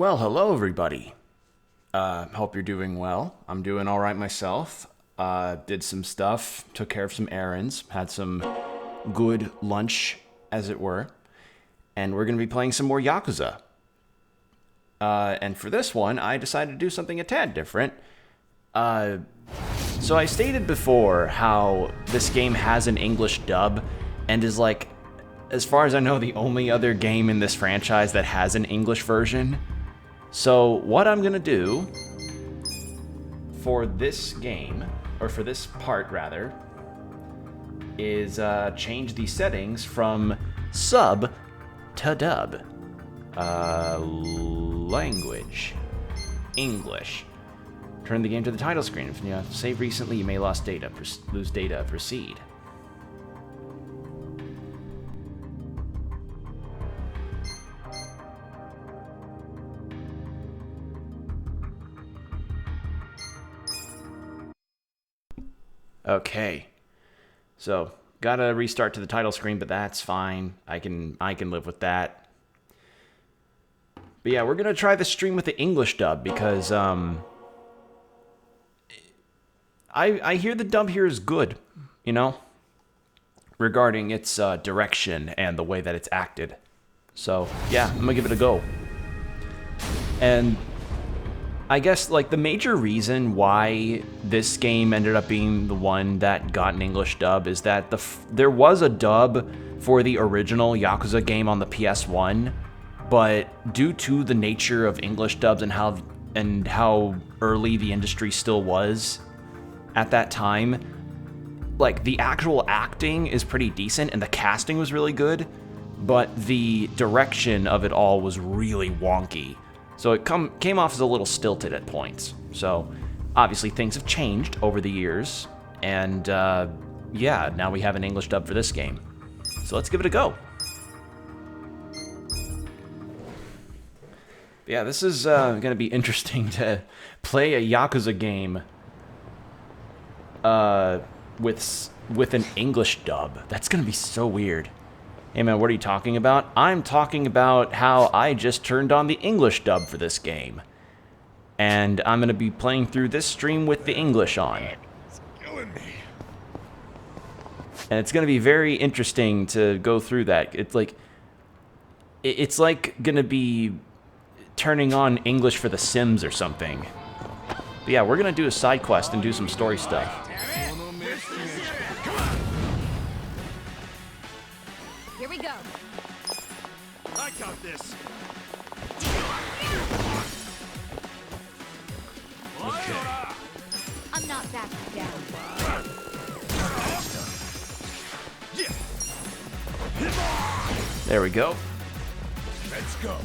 Well, hello everybody. Hope you're doing well. I'm doing all right myself. Did some stuff, took care of some errands, had some good lunch, as it were, and we're going to be playing some more Yakuza. And for this one, I decided to do something a tad different. So I stated before how this game has an English dub and is like, as far as I know, the only other game in this franchise that has an English version. So what I'm gonna do for this game, or for this part rather, is change the settings from sub to dub. Language. English. Turn the game to the title screen. If you save recently, you may lose data. Proceed. Okay, so gotta restart to the title screen, but that's fine. I can live with that. But yeah, we're gonna try the stream with the English dub because I hear the dub here is good, you know, regarding its direction and the way that it's acted. So yeah, I'm gonna give it a go. And I guess, like, the major reason why this game ended up being the one that got an English dub is that there was a dub for the original Yakuza game on the PS1, but due to the nature of English dubs and how early the industry still was at that time, like, the actual acting is pretty decent and the casting was really good, but the direction of it all was really wonky. So it came off as a little stilted at points. So obviously things have changed over the years, and yeah, now we have an English dub for this game. So let's give it a go. Yeah, this is going to be interesting to play a Yakuza game with an English dub. That's going to be so weird. Hey man, what are you talking about? I'm talking about how I just turned on the English dub for this game. And I'm going to be playing through this stream with the English on. It's killing me. And it's going to be very interesting to go through that. It's like going to be turning on English for The Sims or something. But yeah, we're going to do a side quest and do some story stuff. Here we go. I got this. Okay. I'm not backing down. There we go. Let's go.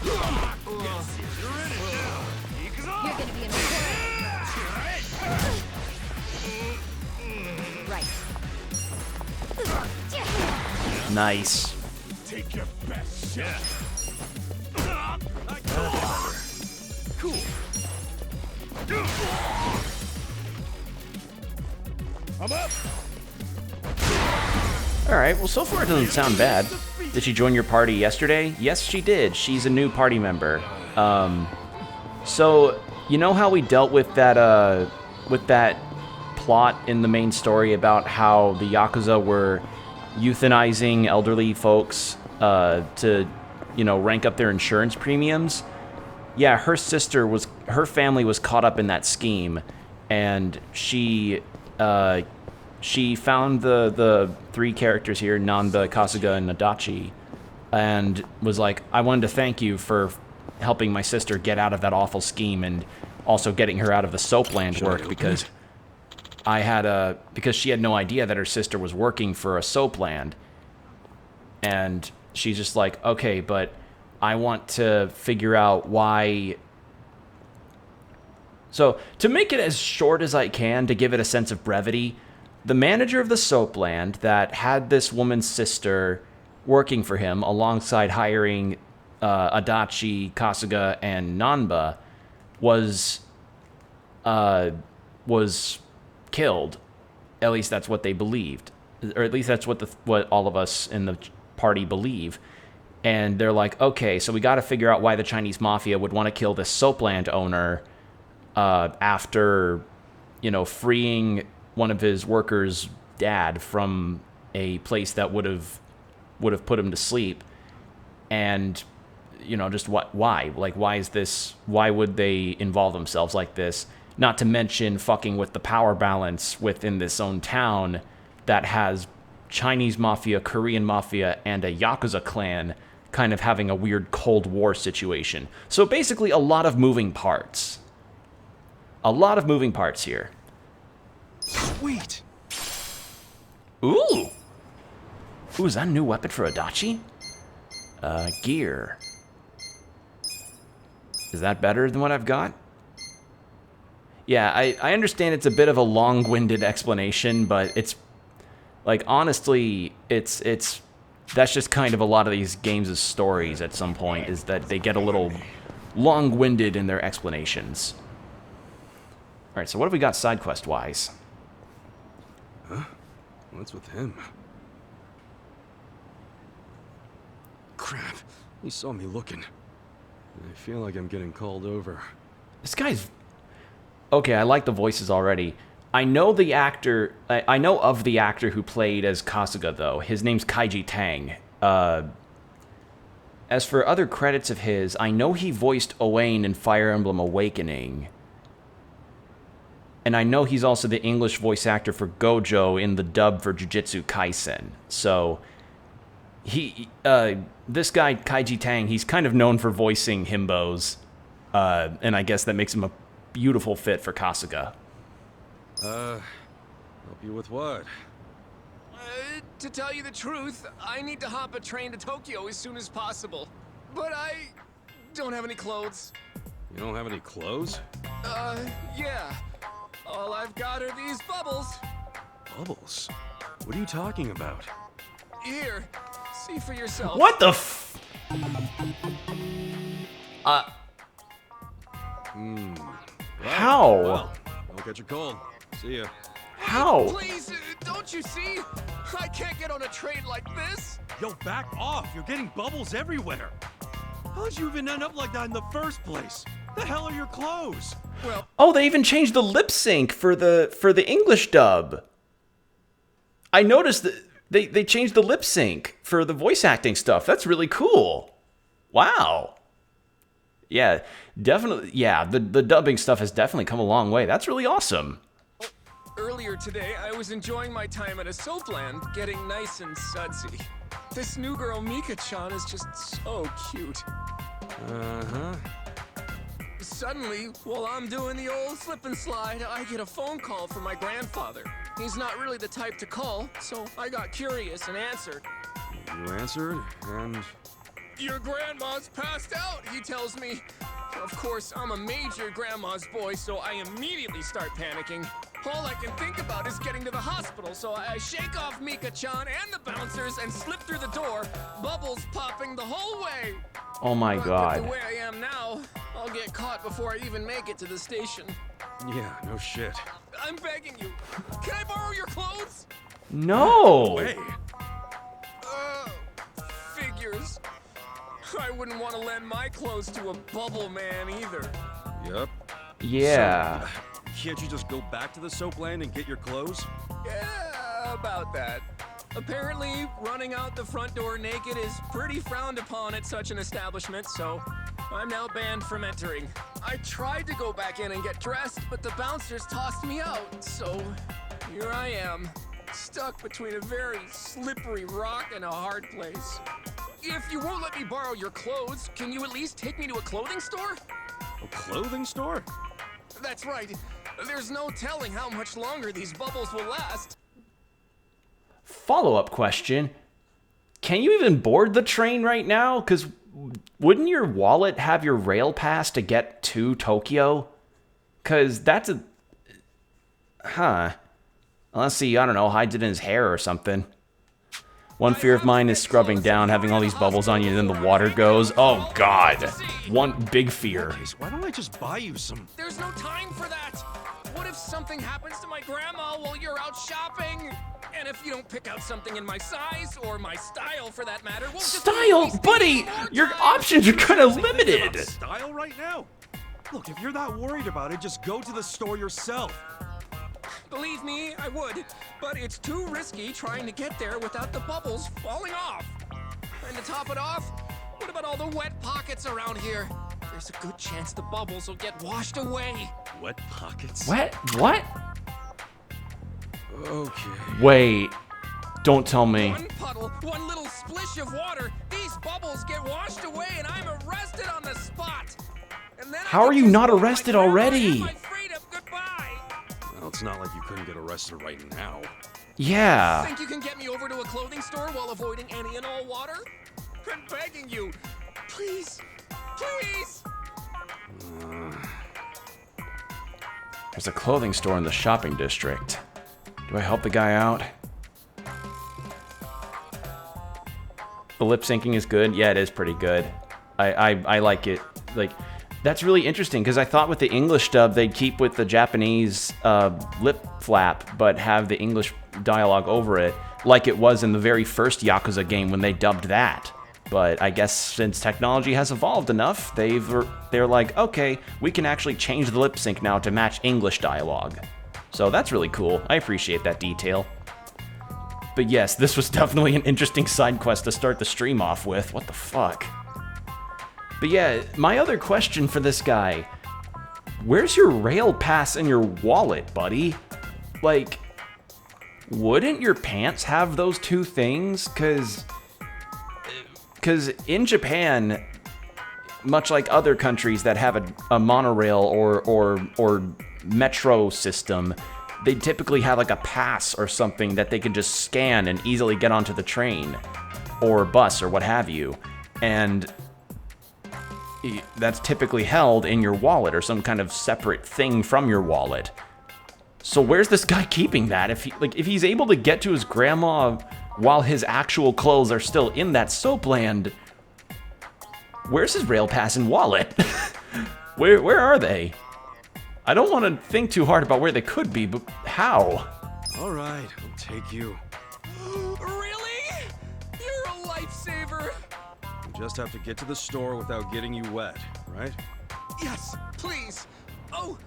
You're gonna be in right. Nice. Take your best shot. Cool. I'm up. Alright, well so far it doesn't sound bad. Did she join your party yesterday? Yes, she did. She's a new party member. So, you know how we dealt with that plot in the main story about how the Yakuza were euthanizing elderly folks to, you know, rank up their insurance premiums? Yeah, her family was caught up in that scheme, and she found the three characters here, Nanba, Kasuga, and Adachi, and was like, I wanted to thank you for helping my sister get out of that awful scheme and also getting her out of the soapland work, because because she had no idea that her sister was working for a soapland. And she's just like, okay, but I want to figure out why. So to make it as short as I can, to give it a sense of brevity, the manager of the soapland that had this woman's sister working for him alongside hiring Adachi, Kasuga, and Nanba was killed. At least that's what they believed, or at least that's what all of us in the party believe. And they're like, okay, so we got to figure out why the Chinese mafia would want to kill this soapland owner after, you know, freeing one of his workers' dad from a place that would have put him to sleep. And, you know, just why? Like, why is this? Why would they involve themselves like this? Not to mention fucking with the power balance within this own town that has Chinese mafia, Korean mafia, and a Yakuza clan kind of having a weird Cold War situation. So basically a lot of moving parts. A lot of moving parts here. Sweet. Ooh! Ooh, is that a new weapon for Adachi? Gear. Is that better than what I've got? Yeah, I understand it's a bit of a long-winded explanation, but it's... Like, honestly, it's that's just kind of a lot of these games' stories at some point, is that they get a little long-winded in their explanations. Alright, so what have we got side quest-wise? Huh? What's with him? Crap. He saw me looking. I feel like I'm getting called over. This guy's... Okay, I like the voices already. I know the actor... I know of the actor who played as Kasuga, though. His name's Kaiji Tang. As for other credits of his, I know he voiced Owain in Fire Emblem Awakening. And I know he's also the English voice actor for Gojo in the dub for Jujutsu Kaisen. So, this guy, Kaiji Tang, he's kind of known for voicing himbos. And I guess that makes him a beautiful fit for Kasuga. Help you with what? To tell you the truth, I need to hop a train to Tokyo as soon as possible. But I don't have any clothes. You don't have any clothes? Yeah. All I've got are these bubbles. Bubbles? What are you talking about? Here, see for yourself. What the f... How? Well, don't catch a cold. See ya. How? Please, don't you see? I can't get on a train like this. Yo, back off! You're getting bubbles everywhere! How'd you even end up like that in the first place? The hell are your clothes? Well, Oh, they even changed the lip sync for the English dub. I noticed that they changed the lip sync for the voice acting stuff. That's really cool. Wow. Yeah, definitely. Yeah, the dubbing stuff has definitely come a long way. That's really awesome. earlier today, I was enjoying my time at a soapland, getting nice and sudsy. This new girl, Mika-chan, is just so cute. Uh-huh. Suddenly, while I'm doing the old slip and slide, I get a phone call from my grandfather. He's not really the type to call, so I got curious and answered. You answered, and... Your grandma's passed out, he tells me. Of course, I'm a major grandma's boy, so I immediately start panicking. All I can think about is getting to the hospital, so I shake off Mika-chan and the bouncers and slip through the door, bubbles popping the whole way. Oh my But god. with the way I am now, I'll get caught before I even make it to the station. Yeah, no shit. I'm begging you. Can I borrow your clothes? No! Hey! Figures. I wouldn't want to lend my clothes to a bubble man either. Yup. Yeah. Can't you just go back to the soapland and get your clothes? Yeah, about that. Apparently, running out the front door naked is pretty frowned upon at such an establishment, so I'm now banned from entering. I tried to go back in and get dressed, but the bouncers tossed me out, so here I am, stuck between a very slippery rock and a hard place. If you won't let me borrow your clothes, can you at least take me to a clothing store? A clothing store? That's right. There's no telling how much longer these bubbles will last. Follow-up question. Can you even board the train right now? Because wouldn't your wallet have your rail pass to get to Tokyo? Because that's a... Huh. Unless he, I don't know, hides it in his hair or something. One fear of mine is scrubbing down, having all these bubbles on you, and then the water goes. Oh, God. One big fear. Why don't I just buy you some? There's no time for that. What if something happens to my grandma while you're out shopping? And if you don't pick out something in my size, or my style for that matter, we'll just Style, buddy! Your options are kind of About limited. style right now? Look, if you're that worried about it, just go to the store yourself. Believe me, I would. But it's too risky trying to get there without the bubbles falling off. And to top it off, what about all the wet pockets around here? There's a good chance the bubbles will get washed away. Wet pockets? What? What? Okay. Wait. Don't tell me. One puddle, one little splish of water, these bubbles get washed away and I'm arrested on the spot. And then How are you not arrested already? My freedom goodbye. Well, it's not like you couldn't get arrested right now. Yeah. Think you can get me over to a clothing store while avoiding any and all water? I'm begging you. Please. Please. There's a clothing store in the shopping district. Do I help the guy out? The lip syncing is good. Yeah, it is pretty good. I like it. Like, that's really interesting because I thought with the English dub they'd keep with the Japanese lip flap, but have the English dialogue over it, like it was in the very first Yakuza game when they dubbed that. But I guess since technology has evolved enough, they're like, okay, we can actually change the lip sync now to match English dialogue. So that's really cool. I appreciate that detail. But yes, this was definitely an interesting side quest to start the stream off with. What the fuck? But yeah, my other question for this guy, where's your rail pass and your wallet, buddy? Like, wouldn't your pants have those two things? Cause in Japan, much like other countries that have a monorail or metro system, they typically have like a pass or something that they can just scan and easily get onto the train or bus or what have you. And that's typically held in your wallet or some kind of separate thing from your wallet. So where's this guy keeping that? If he's able to get to his grandma while his actual clothes are still in that soap land, where's his rail pass and wallet? Where are they? I don't want to think too hard about where they could be, but how? All right, I'll take you. Really? You're a lifesaver. You just have to get to the store without getting you wet, right? Yes, please. Oh,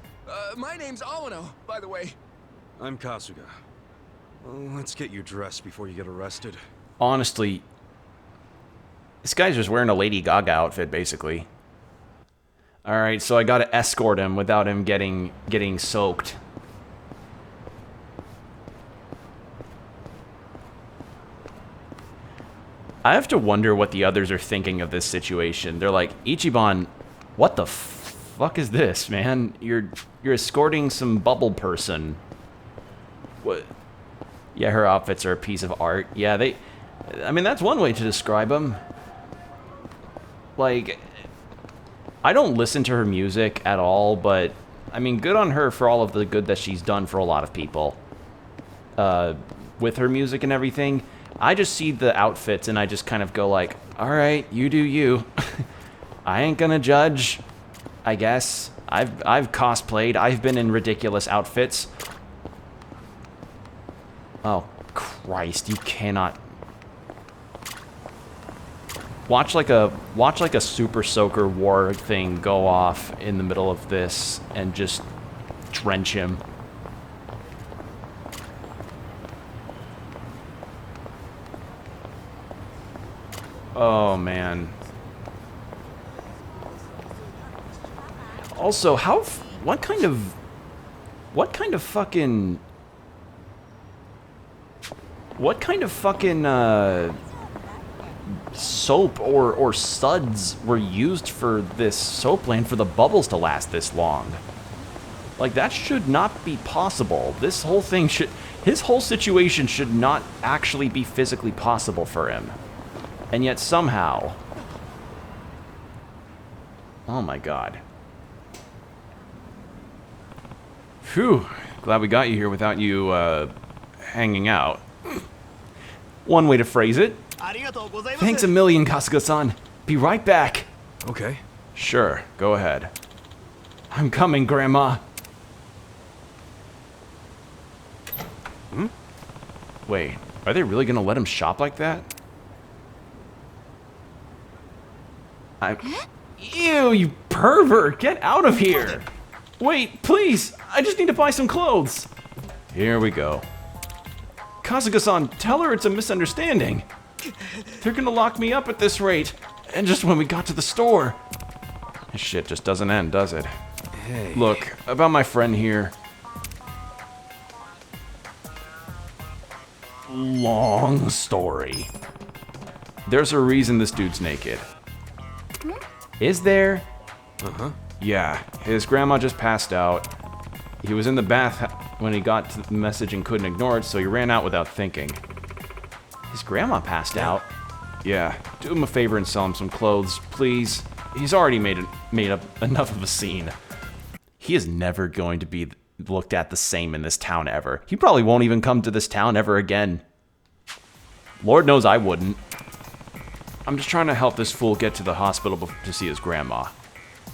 my name's Awano, by the way. I'm Kasuga. Well, let's get you dressed before you get arrested. Honestly, this guy's just wearing a Lady Gaga outfit, basically. Alright, so I gotta escort him without him getting soaked. I have to wonder what the others are thinking of this situation. They're like, Ichiban, what the fuck is this, man? You're escorting some bubble person. What? Yeah, her outfits are a piece of art. Yeah, I mean, that's one way to describe them. Like, I don't listen to her music at all, but, I mean, good on her for all of the good that she's done for a lot of people. With her music and everything. I just see the outfits and I just kind of go like, alright, you do you. I ain't gonna judge, I guess. I've cosplayed, I've been in ridiculous outfits. Oh, Christ, you cannot. Watch like a Super Soaker War thing go off in the middle of this and just drench him. Oh, man. Also, what kind of fucking soap or suds were used for this soap land for the bubbles to last this long? Like, that should not be possible. This whole thing his whole situation should not actually be physically possible for him. And yet somehow... Oh my god. Phew. Glad we got you here without you, hanging out. One way to phrase it. Thanks a million, Kasuga-san. Be right back. Okay. Sure, go ahead. I'm coming, Grandma. Wait, are they really gonna let him shop like that? Ew, you pervert! Get out of here! Wait, please! I just need to buy some clothes! Here we go. Kasuga-san, tell her it's a misunderstanding. They're gonna lock me up at this rate. And just when we got to the store. This shit just doesn't end, does it? Hey. Look, about my friend here. Long story. There's a reason this dude's naked. Is there? Uh-huh. Yeah, his grandma just passed out. He was in the bath when he got to the message and couldn't ignore it, so he ran out without thinking. His grandma passed out? Yeah, do him a favor and sell him some clothes, please. He's already made up enough of a scene. He is never going to be looked at the same in this town ever. He probably won't even come to this town ever again. Lord knows I wouldn't. I'm just trying to help this fool get to the hospital to see his grandma.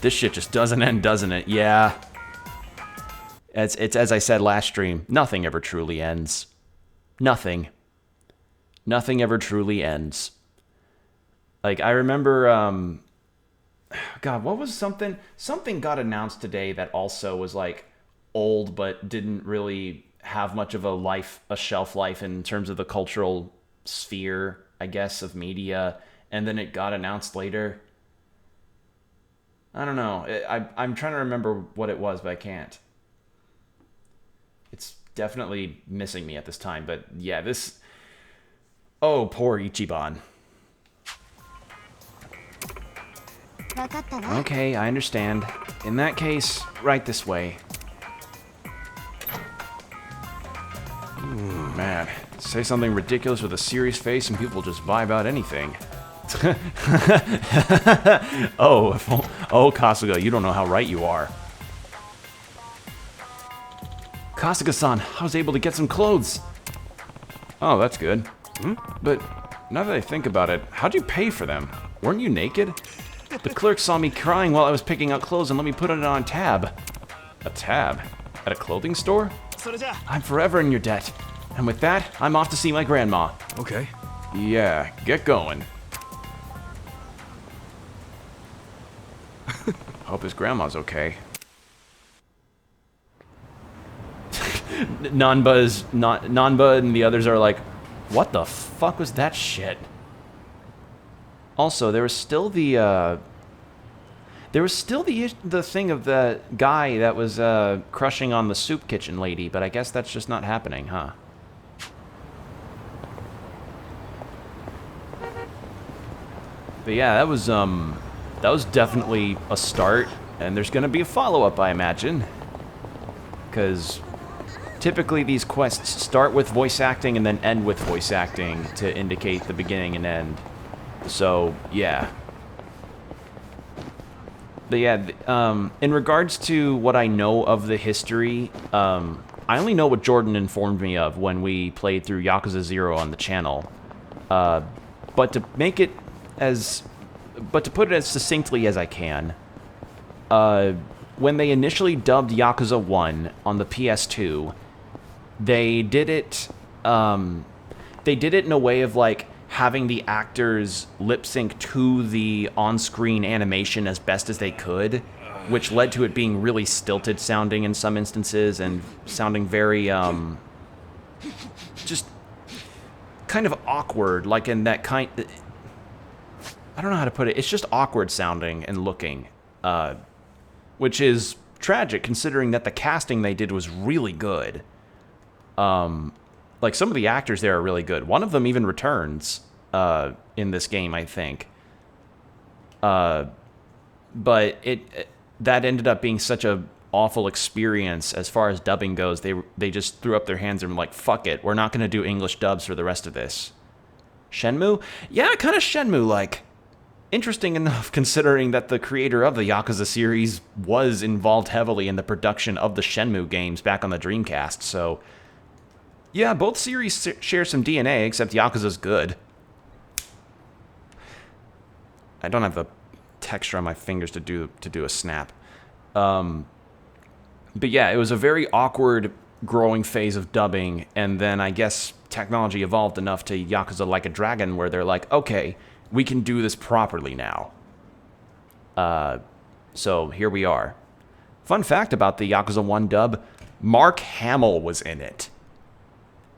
This shit just doesn't end, doesn't it? Yeah. It's as I said last stream, nothing ever truly ends. Nothing. Nothing ever truly ends. Like, I remember, God, what was something? Something got announced today that also was, like, old, but didn't really have much of a shelf life in terms of the cultural sphere, I guess, of media. And then it got announced later. I don't know. I'm trying to remember what it was, but I can't. It's definitely missing me at this time. But yeah, this... Oh, poor Ichiban. Okay, I understand. In that case, right this way. Man, say something ridiculous with a serious face and people just buy about anything. Oh, Kasuga, you don't know how right you are. Kasuga-san, I was able to get some clothes. Oh, that's good. But now that I think about it, how'd you pay for them? Weren't you naked? The clerk saw me crying while I was picking out clothes and let me put it on a tab. A tab? At a clothing store? I'm forever in your debt. And with that, I'm off to see my grandma. Okay. Yeah, get going. Hope his grandma's okay. Nanba and the others are like, what the fuck was that shit? Also, there was still the thing of the guy that was crushing on the soup kitchen lady, but I guess that's just not happening, huh? But yeah, that was definitely a start, and there's gonna be a follow-up, I imagine. Because typically these quests start with voice acting and then end with voice acting to indicate the beginning and end. So, yeah. But yeah, in regards to what I know of the history, I only know what Jordan informed me of when we played through Yakuza 0 on the channel. But to put it as succinctly as I can, when they initially dubbed Yakuza 1 on the PS2, they did it in a way of, like, having the actors lip sync to the on-screen animation as best as they could, which led to it being really stilted sounding in some instances and sounding very, just kind of awkward, like in that kind... I don't know how to put it. It's just awkward sounding and looking, which is tragic considering that the casting they did was really good. Like, some of the actors there are really good. One of them even returns in this game, I think. But that ended up being such a awful experience as far as dubbing goes. They just threw up their hands and were like, fuck it, we're not going to do English dubs for the rest of this. Shenmue? Yeah, kind of Shenmue-like. Interesting enough, considering that the creator of the Yakuza series was involved heavily in the production of the Shenmue games back on the Dreamcast, so... Yeah, both series share some DNA, except Yakuza's good. I don't have the texture on my fingers to do a snap. But yeah, it was a very awkward growing phase of dubbing, and then I guess technology evolved enough to Yakuza Like a Dragon where they're like, okay, we can do this properly now. So here we are. Fun fact about the Yakuza 1 dub, Mark Hamill was in it.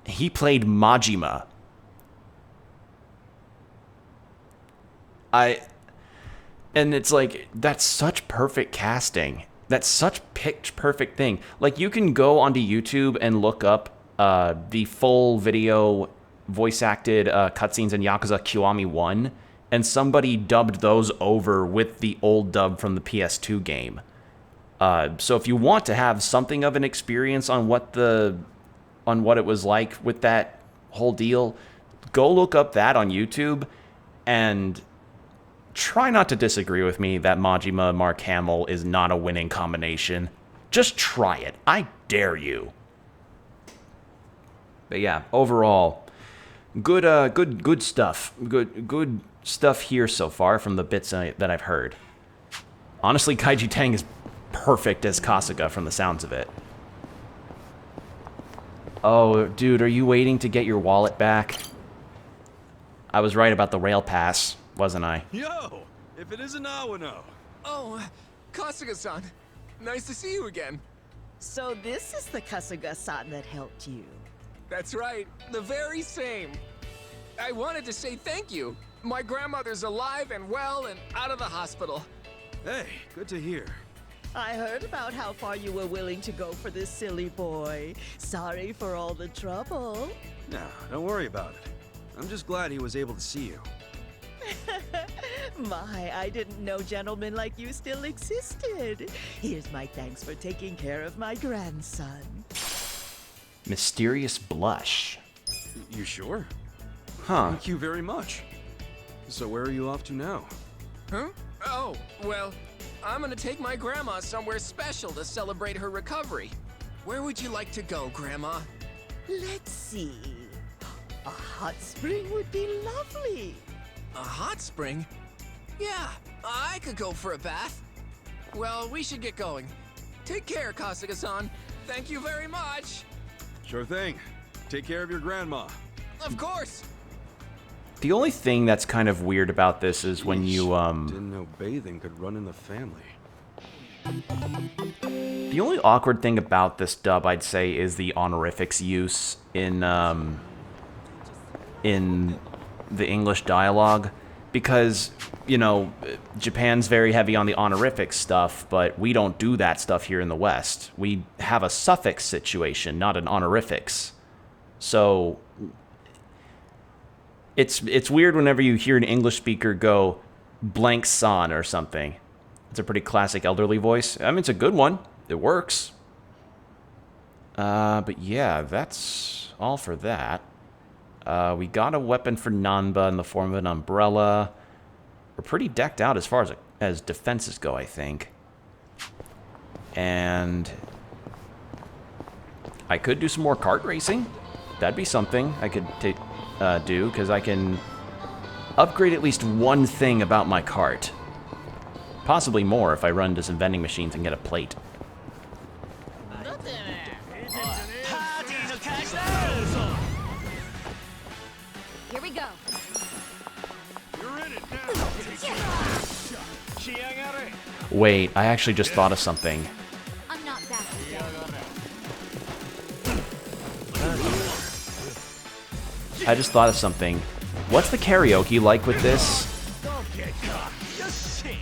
He played Majima. And it's like, that's such perfect casting. That's such pitch perfect thing. Like, you can go onto YouTube and look up the full video voice acted cutscenes in Yakuza Kiwami 1, and somebody dubbed those over with the old dub from the PS2 game. So if you want to have something of an experience on what it was like with that whole deal, go look up that on YouTube and try not to disagree with me that Majima Mark Hamill is not a winning combination. Just try it. I dare you. But yeah, overall, good stuff. Good stuff here so far from the bits that I've heard. Honestly, Kaiji Tang is perfect as Kasuga from the sounds of it. Oh, dude, are you waiting to get your wallet back? I was right about the rail pass, wasn't I? Yo, if it isn't Awano. Oh, Kasuga-san. Nice to see you again. So this is the Kasuga-san that helped you. That's right, the very same. I wanted to say thank you. My grandmother's alive and well and out of the hospital. Hey, good to hear. I heard about how far you were willing to go for this silly boy. Sorry for all the trouble. No, don't worry about it. I'm just glad he was able to see you. My, I didn't know gentlemen like you still existed. Here's my thanks for taking care of my grandson. Mysterious blush. You sure? Huh. Thank you very much. So where are you off to now? Huh? Oh, well, I'm gonna take my grandma somewhere special to celebrate her recovery. Where would you like to go, Grandma? Let's see. A hot spring would be lovely. A hot spring? Yeah, I could go for a bath. Well, we should get going. Take care, Kasuga-san. Thank you very much. Sure thing. Take care of your grandma. Of course. The only thing that's kind of weird about this is when you, Didn't know bathing could run in the family. The only awkward thing about this dub, I'd say, is the honorifics use in the English dialogue. Because, you know, Japan's very heavy on the honorific stuff, but we don't do that stuff here in the West. We have a suffix situation, not an honorifics. So it's weird whenever you hear an English speaker go blank son or something. It's a pretty classic elderly voice. I mean, it's a good one. It works. But yeah, that's all for that. We got a weapon for Nanba in the form of an umbrella. We're pretty decked out as far as defenses go, I think. And I could do some more kart racing. That'd be something I could do, because I can upgrade at least one thing about my kart. Possibly more if I run to some vending machines and get a plate. Here we go. You're in it now. Wait, I actually just thought of something. I'm not backing down. I just thought of something. What's the karaoke like with this? Don't get caught. Just sit.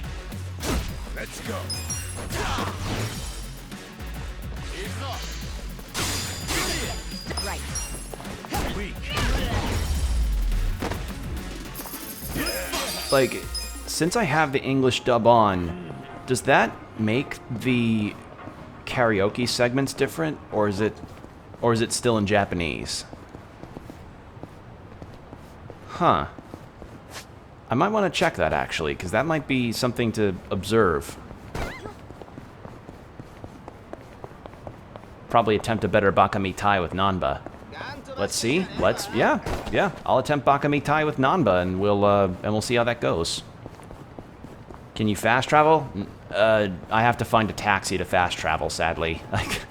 Let's go. Right. Like, since I have the English dub on, does that make the karaoke segments different, or is it still in Japanese? Huh. I might want to check that actually, because that might be something to observe. Probably attempt a better Bakamitai with Nanba. Let's see. Yeah. I'll attempt Bakamitai with Nanba, and we'll see how that goes. Can you fast travel? I have to find a taxi to fast travel, sadly. Like,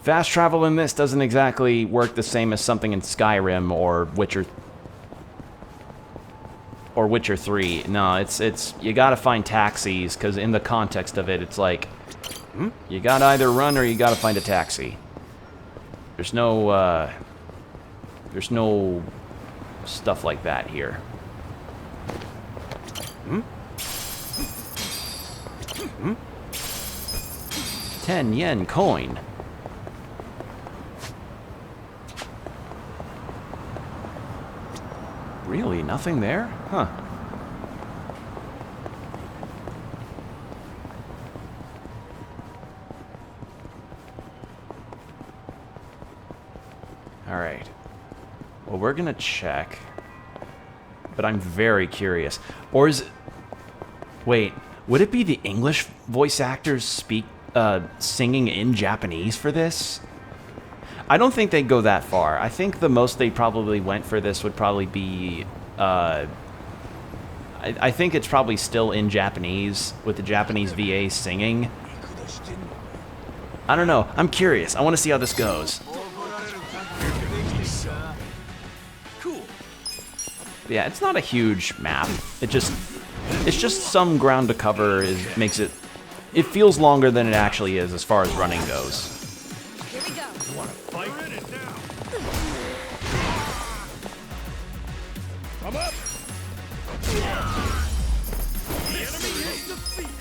Fast travel in this doesn't exactly work the same as something in Skyrim or Witcher 3. No, it's you gotta find taxis, because in the context of it, it's like, you gotta either run or you gotta find a taxi. There's no stuff like that here. 10 yen coin. Really? Nothing there? Huh. Alright. Well, we're gonna check. But I'm very curious. Or is it... Wait, would it be the English voice actors singing in Japanese for this? I don't think they'd go that far. I think the most they probably went for this would probably be... I think it's probably still in Japanese, with the Japanese VA singing. I don't know. I'm curious. I want to see how this goes. Cool. Yeah, it's not a huge map. It's just some ground to cover. Makes it... It feels longer than it actually is as far as running goes. Here we go. Fight in it now. Come up. The enemy is defeated.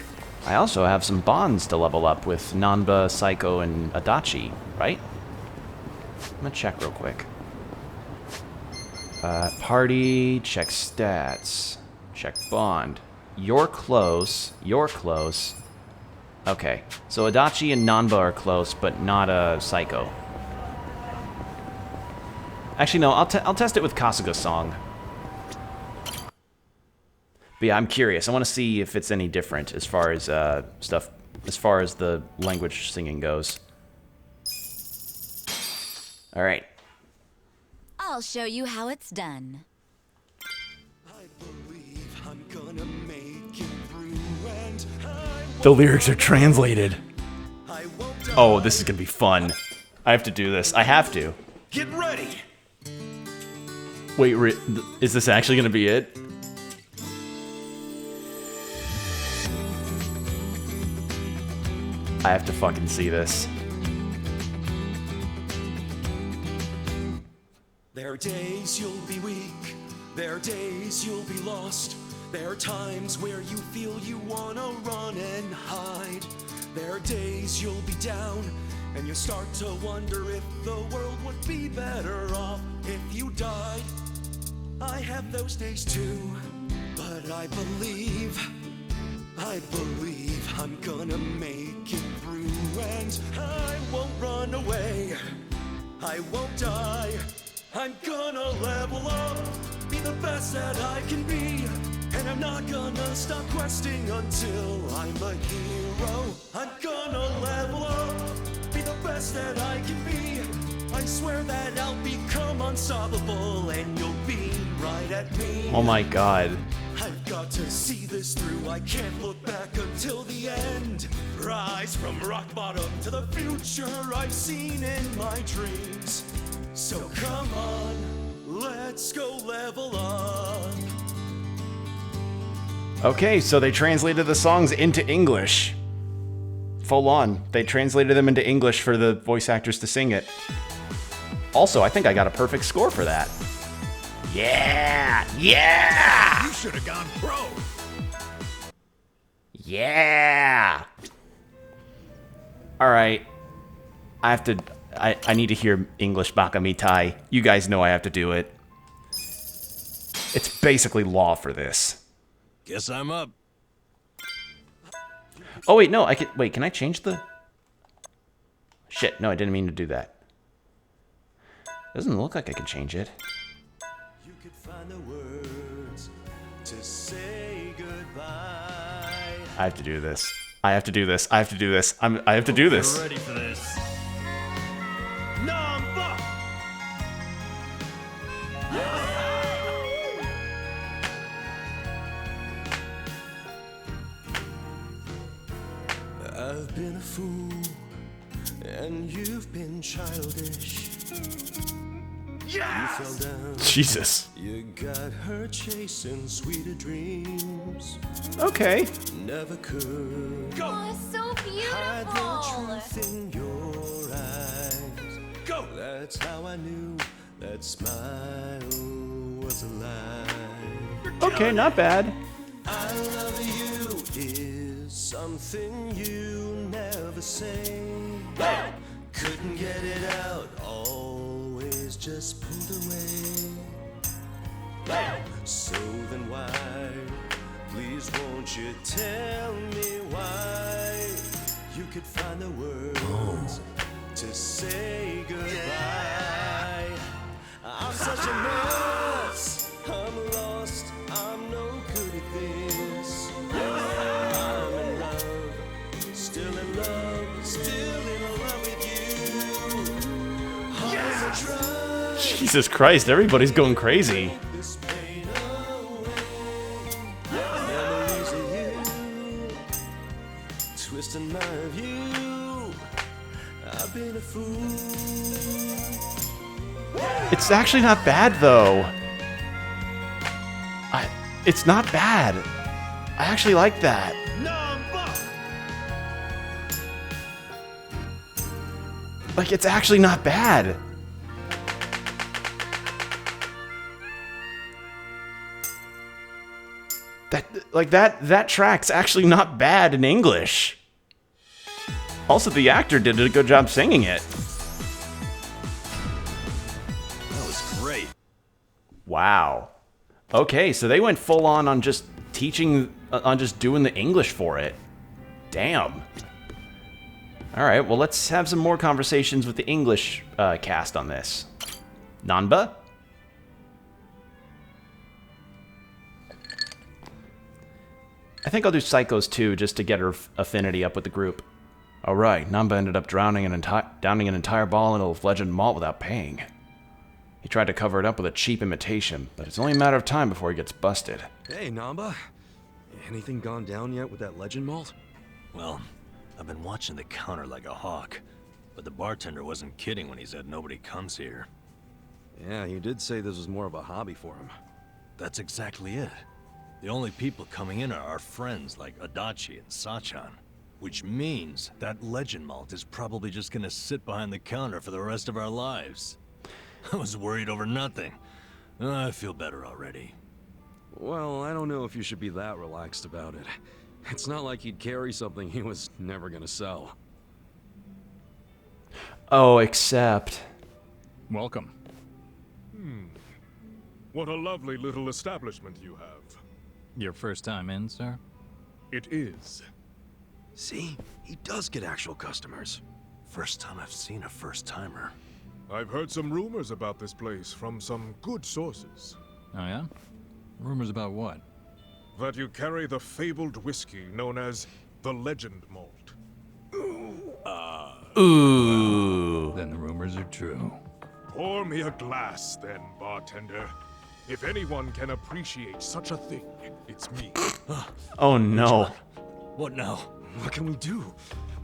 I also have some bonds to level up with Nanba, Psycho, and Adachi, right? I'm gonna check real quick. Party, check stats, check bond. You're close, you're close. Okay, so Adachi and Nanba are close, but not Psycho. Actually, no, I'll test it with Kasuga's song. But yeah, I'm curious. I want to see if it's any different as far as stuff, as far as the language singing goes. All right. I'll show you how it's done. The lyrics are translated. Oh, this is gonna be fun. I have to do this. I have to. Get ready. Wait, is this actually gonna be it? I have to fucking see this. There are days you'll be weak, there are days you'll be lost. There are times where you feel you wanna run and hide. There are days you'll be down, and you start to wonder if the world would be better off if you died. I have those days too, but I believe I'm gonna make it through, and I won't run away, I won't die. I'm gonna level up, be the best that I can be, and I'm not gonna stop questing until I'm a hero. I'm gonna level up, be the best that I can be. I swear that I'll become unstoppable, and you'll be right at me. Oh my god. I've got to see this through, I can't look back until the end. Rise from rock bottom to the future I've seen in my dreams. So come on, let's go level up. Okay, so they translated the songs into English. Full on. They translated them into English for the voice actors to sing it. Also, I think I got a perfect score for that. Yeah! Yeah! You should have gone pro. Yeah! Alright. I need to hear English Bakamitai. You guys know I have to do it. It's basically law for this. Guess I'm up. Oh wait, no, can I change the... Shit, no, I didn't mean to do that. Doesn't look like I can change it. You could find the words to say goodbye. I have to do this. I have to do this. I have to do this. I have to do this. You're ready for this. Number. I've been a fool, and you've been childish. You fell down, Jesus. you got hurt chasing sweeter dreams. Okay. Never could Oh, so hide the beautiful. truth in your eyes. Go! That's how I knew that smile was a lie. Okay, not bad. I love you is something you never say. Couldn't get it out, always just pulled away. So then why, please won't you tell me why you could find the words to say goodbye. I'm such a mess, I'm lost, I'm no good at this. I'm in love, still in love, still in love with you. I'm a drug, Jesus Christ, everybody's going crazy. this pain away. Memories of you, twisting my view. I've been a fool. It's actually not bad, though. It's not bad. I actually like that. Number! Like, it's actually not bad. That track's actually not bad in English. Also, the actor did a good job singing it. That was great. Wow. Okay, so they went full on just teaching, on just doing the English for it. Damn. All right, well, let's have some more conversations with the English cast on this. Nanba? I think I'll do Psychos too, just to get her affinity up with the group. All right, Nanba ended up downing an entire bottle of Legend Malt without paying. He tried to cover it up with a cheap imitation, but it's only a matter of time before he gets busted. Hey, Namba. Anything gone down yet with that Legend Malt? Well, I've been watching the counter like a hawk, but the bartender wasn't kidding when he said nobody comes here. Yeah, you did say this was more of a hobby for him. That's exactly it. The only people coming in are our friends like Adachi and Sachan, which means that Legend Malt is probably just gonna sit behind the counter for the rest of our lives. I was worried over nothing. I feel better already. Well, I don't know if you should be that relaxed about it. It's not like he'd carry something he was never gonna sell. Oh, except... Welcome. What a lovely little establishment you have. Your first time in, sir? It is. See? He does get actual customers. First time I've seen a first-timer. I've heard some rumors about this place from some good sources. Oh, yeah? Rumors about what? That you carry the fabled whiskey known as the Legend Malt. Ooh. Then the rumors are true. Pour me a glass, then, bartender. If anyone can appreciate such a thing, it's me. Oh, no. What now? What can we do?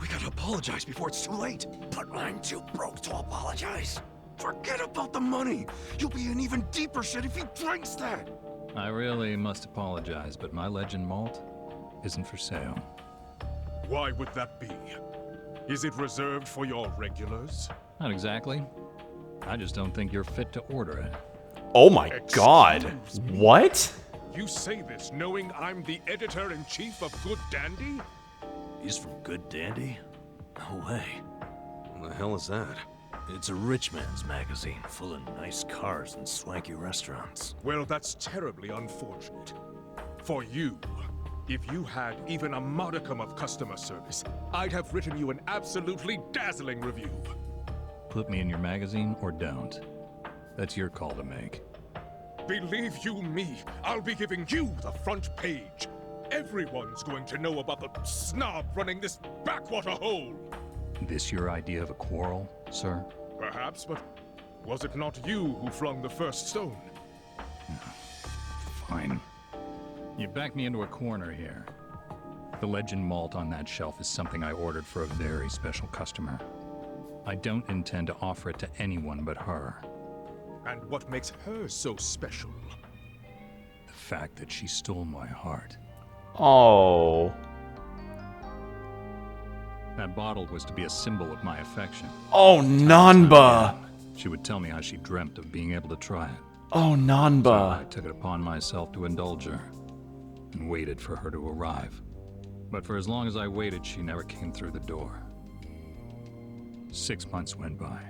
We gotta apologize before it's too late. But I'm too broke to apologize. Forget about the money. You'll be in even deeper shit if he drinks that. I really must apologize, but my Legend Malt isn't for sale. Why would that be? Is it reserved for your regulars? Not exactly. I just don't think you're fit to order it. Oh my god. Excuse me? What? You say this knowing I'm the editor-in-chief of Good Dandy? He's from Good Dandy? No way. What the hell is that? It's a rich man's magazine full of nice cars and swanky restaurants. Well, that's terribly unfortunate. For you, if you had even a modicum of customer service, I'd have written you an absolutely dazzling review. Put me in your magazine or don't. That's your call to make. Believe you me, I'll be giving you the front page. Everyone's going to know about the snob running this backwater hole. This your idea of a quarrel, sir? Perhaps, but was it not you who flung the first stone? Fine. You backed me into a corner here. The Legend Malt on that shelf is something I ordered for a very special customer. I don't intend to offer it to anyone but her. And what makes her so special? The fact that she stole my heart. Oh. That bottle was to be a symbol of my affection. Oh, Nanba. She would tell me how she dreamt of being able to try it. Oh, So Nanba. I took it upon myself to indulge her, and waited for her to arrive. But for as long as I waited, she never came through the door. 6 months went by.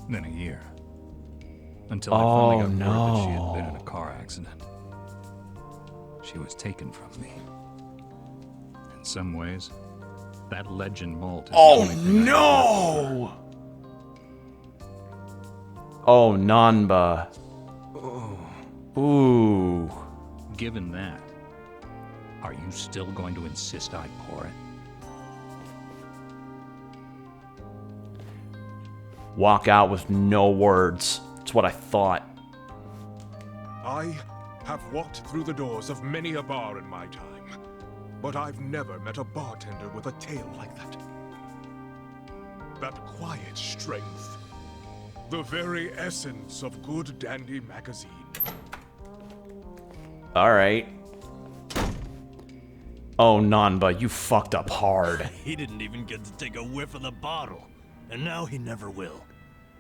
Then a year. Until I finally got word that she had been in a car accident. She was taken from me. In some ways, that legend malt is the Oh, only thing I no! Oh, Nanba. Ooh. Given that, are you still going to insist I pour it? Walk out with no words. That's what I thought. I have walked through the doors of many a bar in my time, but I've never met a bartender with a tale like that. That quiet strength. The very essence of good dandy magazine. Alright. Oh, Nanba, you fucked up hard. He didn't even get to take a whiff of the bottle, and now he never will.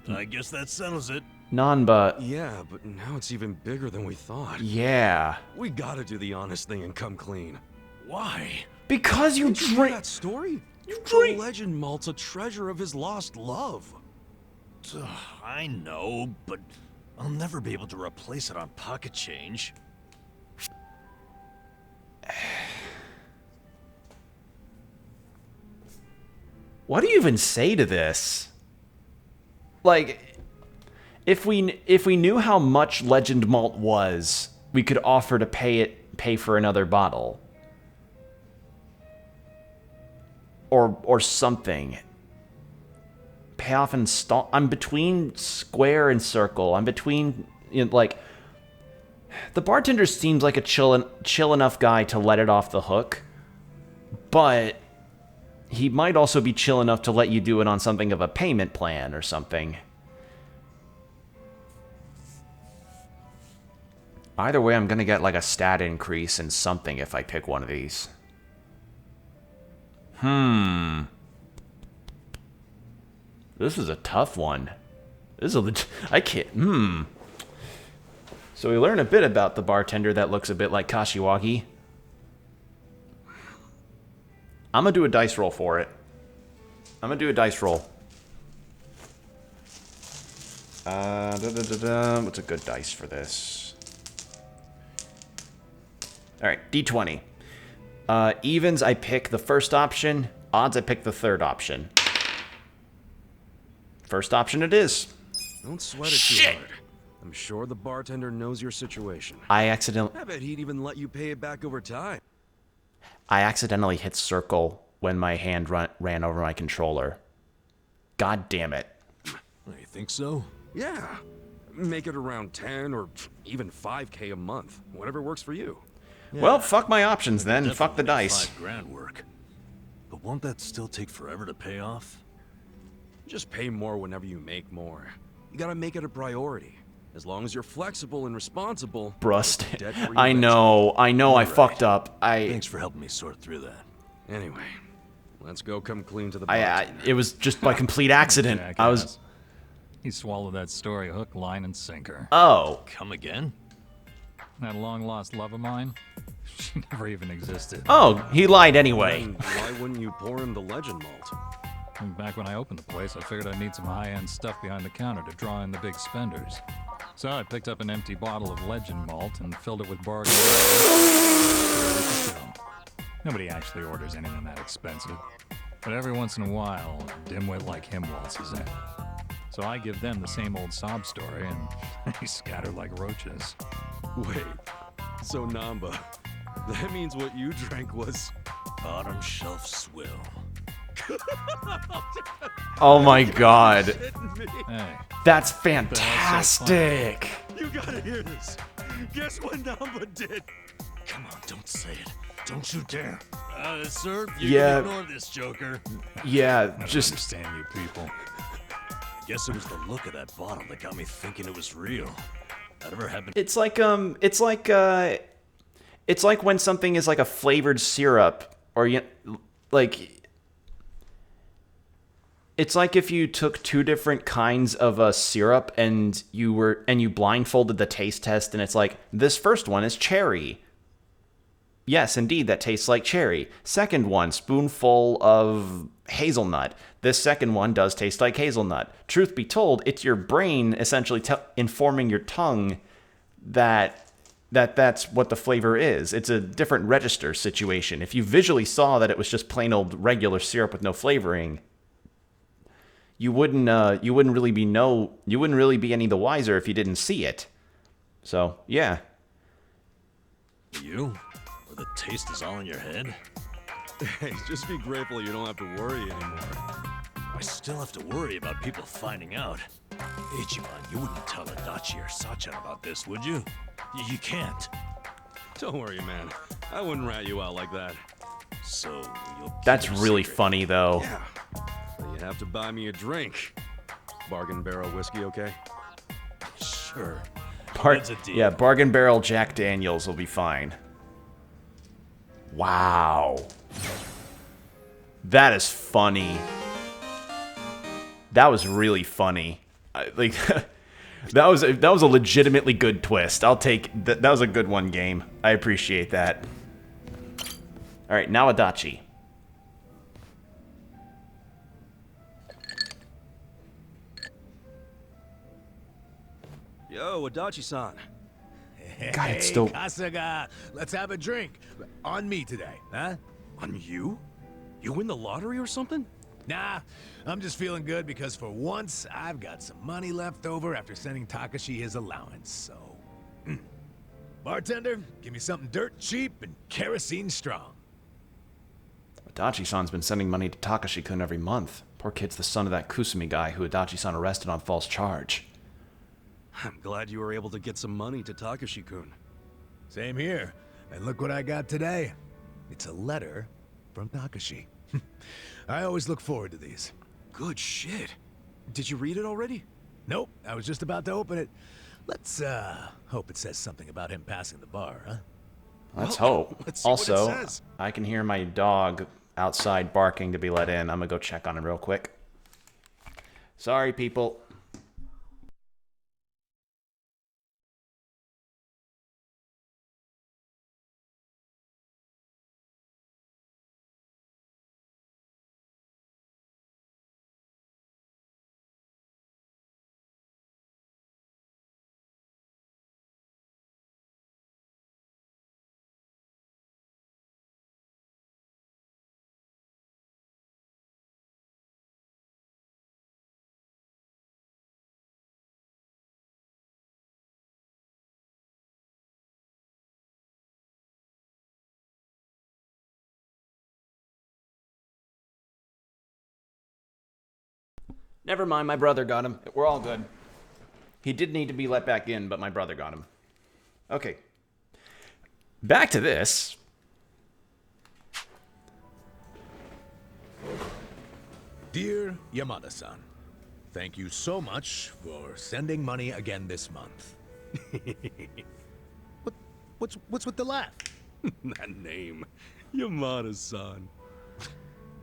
I guess that settles it. Nanba, Yeah, but now it's even bigger than we thought. yeah. We gotta do the honest thing and come clean. Why? Because you Did you hear drink. that story? You The drink. legend malt's a treasure of his lost love. Ugh, I know, but I'll never be able to replace it on pocket change. What do you even say to this? Like, if we knew how much Legend Malt was, we could offer to pay for another bottle. Or something. Pay off install. I'm between square and circle. I'm between, you know, like, the bartender seems like a chill enough guy to let it off the hook, but he might also be chill enough to let you do it on something of a payment plan or something. Either way, I'm gonna get like a stat increase in something if I pick one of these. This is a tough one. This is I can't. So we learn a bit about the bartender that looks a bit like Kashiwagi. I'm gonna do a dice roll for it. I'm gonna do a dice roll. What's a good dice for this? Alright, D20. Evens, I pick the first option. Odds, I pick the third option. First option it is. Don't sweat it too hard. I'm sure the bartender knows your situation. I accidentally... I bet he'd even let you pay it back over time. I accidentally hit circle when my hand ran over my controller. God damn it. You think so? Yeah. Make it around 10 or even 5K a month. Whatever works for you. Yeah. Well, fuck my options then. Fuck the Definitely dice. $5,000 work. But won't that still take forever to pay off? Just pay more whenever you make more. You gotta make it a priority. As long as you're flexible and responsible. Brust. Debt-free I know, I fucked up. Thanks for helping me sort through that. Anyway, let's go come clean to the bartender. It was just by complete accident. I was... He swallowed that story hook, line, and sinker. Oh. Come again? That long-lost love of mine? She never even existed. Oh, he lied anyway. Then why wouldn't you pour him the legend malt? And back when I opened the place, I figured I'd need some high-end stuff behind the counter to draw in the big spenders. So I picked up an empty bottle of legend malt and filled it with bargain. Nobody actually orders anything that expensive. But every once in a while, a dimwit like him waltzes in. So I give them the same old sob story, and they scatter like roaches. Wait, so Namba, that means what you drank was... Bottom shelf swill. Oh my god. Hey. That's fantastic. You gotta hear this. Guess what Namba did? Come on, don't say it. Don't you dare. Sir, you Yeah. can ignore this, Joker. Yeah, I don't just understand you people. I guess it was the look of that bottle that got me thinking it was real. That ever happened? it's like when something is like a flavored syrup, or like it's like if you took two different kinds of a syrup and you blindfolded the taste test, and it's like, this first one is cherry. Yes, indeed, that tastes like cherry. Second one, spoonful of hazelnut. This second one does taste like hazelnut. Truth be told, it's your brain essentially informing your tongue that's what the flavor is. It's a different register situation. If you visually saw that it was just plain old regular syrup with no flavoring, you wouldn't really be any the wiser if you didn't see it. So, yeah. You? Or the taste is all in your head? Hey, just be grateful you don't have to worry anymore. I still have to worry about people finding out. Ichiban, you wouldn't tell Adachi or Sachan about this, would you? You can't. Don't worry, man. I wouldn't rat you out like that. So, you'll keep That's it a really secret. funny, though. Yeah. But you have to buy me a drink. Bargain barrel whiskey, okay? Sure. Bar- That's a deal. yeah, Bargain Barrel Jack Daniels will be fine. Wow. That is funny. That was really funny. That was a legitimately good twist. I'll take that. That was a good one, game. I appreciate that. All right, now Adachi. Yo, Adachi-san. God, it's still. Kasuga, let's have a drink. On me today, huh? On you? You win the lottery or something? Nah, I'm just feeling good because for once, I've got some money left over after sending Takashi his allowance, so... Bartender, give me something dirt cheap and kerosene strong. Adachi-san's been sending money to Takashi-kun every month. Poor kid's the son of that Kusumi guy who Adachi-san arrested on false charge. I'm glad you were able to get some money to Takashi-kun. Same here. And look what I got today. It's a letter from Takashi. I always look forward to these. Good shit. Did you read it already? Nope, I was just about to open it. Let's, hope it says something about him passing the bar, huh? Let's Well, hope. let's see what it Also, says. I can hear my dog outside barking to be let in. I'm gonna go check on him real quick. Sorry, people. Never mind, my brother got him. We're all good. He did need to be let back in, but my brother got him. Okay. Back to this. Dear Yamada-san, thank you so much for sending money again this month. What's with the laugh? That name. Yamada-san.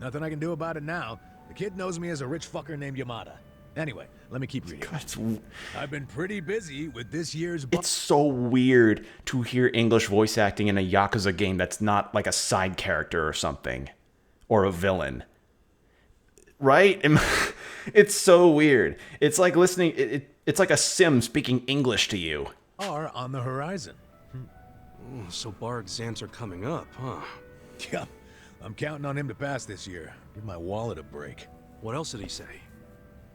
Nothing I can do about it now. The kid knows me as a rich fucker named Yamada. Anyway, let me keep reading. I've been pretty busy with this year's... It's so weird to hear English voice acting in a Yakuza game that's not like a side character or something. Or a villain. Right? It's so weird. It's like listening... It's like a sim speaking English to you. Are on the horizon. So bar exams are coming up, huh? Yeah, I'm counting on him to pass this year. Give my wallet a break. What else did he say?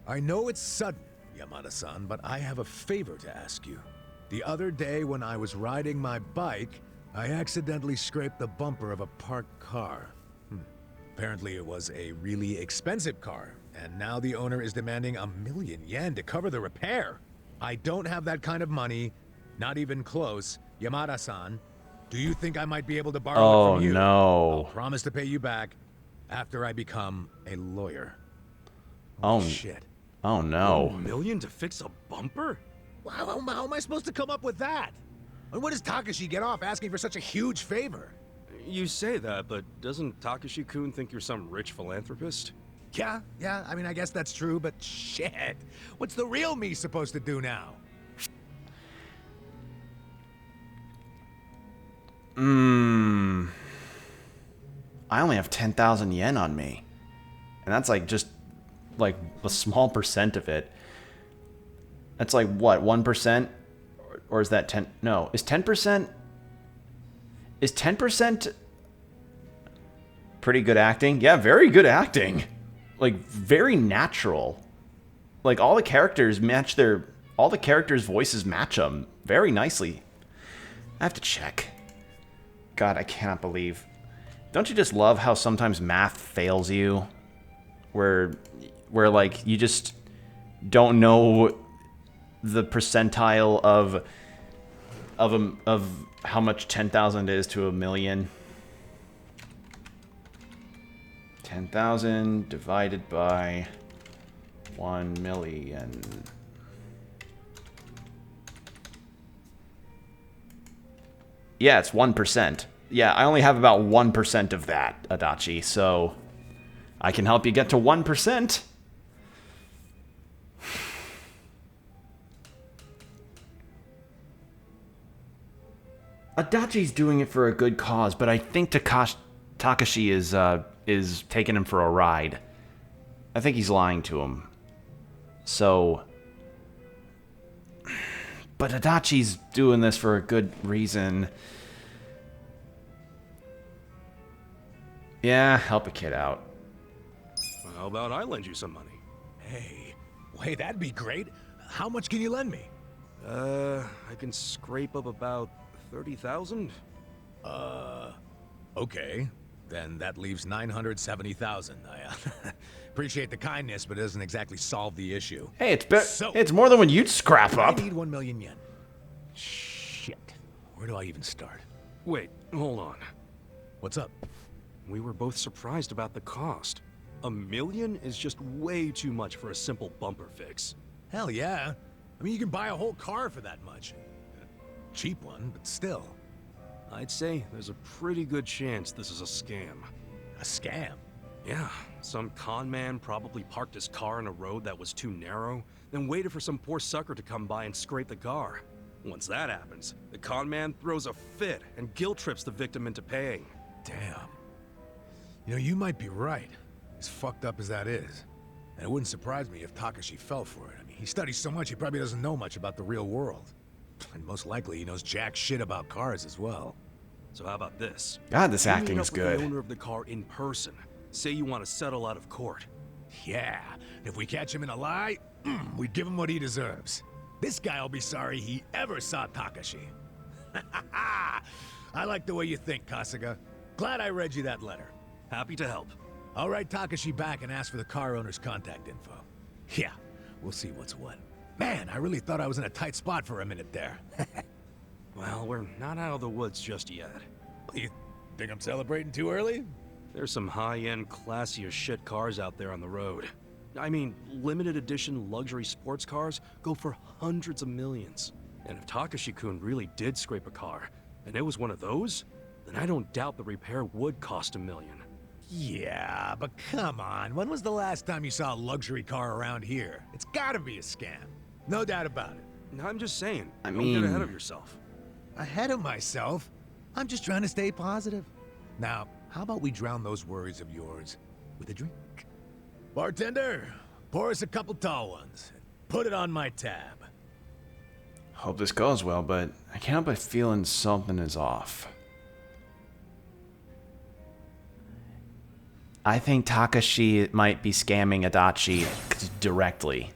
I know it's sudden, Yamada-san, but I have a favor to ask you. The other day when I was riding my bike, I accidentally scraped the bumper of a parked car. Apparently it was a really expensive car, and now the owner is demanding 1,000,000 yen to cover the repair. I don't have that kind of money, not even close. Yamada-san, Do you think I might be able to borrow it from you? Oh, no. I'll promise to pay you back after I become a lawyer. Oh, shit. Oh, no. $1 million to fix a bumper? How am I supposed to come up with that? And what does Takashi get off asking for such a huge favor? You say that, but doesn't Takashi-kun think you're some rich philanthropist? Yeah, I mean, I guess that's true, but shit. What's the real me supposed to do now? I only have 10,000 yen on me. And that's like just like a small percent of it. That's like what, 1%? Or is that 10? No, is 10%? Is 10% pretty good acting? Yeah, very good acting. Like very natural. Like all the characters match all the characters' voices match them very nicely. I have to check. God, I cannot believe. Don't you just love how sometimes math fails you? Where like you just don't know the percentile of how much 10,000 is to a million. 10,000 divided by 1 million. Yeah, it's 1%. Yeah, I only have about 1% of that, Adachi, so I can help you get to 1%. Adachi's doing it for a good cause, but I think Takashi is taking him for a ride. I think he's lying to him. So, but Adachi's doing this for a good reason. Yeah, help a kid out. How about I lend you some money? Hey, that'd be great. How much can you lend me? I can scrape up about 30,000. Okay. Then that leaves 970,000. I appreciate the kindness, but it doesn't exactly solve the issue. Hey, it's more than what you'd scrap up. I need 1 million yen. Shit. Where do I even start? Wait, hold on. What's up? We were both surprised about the cost. $1 million is just way too much for a simple bumper fix. Hell yeah. I mean, you can buy a whole car for that much. Cheap one, but still. I'd say there's a pretty good chance this is a scam. A scam? Yeah, some con man probably parked his car in a road that was too narrow, then waited for some poor sucker to come by and scrape the car. Once that happens, the con man throws a fit and guilt trips the victim into paying. Damn. You know, you might be right, as fucked up as that is. And it wouldn't surprise me if Takashi fell for it. I mean, he studies so much he probably doesn't know much about the real world. And most likely he knows jack shit about cars as well. So how about this? God, this acting is is good. The owner of the car in person. Say you want to settle out of court. Yeah, if we catch him in a lie, we'd give him what he deserves. This guy'll be sorry he ever saw Takashi. I like the way you think, Kasuga. Glad I read you that letter. Happy to help. I'll write Takashi back and ask for the car owner's contact info. Yeah, we'll see what's what. Man, I really thought I was in a tight spot for a minute there. Well, we're not out of the woods just yet. You think I'm celebrating too early? There's some high-end, classy as shit cars out there on the road. I mean, limited edition luxury sports cars go for hundreds of millions. And if Takashi-kun really did scrape a car, and it was one of those, then I don't doubt the repair would cost $1 million. Yeah, but come on. When was the last time you saw a luxury car around here? It's gotta be a scam. No doubt about it. I'm just saying, I don't mean... get ahead of yourself. Ahead of myself? I'm just trying to stay positive. Now, how about we drown those worries of yours with a drink? Bartender, pour us a couple tall ones. And put it on my tab. Hope this goes well, but I can't help but feeling something is off. I think Takashi might be scamming Adachi directly.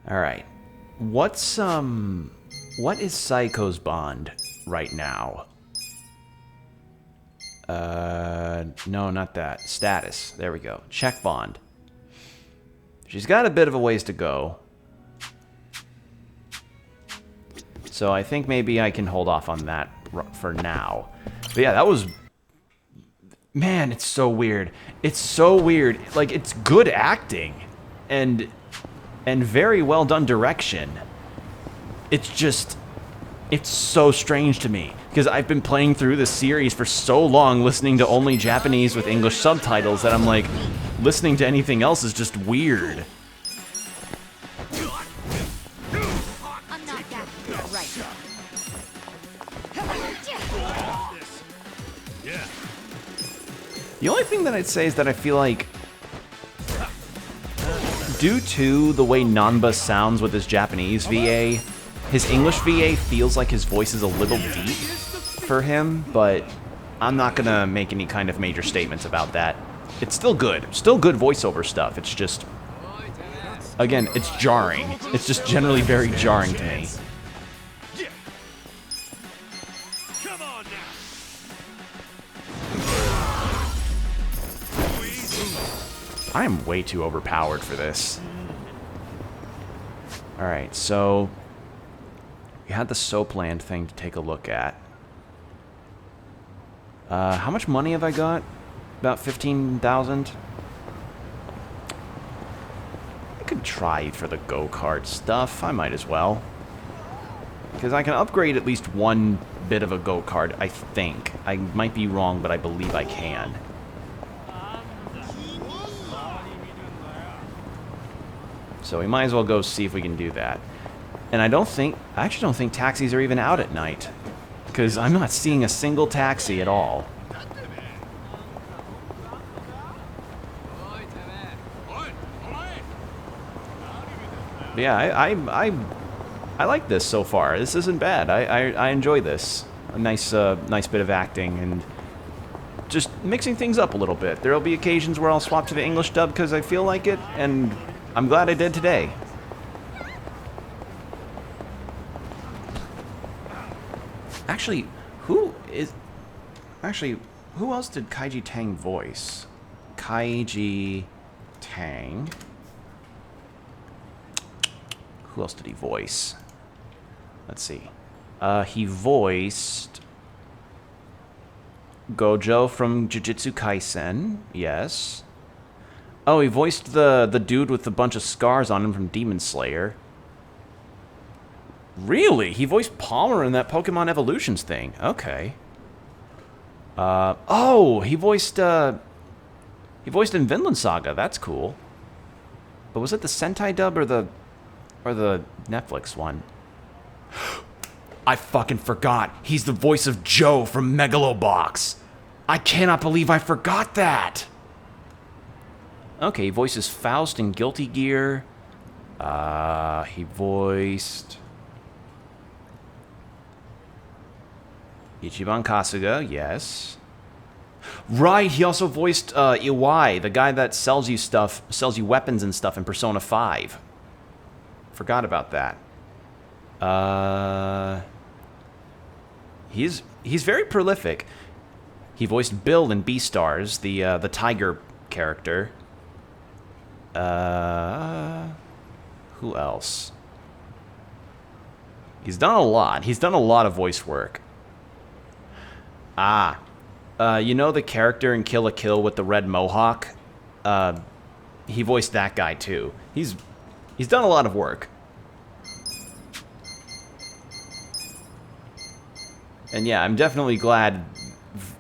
All right. What is Psycho's bond right now? No, not that. Status. There we go. Check bond. She's got a bit of a ways to go. So I think maybe I can hold off on that for now. But yeah, that was... Man, it's so weird. It's so weird. Like, it's good acting. And very well done direction. It's just... It's so strange to me. Because I've been playing through this series for so long, listening to only Japanese with English subtitles, that I'm like, listening to anything else is just weird. I'm not that right. The only thing that I'd say is that I feel like, due to the way Nanba sounds with his Japanese VA, his English VA feels like his voice is a little deep for him, but I'm not gonna make any kind of major statements about that. It's still good voiceover stuff. It's just, again, it's jarring. It's just generally very jarring to me. I am way too overpowered for this. Alright, so we had the Soapland thing to take a look at. How much money have I got? About 15,000? I could try for the go-kart stuff. I might as well. Because I can upgrade at least one bit of a go-kart, I think. I might be wrong, but I believe I can. So we might as well go see if we can do that. And I actually don't think taxis are even out at night. Because I'm not seeing a single taxi at all. But yeah, I like this so far. This isn't bad. I enjoy this. A nice bit of acting and just mixing things up a little bit. There'll be occasions where I'll swap to the English dub because I feel like it, and I'm glad I did today. Actually, who else did Kaiji Tang voice? Kaiji Tang. Who else did he voice? Let's see. He voiced Gojo from Jujutsu Kaisen. Yes. Oh, he voiced the dude with a bunch of scars on him from Demon Slayer. Really? He voiced Palmer in that Pokemon Evolutions thing. Okay. Oh, he voiced in Vinland Saga. That's cool. But was it the Sentai dub or the Netflix one? I fucking forgot. He's the voice of Joe from Megalobox. I cannot believe I forgot that. Okay, he voices Faust in Guilty Gear. He voiced Ichiban Kasuga, yes. Right, he also voiced Iwai, the guy that sells you weapons and stuff in Persona 5. Forgot about that. He's very prolific. He voiced Bill in Beastars, the tiger character. Who else? He's done a lot. He's done a lot of voice work. You know the character in Kill la Kill with the red mohawk? He voiced that guy too. He's done a lot of work. And yeah, I'm definitely glad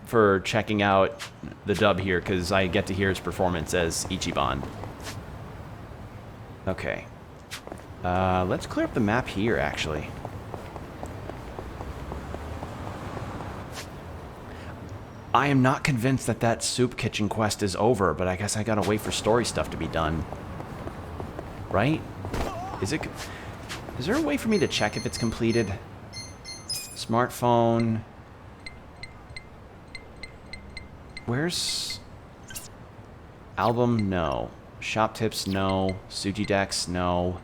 for checking out the dub here, because I get to hear his performance as Ichiban. Okay. Let's clear up the map here, actually. I am not convinced that that soup kitchen quest is over, but I guess I gotta wait for story stuff to be done. Right? Is there a way for me to check if it's completed? Smartphone. Where's album? No. Shop tips? No. Suji decks? No.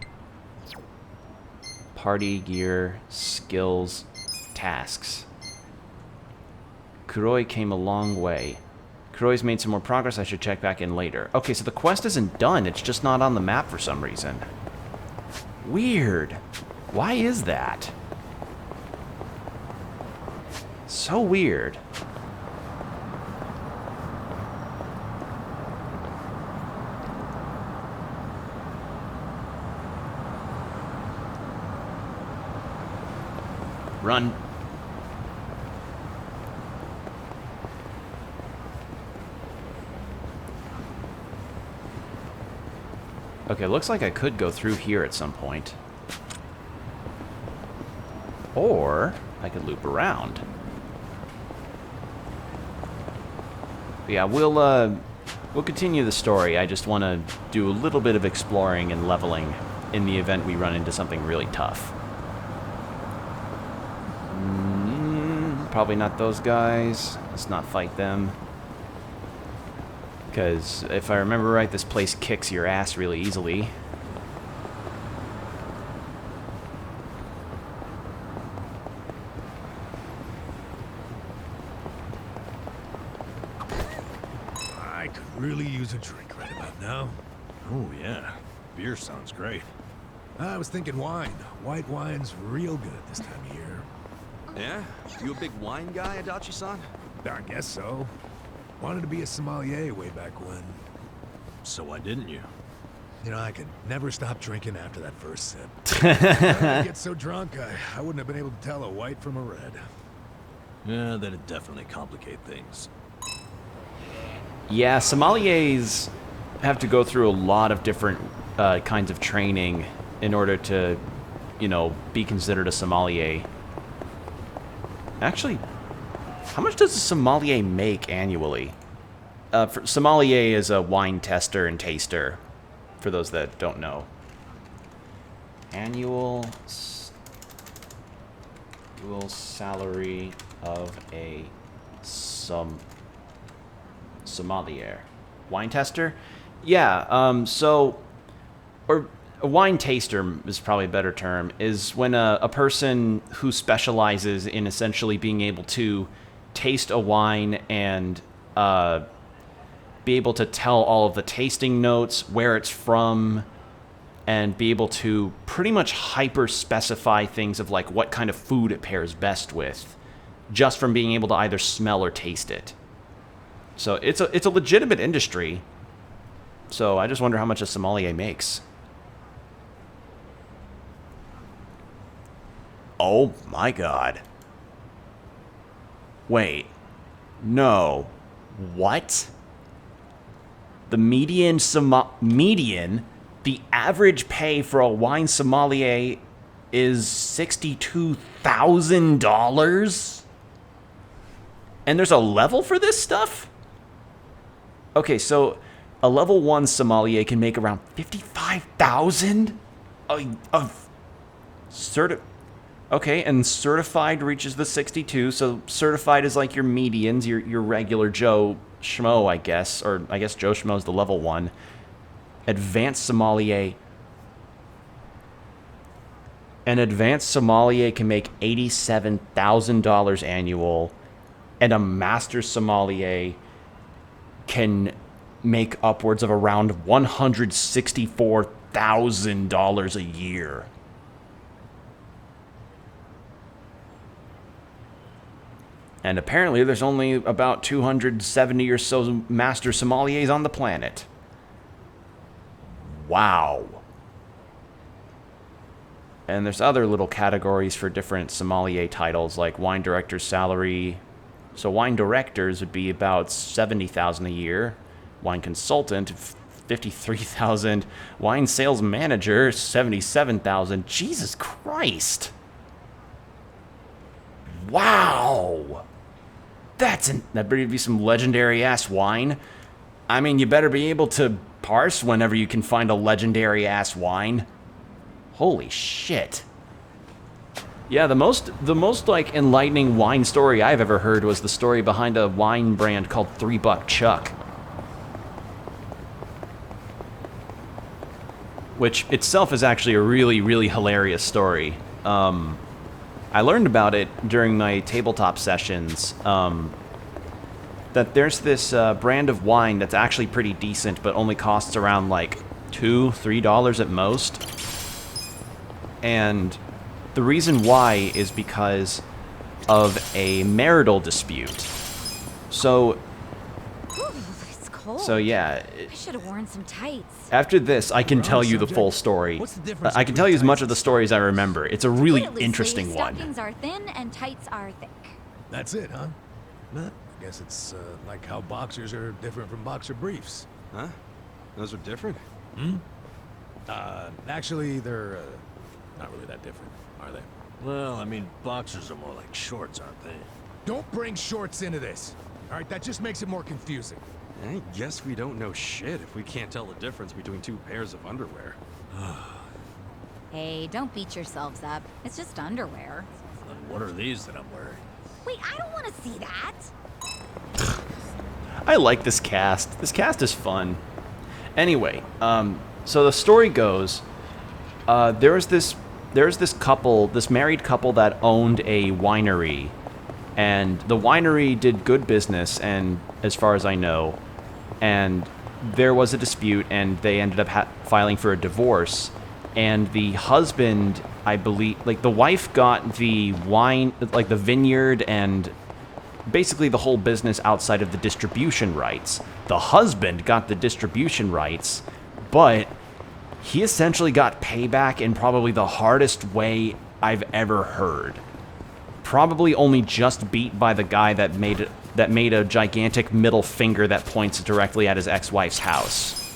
Party gear, skills, tasks. Kuroi came a long way. Kuroi's made some more progress. I should check back in later. Okay, so the quest isn't done. It's just not on the map for some reason. Weird. Why is that? So weird. Run. Okay, looks like I could go through here at some point. Or I could loop around. But yeah, we'll continue the story. I just want to do a little bit of exploring and leveling in the event we run into something really tough. Probably not those guys. Let's not fight them. Because if I remember right, this place kicks your ass really easily. I could really use a drink right about now. Oh, yeah. Beer sounds great. I was thinking wine. White wine's real good this time of year. Yeah? You a big wine guy, Adachi-san? I guess so. Wanted to be a sommelier way back when. So why didn't you? You know, I could never stop drinking after that first sip. I'd get so drunk, I wouldn't have been able to tell a white from a red. Yeah, that'd definitely complicate things. Yeah, sommeliers have to go through a lot of different kinds of training in order to, you know, be considered a sommelier. Actually, how much does a sommelier make annually? Sommelier is a wine tester and taster, for those that don't know. Annual salary of a sommelier. Wine tester? Yeah, or a wine taster is probably a better term, is when a person who specializes in essentially being able to taste a wine and be able to tell all of the tasting notes, where it's from, and be able to pretty much hyper-specify things of like what kind of food it pairs best with, just from being able to either smell or taste it. So it's a legitimate industry. So I just wonder how much a sommelier makes. Oh my god. Wait. No. What? The the average pay for a wine sommelier is $62,000? And there's a level for this stuff? Okay, so a level 1 sommelier can make around $55,000 of okay, and certified reaches the 62. So certified is like your medians, your regular Joe Schmo, I guess, or I guess Joe Schmo is the level 1. Advanced sommelier. An advanced sommelier can make $87,000 annual, and a master sommelier can make upwards of around $164,000 a year. And apparently there's only about 270 or so master sommeliers on the planet. Wow. And there's other little categories for different sommelier titles, like wine director's salary. So wine directors would be about $70,000 a year. Wine consultant, $53,000. Wine sales manager, $77,000. Jesus Christ. Wow. That better be some legendary ass wine. I mean, you better be able to parse whenever you can find a legendary ass wine. Holy shit. Yeah, the most like enlightening wine story I've ever heard was the story behind a wine brand called 3 Buck Chuck, which itself is actually a really, really hilarious story. I learned about it during my tabletop sessions, that there's this brand of wine that's actually pretty decent, but only costs around like $2-3 at most. And the reason why is because of a marital dispute. So, Ooh, it's cold. so yeah. I should have worn some tights. After this, I can tell you the full story. What's the difference I can tell you as much of the story as I remember. It's a really Put it loosely, interesting one. Stockings are thin and tights are thick. That's it, huh? I guess it's like how boxers are different from boxer briefs. Huh? Those are different? Actually, they're not really that different, are they? Well, I mean, boxers are more like shorts, aren't they? Don't bring shorts into this. All right, that just makes it more confusing. I guess we don't know shit if we can't tell the difference between two pairs of underwear. Hey, don't beat yourselves up. It's just underwear. Then what are these that I'm wearing? Wait, I don't want to see that. I like this cast. This cast is fun. Anyway, so the story goes, there's this couple, this married couple that owned a winery, and the winery did good business, and as far as I know, and there was a dispute, and they ended up filing for a divorce, and the husband, I believe, like the wife got the wine, like the vineyard and basically the whole business outside of the distribution rights. The husband got the distribution rights, but he essentially got payback in probably the hardest way I've ever heard. Probably only just beat by the guy that made a gigantic middle finger that points directly at his ex-wife's house.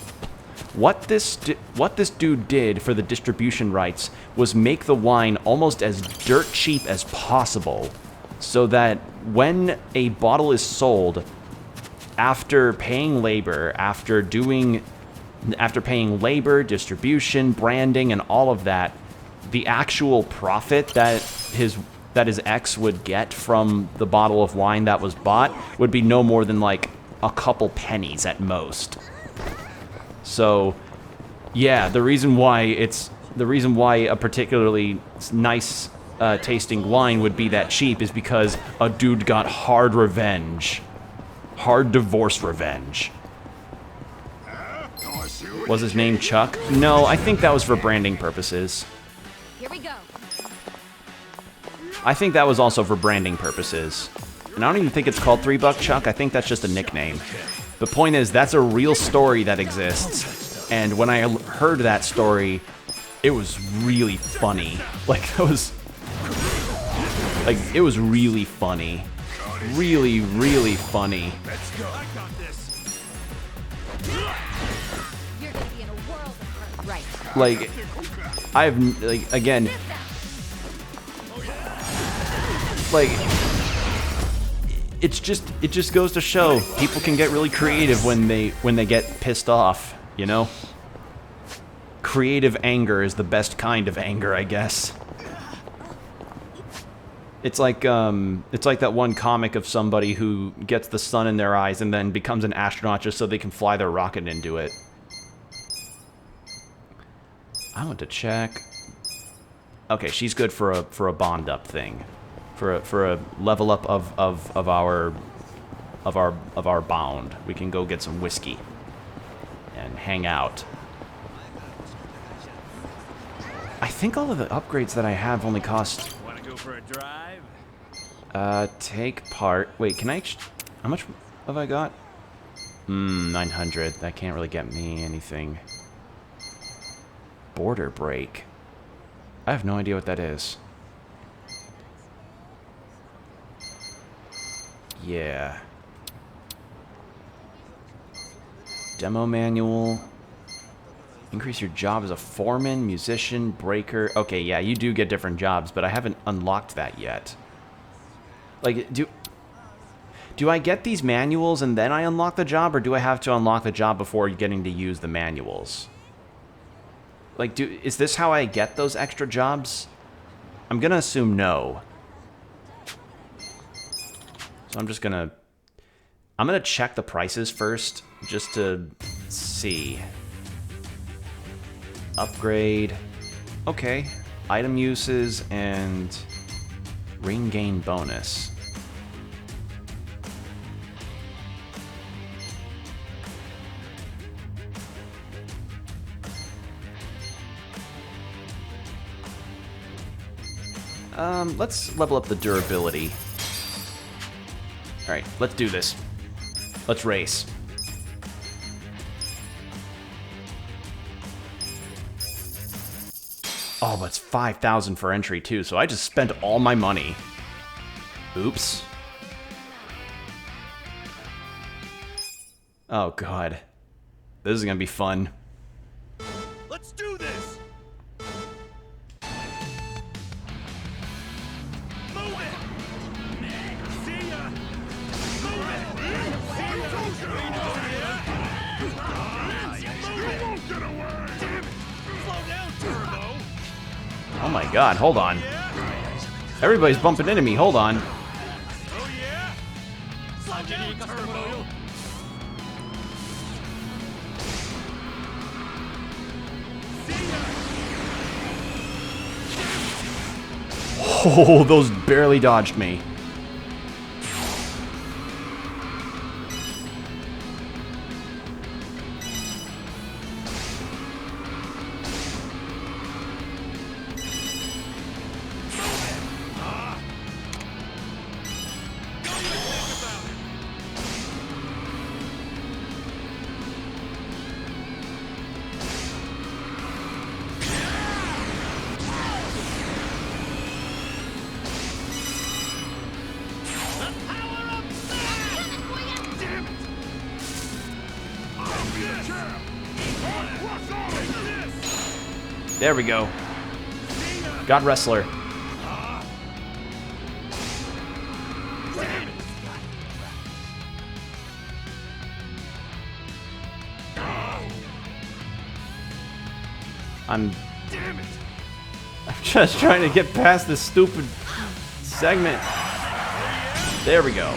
What this dude did for the distribution rights was make the wine almost as dirt cheap as possible, so that when a bottle is sold, after paying labor, after paying labor, distribution, branding, and all of that, the actual profit that his ex would get from the bottle of wine that was bought would be no more than like a couple pennies at most. So, yeah, the reason why a particularly nice tasting wine would be that cheap is because a dude got hard divorce revenge. Was his name Chuck? No, I think that was for branding purposes. Here we go. I think that was also for branding purposes. And I don't even think it's called $3 Chuck. I think that's just a nickname. The point is, that's a real story that exists. And when I heard that story, it was really funny. It was really funny. Really, really funny. You're gonna be in a world of hurt. Right. It just goes to show people can get really creative when they get pissed off, you know? Creative anger is the best kind of anger, I guess. It's like that one comic of somebody who gets the sun in their eyes and then becomes an astronaut just so they can fly their rocket into it. I want to check. Okay, she's good for a bond up thing, for a level up of our bond. We can go get some whiskey and hang out. I think all of the upgrades that I have only cost. Want to go for a drive? Take part. Wait, can I? How much have I got? 900. That can't really get me anything. Border break. I have no idea what that is. Yeah. Demo manual. Increase your job as a foreman, musician, breaker. Okay, yeah, you do get different jobs, but I haven't unlocked that yet. Like, do I get these manuals and then I unlock the job, or do I have to unlock the job before getting to use the manuals? Like, is this how I get those extra jobs? I'm gonna assume no. So I'm gonna check the prices first, just to see. Upgrade. Okay. Item uses and ring gain bonus. Let's level up the durability. Alright, let's do this. Let's race. Oh, but it's 5,000 for entry too, so I just spent all my money. Oops. Oh god. This is gonna be fun. Let's do this! Move it! See ya! Move it! See ya! You won't get away! Damn it! Slow down, Turbo! Oh my god, hold on. Everybody's bumping into me, hold on. Oh yeah? Slow down, Turbo! Oh, those barely dodged me. There we go. God Wrestler. I'm just trying to get past this stupid segment. There we go.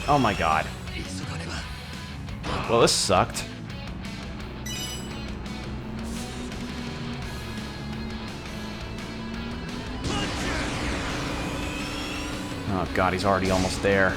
Oh my god. Well, this sucked. Oh god, he's already almost there.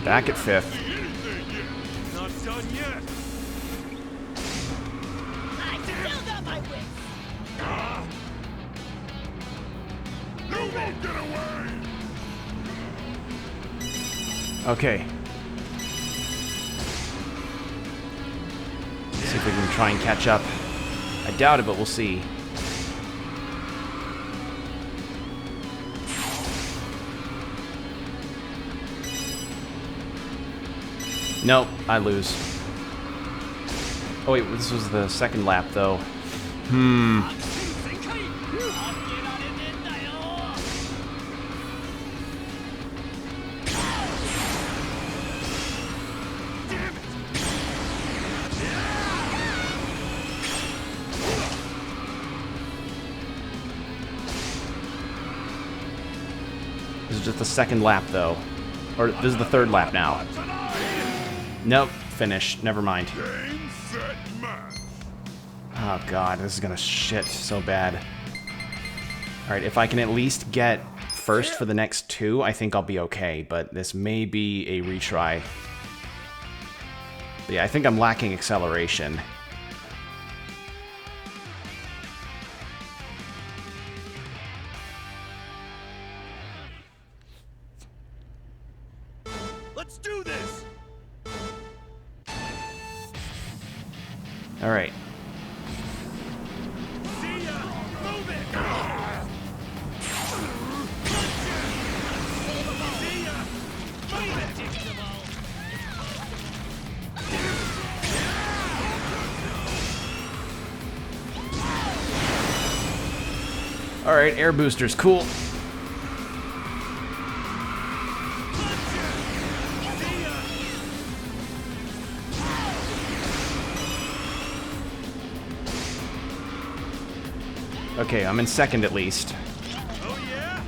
Back at 5th. Not done yet. I still got my wits. You won't get away. Okay. See if we can try and catch up. I doubt it, but we'll see. Nope, I lose. Oh wait, this was the second lap though. This is just the second lap though. Or this is the third lap now. Nope, finish. Never mind. Oh god, this is gonna shit so bad. Alright, if I can at least get first for the next two, I think I'll be okay, but this may be a retry. But yeah, I think I'm lacking acceleration. Let's do this. All right. See ya. Move it. See ya. Move it. All right, air boosters, cool. Okay, I'm in second at least. Oh yeah?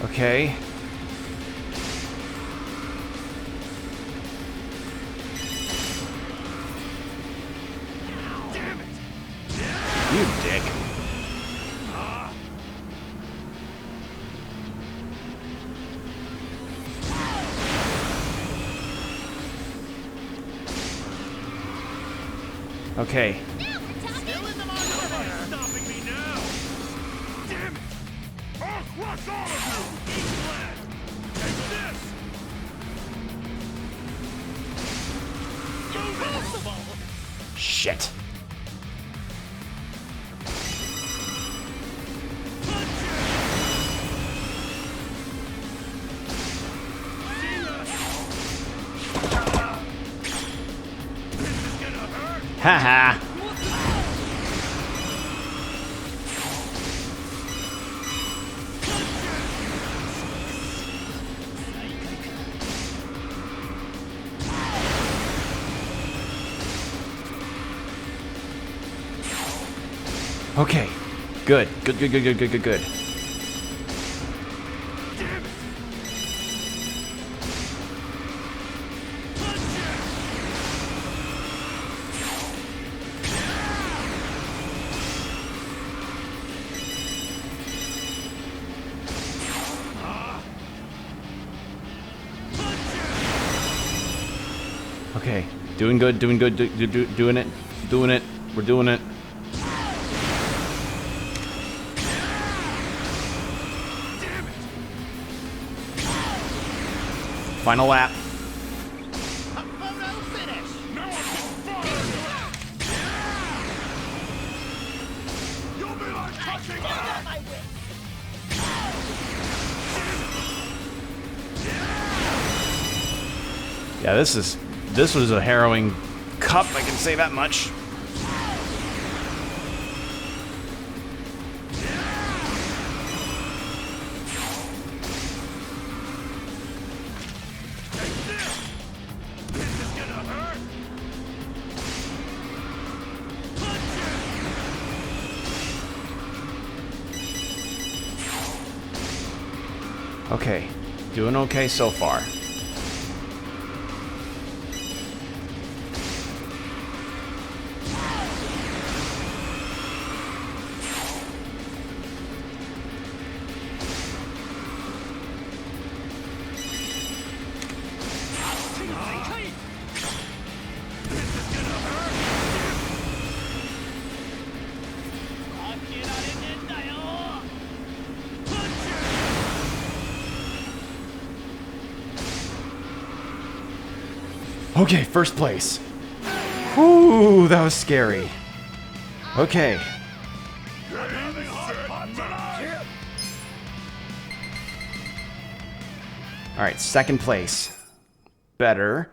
Okay. You dick. Okay. Stopping me now! Damn it! I'll crush all of you! Eat lead! Take this! Impossible! Shit. Haha. Okay. Good. Good. Okay. Doing good. Doing it. We're doing it. Final lap. Yeah, this was a harrowing cup, I can say that much. Okay, doing okay so far. Okay, first place. Whew, that was scary. Okay. Alright, second place. Better.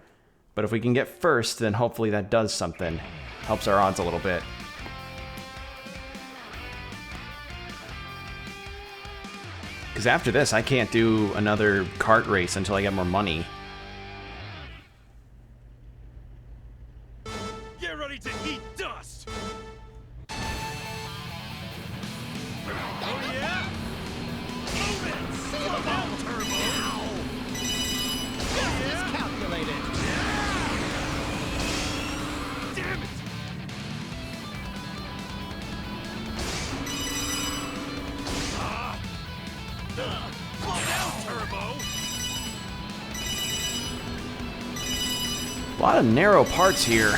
But if we can get first, then hopefully that does something. Helps our odds a little bit. Because after this, I can't do another kart race until I get more money. Get ready to eat dust! Oh yeah? Move it! Slow down, Turbo! Oh yeah? Calculated! Damn it! Slow down, Turbo! A lot of narrow parts here.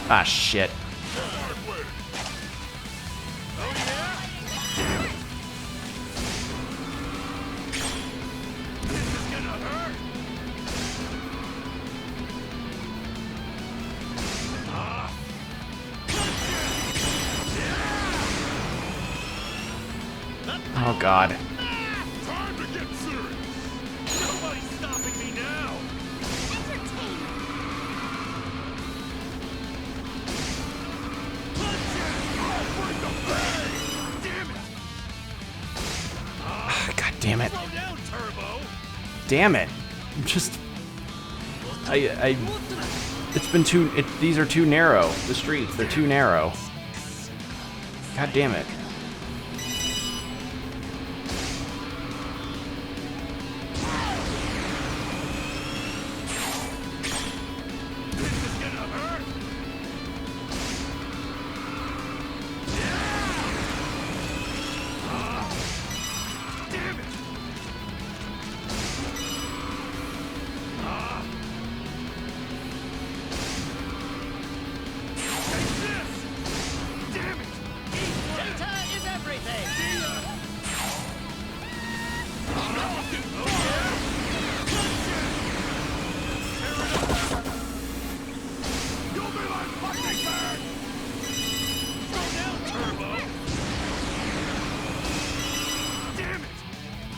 Ah, shit. God. Time to get serious. Nobody's stopping me now. God damn it. Slow down, Turbo. Damn it. I'm just... It's been these are too narrow. The streets, they're too narrow. God damn it.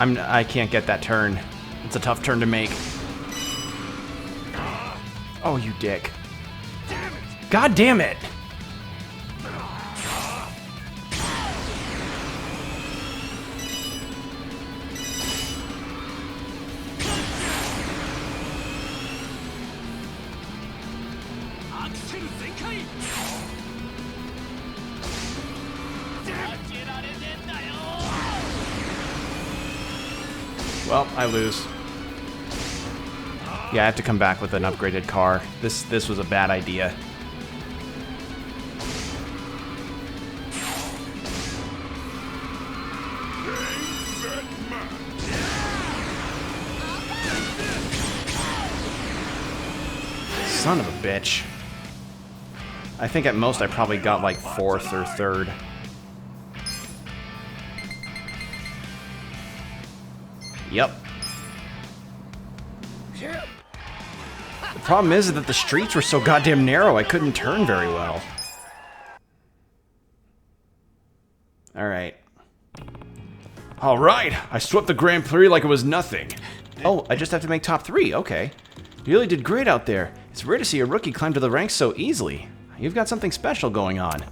I can't get that turn. It's a tough turn to make. Oh, you dick. God damn it! Well, I lose. Yeah, I have to come back with an upgraded car. This was a bad idea. Son of a bitch. I think at most I probably got like 4th or 3rd. Yep. The problem is that the streets were so goddamn narrow, I couldn't turn very well. Alright. Alright, I swept the Grand Prix like it was nothing. Oh, I just have to make top 3, okay. You really did great out there. It's rare to see a rookie climb to the ranks so easily. You've got something special going on.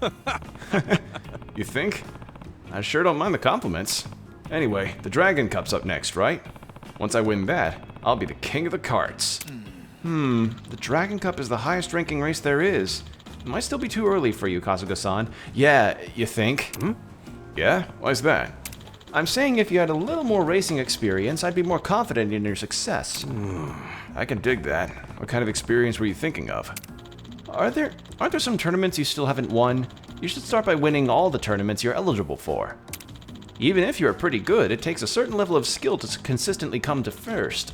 You think? I sure don't mind the compliments. Anyway, the Dragon Cup's up next, right? Once I win that, I'll be the king of the carts. The Dragon Cup is the highest ranking race there is. It might still be too early for you, Kasuga-san. Yeah, you think? Yeah? Why's that? I'm saying if you had a little more racing experience, I'd be more confident in your success. I can dig that. What kind of experience were you thinking of? Aren't there some tournaments you still haven't won? You should start by winning all the tournaments you're eligible for. Even if you're pretty good, it takes a certain level of skill to consistently come to first.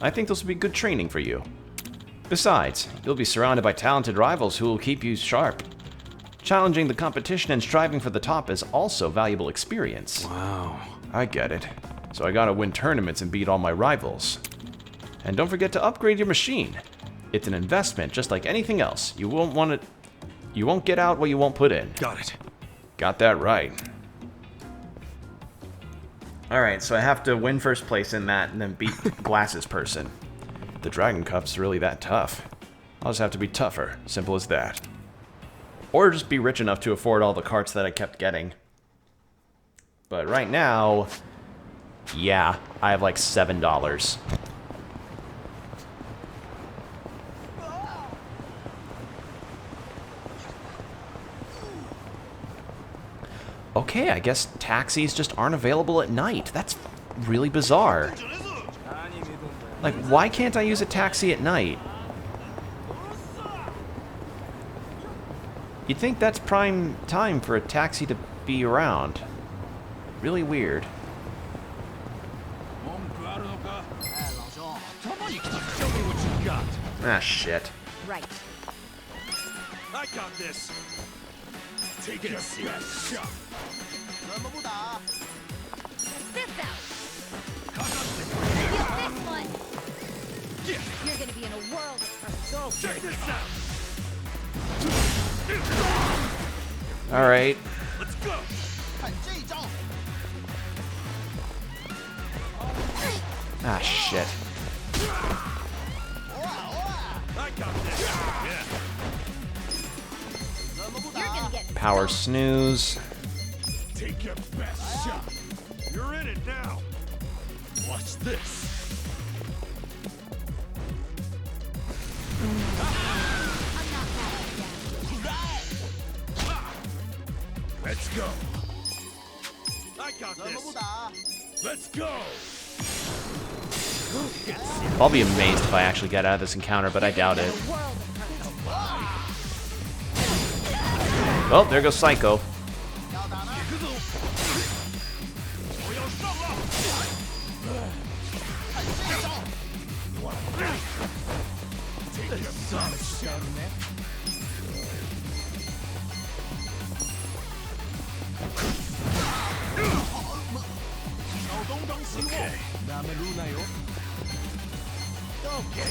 I think this will be good training for you. Besides, you'll be surrounded by talented rivals who will keep you sharp. Challenging the competition and striving for the top is also valuable experience. Wow. I get it. So I gotta win tournaments and beat all my rivals. And don't forget to upgrade your machine. It's an investment just like anything else. You won't get out what you won't put in. Got it. Got that right. Alright, so I have to win first place in that and then beat Glasses person. The Dragon Cup's really that tough. I'll just have to be tougher. Simple as that. Or just be rich enough to afford all the carts that I kept getting. But right now, yeah, I have like $7. Okay, I guess taxis just aren't available at night. That's really bizarre. Like, why can't I use a taxi at night? You'd think that's prime time for a taxi to be around. Really weird. Ah, shit. Right. I got this. Take your best shot. This out. Get this one. You're gonna be in a world of Check this out. Alright. Let's go. Ah, shit. You're gonna get Power snooze. Take your best shot. You're in it now. Watch this. Let's go. I got this. Let's go. I'll be amazed if I actually get out of this encounter, but I doubt it. a world of hurt. Well, there goes Psycho. Okay.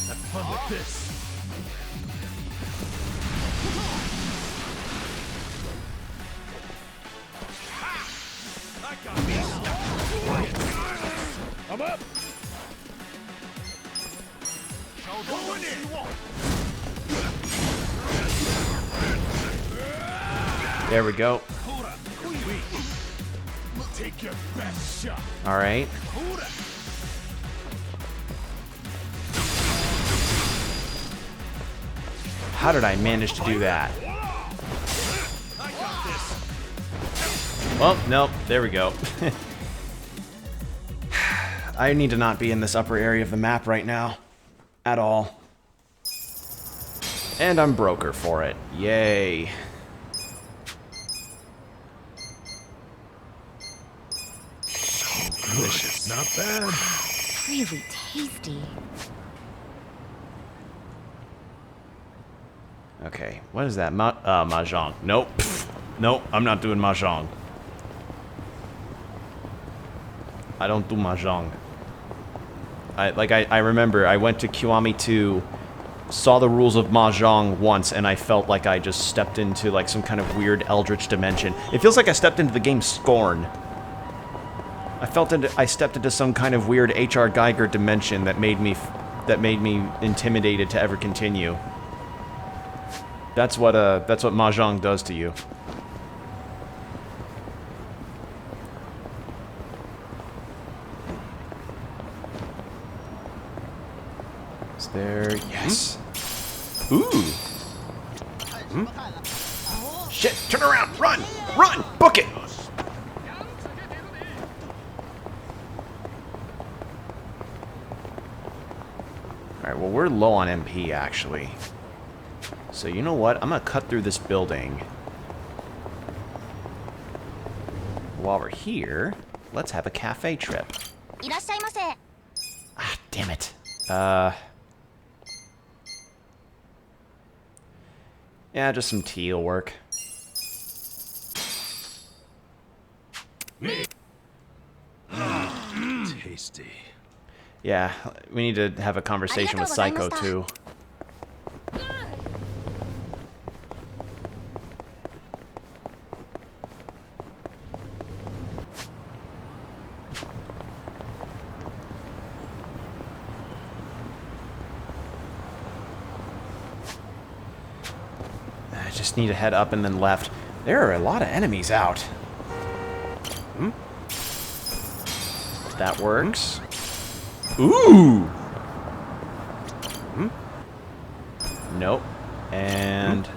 Have fun with this. I got this. I'm up. Go in there. There we go. Take your best shot. All right. How did I manage to do that? I got this. Well, nope. There we go. I need to not be in this upper area of the map right now. At all. And I'm broker for it. Yay. Delicious. Not bad. Really tasty. Okay, what is that? Mahjong. Nope. Nope, I'm not doing Mahjong. I don't do Mahjong. I remember I went to Kiwami 2, saw the rules of Mahjong once, and I felt like I just stepped into like some kind of weird eldritch dimension. It feels like I stepped into the game Scorn. I stepped into some kind of weird H.R. Geiger dimension that made me intimidated to ever continue. That's what Mahjong does to you. Is there? Yes. Ooh. Shit! Turn around! Run! Run! Book it! Alright, well, we're low on MP, actually. So, you know what? I'm gonna cut through this building. While we're here, let's have a cafe trip. Ah, damn it. Yeah, just some tea will work. Tasty. Yeah, we need to have a conversation with Psycho, too. I just need to head up and then left. There are a lot of enemies out. That works. Ooh! Nope. And...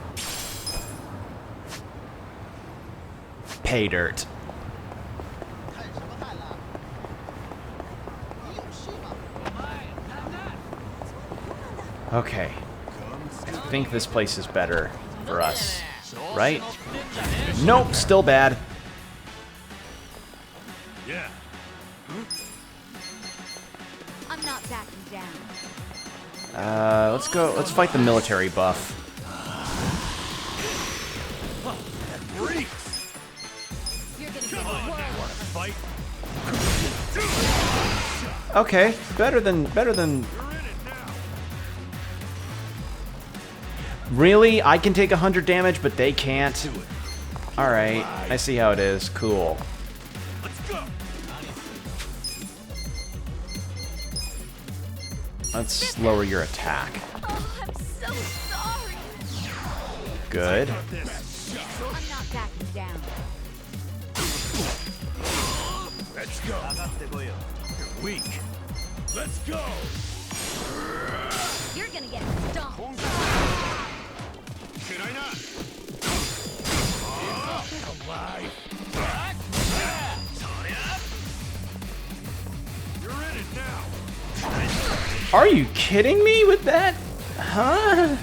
pay dirt. Okay. I think this place is better for us. Right? Nope, still bad. Yeah. I'm not backing down. Let's go. Let's fight the military buff. You're gonna get a world of hurt. Okay, better than. Really? I can take 100 damage, but they can't? Alright, I see how it is. Cool. Let's go. Let's lower your attack. Oh, I'm so sorry. Good. I'm not backing down. Let's go. You're weak. Let's go. You're gonna get stomped. Should I not? Alive. You're in it now. Are you kidding me with that? Huh?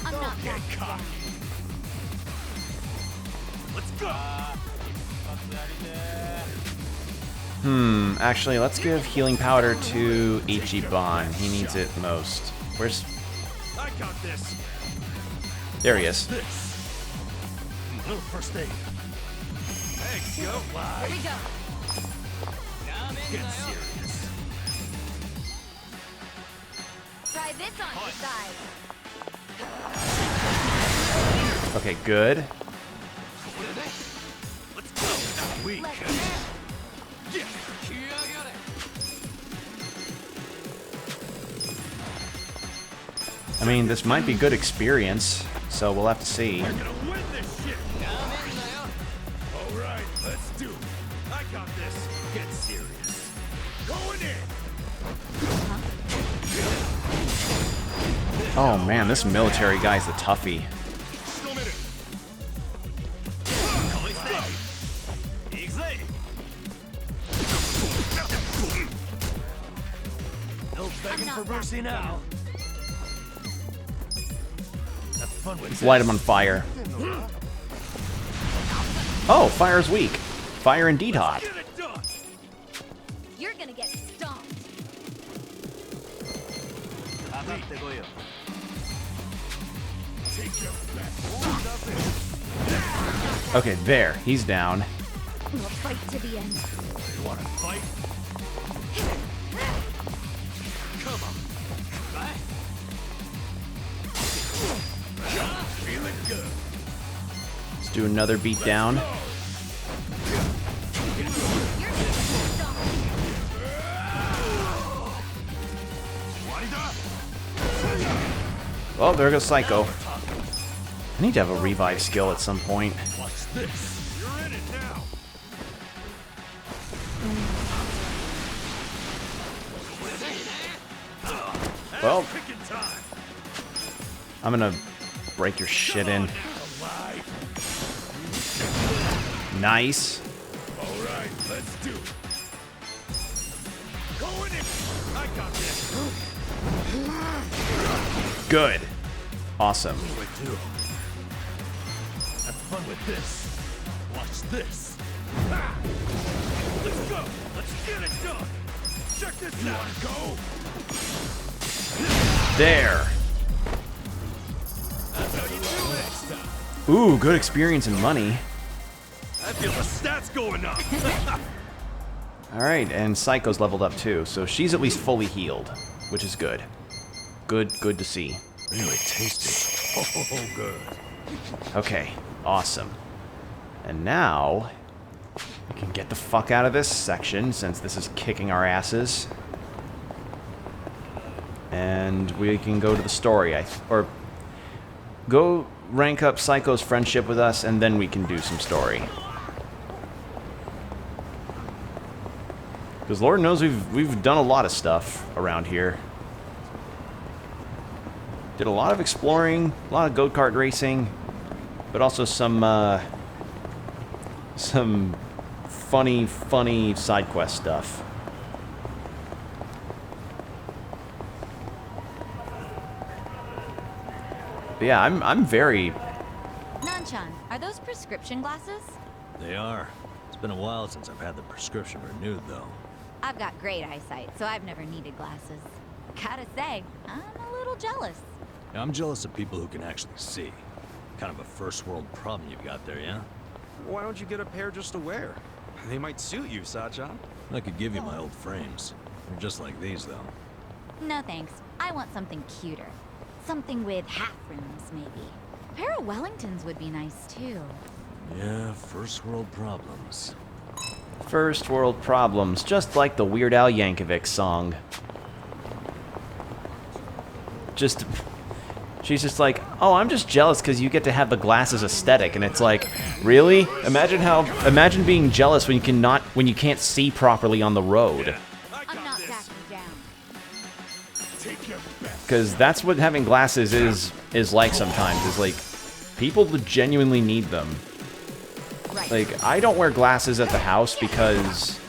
I'm not Get backing cocky. down. Let's go. Actually, let's give healing powder to Ichiban. He needs it most. Where's... I got this. There he is. This. Little first aid. Thanks, yo. Here we go. Get serious. Try this on your side. Okay, good. Let's go. Weak. Yeah. I mean, this might be good experience, so we'll have to see. We're gonna win this shit. All right, let's do it. I got this. Get serious. Going in. Oh man, this military guy's the toughie. No begging for mercy now. Have fun with Let's light him on fire. Oh, fire's weak. Fire indeed hot. Get it done. You're gonna get stomped. Take your best. Okay, there. He's down. We'll fight to the end. You want to fight? Come on. Feeling good. Let's do another beat down. You're gonna get stomped. Oh, there goes Psycho. I need to have a revive skill at some point. Watch this. You're in it now. Well, Picking time. I'm gonna break your shit in. Alive. Nice. All right, let's do it. Going in. I got this. Good. Awesome. What do I do? Have fun with this. Watch this. Ha! Let's go. Let's get it done. Check this out. Go. There. That's how you do next time. Ooh, good experience and money. I feel the stats going up. Alright, and Psycho's leveled up too, so she's at least fully healed, which is good. Good to see. Really tasty. Oh, good. Okay, awesome. And now, we can get the fuck out of this section, since this is kicking our asses. And we can go to the story, or go rank up Psycho's friendship with us, and then we can do some story. Because Lord knows we've done a lot of stuff around here. Did a lot of exploring, a lot of go-kart racing, but also some funny side quest stuff. But yeah, I'm very... Nanchan, are those prescription glasses? They are. It's been a while since I've had the prescription renewed, though. I've got great eyesight, so I've never needed glasses. Gotta say, I'm a little jealous. Now, I'm jealous of people who can actually see. Kind of a first world problem you've got there, yeah? Why don't you get a pair just to wear? They might suit you, Sachan. I could give you my old frames. They're just like these, though. No thanks. I want something cuter. Something with half rims, maybe. A pair of Wellingtons would be nice, too. Yeah, first world problems. First world problems, just like the Weird Al Yankovic song. She's just like, oh, I'm just jealous because you get to have the glasses aesthetic, and it's like, really? Imagine being jealous when you can't see properly on the road. I'm not backing down. Because that's what having glasses is like sometimes. Is like, people genuinely need them. Like, I don't wear glasses at the house because,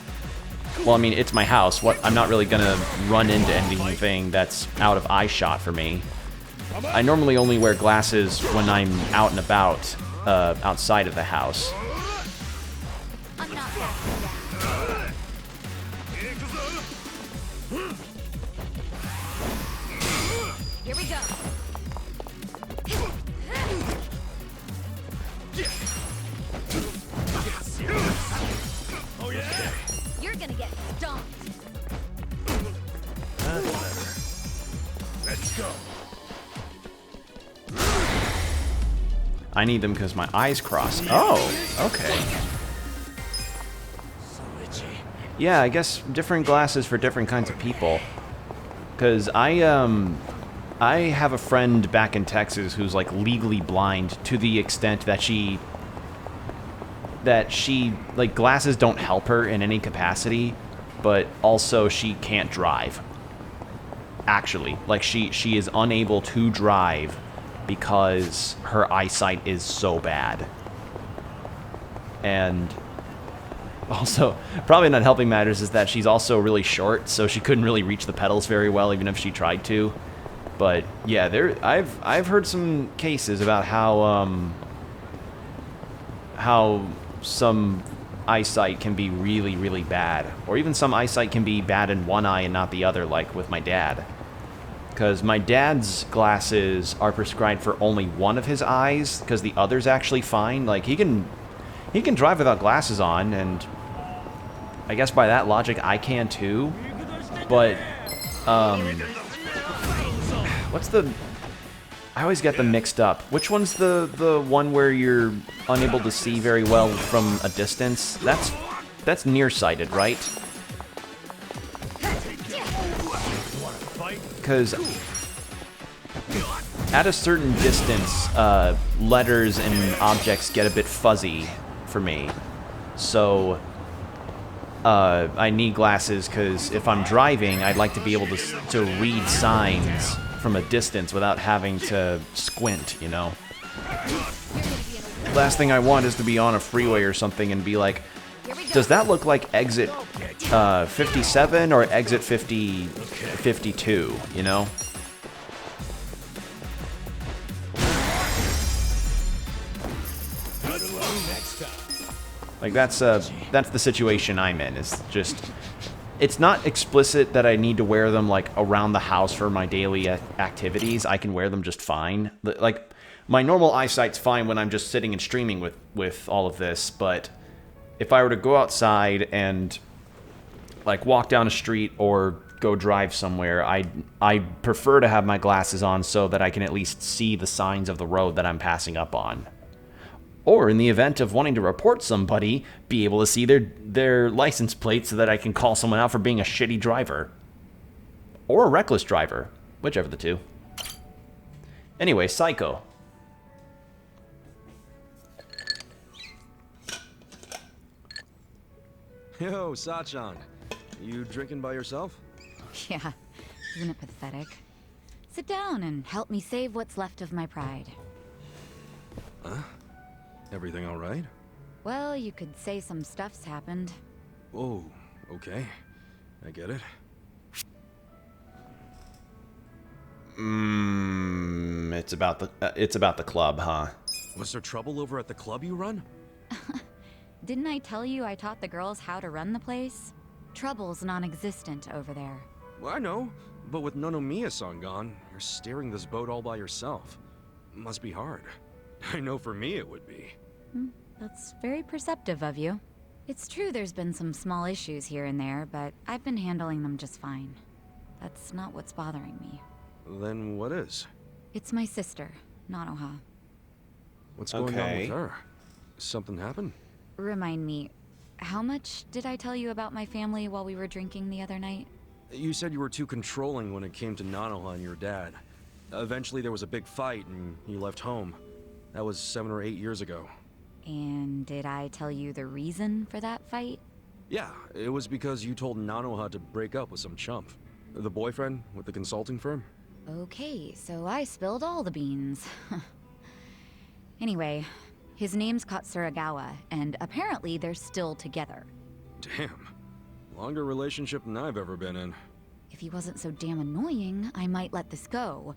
well, I mean, it's my house. I'm not really gonna run into anything that's out of eye shot for me. I normally only wear glasses when I'm out and about, outside of the house. I'm not backing down. Here we go. Oh yeah! You're gonna get stomped. That's better. Let's go. I need them because my eyes cross. Oh, okay. Yeah, I guess different glasses for different kinds of people. Because I have a friend back in Texas who's like legally blind to the extent that she like, glasses don't help her in any capacity, but also she can't drive. Actually, like, she is unable to drive because her eyesight is so bad. And also, probably not helping matters is that she's also really short, so she couldn't really reach the pedals very well even if she tried to. But yeah, I've heard some cases about how some eyesight can be really, really bad, or even some eyesight can be bad in one eye and not the other, like with my dad. Because my dad's glasses are prescribed for only one of his eyes, because the other's actually fine. Like, he can drive without glasses on, and I guess by that logic I can too. But what's the... I always get them mixed up. Which one's the one where you're unable to see very well from a distance? That's nearsighted, right? Because at a certain distance, letters and objects get a bit fuzzy for me. So I need glasses because if I'm driving, I'd like to be able to read signs from a distance without having to squint, you know? Last thing I want is to be on a freeway or something and be like, does that look like exit 57 or exit 52, you know? Like, that's the situation I'm in. It's just, it's not explicit that I need to wear them, like, around the house for my daily activities. I can wear them just fine. Like, my normal eyesight's fine when I'm just sitting and streaming with all of this, but if I were to go outside and, like, walk down a street or go drive somewhere, I prefer to have my glasses on so that I can at least see the signs of the road that I'm passing up on. Or, in the event of wanting to report somebody, be able to see their license plate so that I can call someone out for being a shitty driver. Or a reckless driver. Whichever of the two. Anyway, Psycho. Yo, Sachan. You drinking by yourself? Yeah, isn't it pathetic? Sit down and help me save what's left of my pride. Huh? Everything all right? Well, you could say some stuff's happened. Oh, okay. I get it. It's about the club, huh? Was there trouble over at the club you run? Didn't I tell you I taught the girls how to run the place? Trouble's non-existent over there. Well, I know, but with Nonomiya-san gone, you're steering this boat all by yourself. Must be hard. I know for me it would be. That's very perceptive of you. It's true there's been some small issues here and there, but I've been handling them just fine. That's not what's bothering me. Then what is? It's my sister, Nanoha. What's going on with her? Something happened? Remind me, how much did I tell you about my family while we were drinking the other night? You said you were too controlling when it came to Nanoha and your dad. Eventually there was a big fight and you left home. That was 7 or 8 years ago. And did I tell you the reason for that fight? Yeah, it was because you told Nanoha to break up with some chump. The boyfriend with the consulting firm? Okay, so I spilled all the beans. Anyway, his name's Katsuragawa, and apparently they're still together. Damn. Longer relationship than I've ever been in. If he wasn't so damn annoying, I might let this go.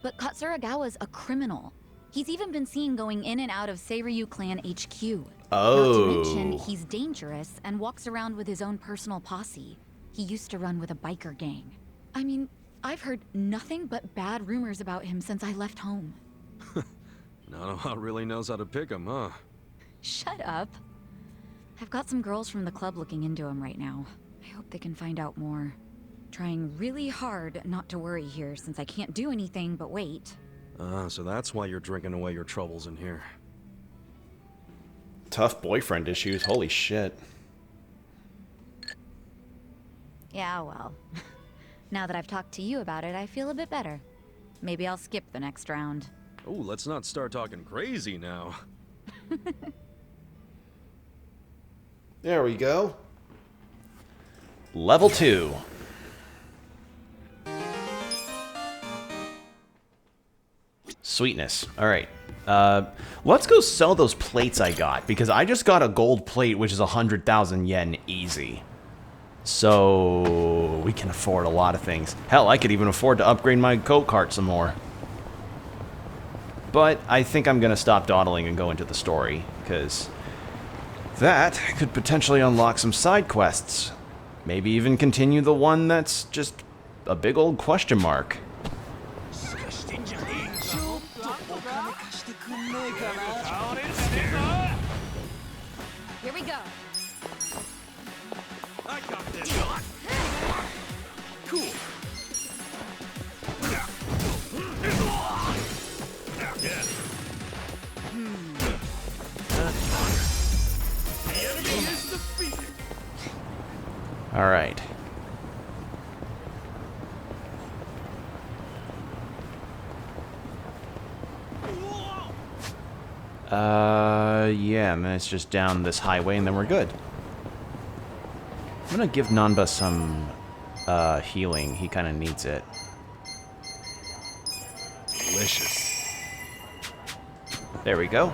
But Katsuragawa's a criminal. He's even been seen going in and out of Seiryu Clan HQ. Oh. Not to mention, he's dangerous and walks around with his own personal posse. He used to run with a biker gang. I mean, I've heard nothing but bad rumors about him since I left home. Nanoha really knows how to pick him, huh? Shut up. I've got some girls from the club looking into him right now. I hope they can find out more. Trying really hard not to worry here since I can't do anything but wait. So that's why you're drinking away your troubles in here. Tough boyfriend issues, holy shit. Yeah, well. Now that I've talked to you about it, I feel a bit better. Maybe I'll skip the next round. Oh, let's not start talking crazy now. There we go. Level 2. Sweetness. Alright. Let's go sell those plates I got, because I just got a gold plate, which is 100,000 yen easy. So we can afford a lot of things. Hell, I could even afford to upgrade my go-kart some more. But I think I'm going to stop dawdling and go into the story, because that could potentially unlock some side quests. Maybe even continue the one that's just a big old question mark. Here we go. I got this. Cool. All right. Yeah, and then it's just down this highway and then we're good. I'm gonna give Nanba some, healing. He kind of needs it. Delicious. There we go.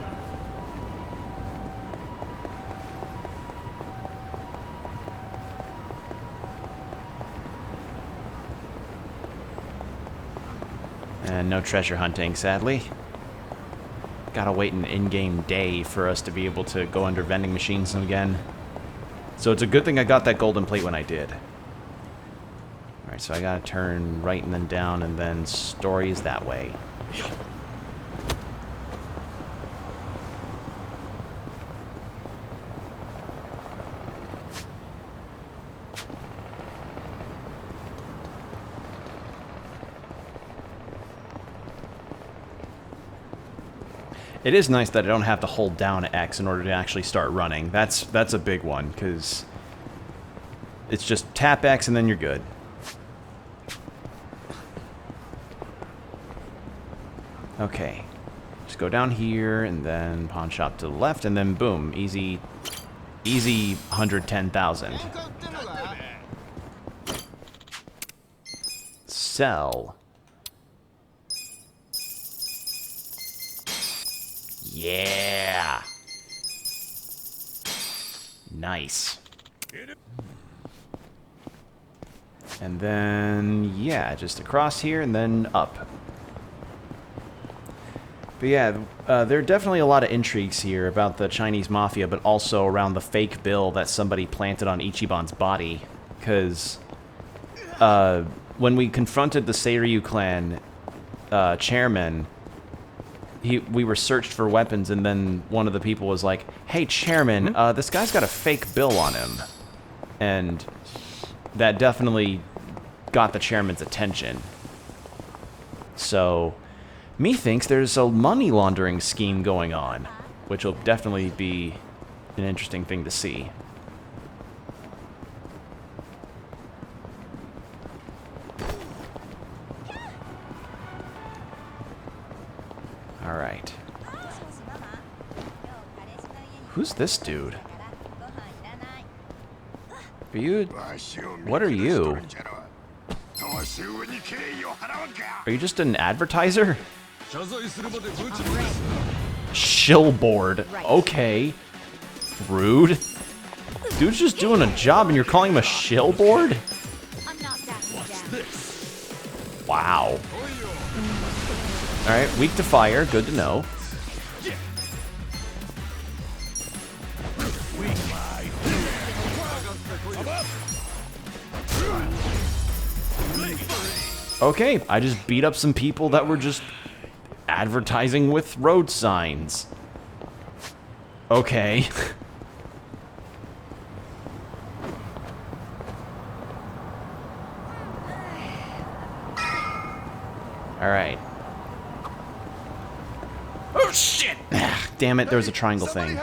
And no treasure hunting, sadly. Gotta wait an in-game day for us to be able to go under vending machines again. So it's a good thing I got that golden plate when I did. Alright, so I gotta turn right and then down, and then stories that way. It is nice that I don't have to hold down X in order to actually start running. That's a big one, because it's just tap X and then you're good. Okay. Just go down here and then pawn shop to the left and then boom, easy 110,000. Sell. Yeah. Nice. And then, yeah, just across here and then up. But yeah, there are definitely a lot of intrigues here about the Chinese mafia, but also around the fake bill that somebody planted on Ichiban's body. Because when we confronted the Seiryu clan chairman, we were searched for weapons, and then one of the people was like, "Hey, chairman, this guy's got a fake bill on him." And that definitely got the chairman's attention. So, me thinks there's a money laundering scheme going on. which will definitely be an interesting thing to see. All right. Who's this dude? Are you... What are you? Are you just an advertiser? Shillboard. Okay. Rude. Dude's just doing a job and you're calling him a shillboard? Wow. Alright, weak to fire. Good to know. Okay, I just beat up some people that were just advertising with road signs. Okay. Alright. Oh shit! Damn it, there's a triangle thing.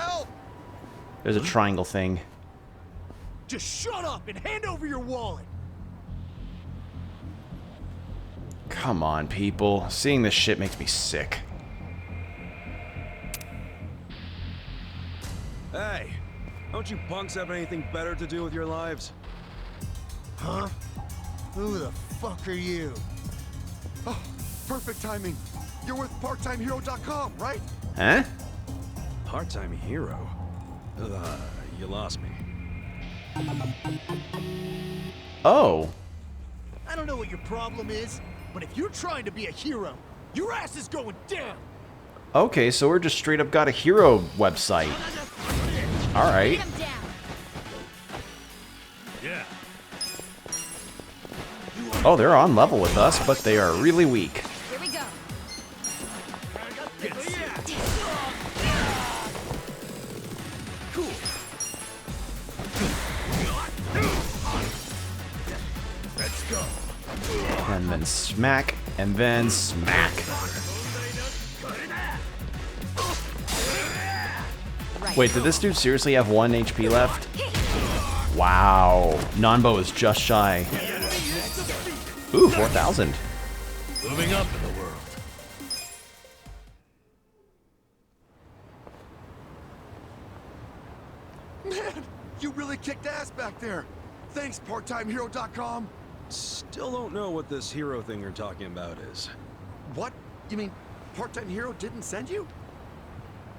There's a triangle thing. Just shut up and hand over your wallet. Come on, people. Seeing this shit makes me sick. Hey, don't you punks have anything better to do with your lives? Huh? Who the fuck are you? Oh, perfect timing. You're with PartTimeHero.com, right? Huh? Part-time hero? You lost me. Oh. I don't know what your problem is, but if you're trying to be a hero, your ass is going down. Okay, so we're just straight up got a hero website. Alright. Yeah. Oh, they're on level with us, but they are really weak. Here we go. Cool. Let's go. And then smack, and then smack. Wait, did this dude seriously have 1 HP left? Wow. Nanbo is just shy. Ooh, 4,000. Moving up in the world. Man, you really kicked ass back there. Thanks, PartTimeHero.com. Still don't know what this hero thing you're talking about is. What? You mean Part-Time Hero didn't send you?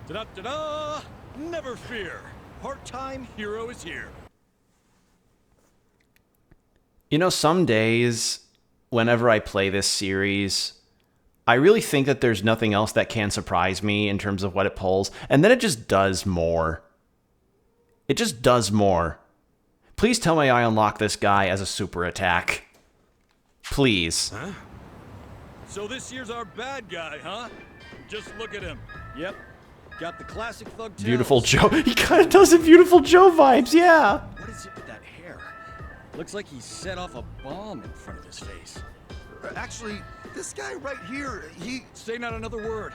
Ta-da-ta-da! Never fear. Part-time hero is here. You know, some days, whenever I play this series, I really think that there's nothing else that can surprise me in terms of what it pulls, and then it just does more. It just does more. Please tell me I unlock this guy as a super attack. Please. Huh? So this year's our bad guy, huh? Just look at him. Yep. Got the classic thug tails. Beautiful Joe. He kind of does have Beautiful Joe vibes, yeah. What is it with that hair? Looks like he set off a bomb in front of his face. Actually, this guy right here, he... Say not another word.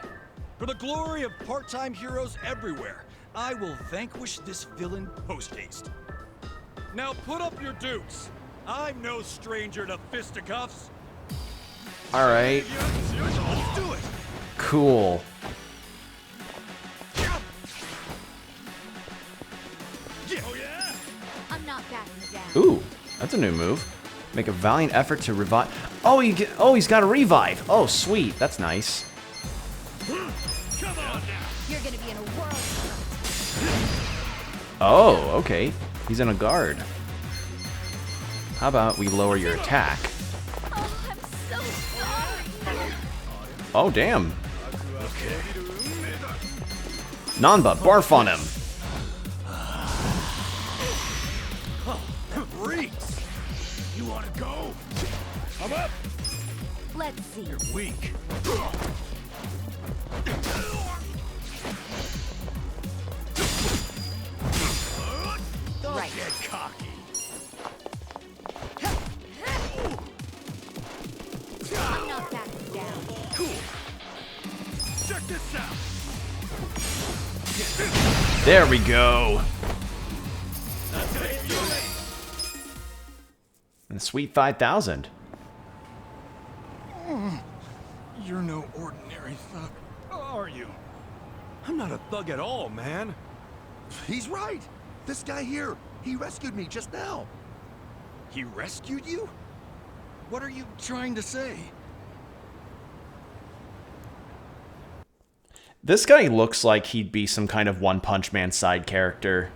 For the glory of part-time heroes everywhere, I will vanquish this villain post-haste. Now put up your dukes. I'm no stranger to fisticuffs. All right. Let's do it. Cool. Oh yeah? I'm not backing down. Ooh, that's a new move. Make a valiant effort to revive. Oh, he's got a revive. Oh, sweet. That's nice. Come on now. You're gonna be in a world. Oh, okay. He's in a guard. How about we lower your attack? Oh, I'm so sorry. Oh, damn. Nanba, barf on him. Freaks. You wanna go? I'm up. Let's see. You're weak. Don't Right. get cocky. I'm not backing down. Cool. Check this out. Get There we go. And sweet 5,000. You're no ordinary thug, are you? I'm not a thug at all, man. He's right. This guy here, he rescued me just now. He rescued you? What are you trying to say? This guy looks like he'd be some kind of One Punch Man side character.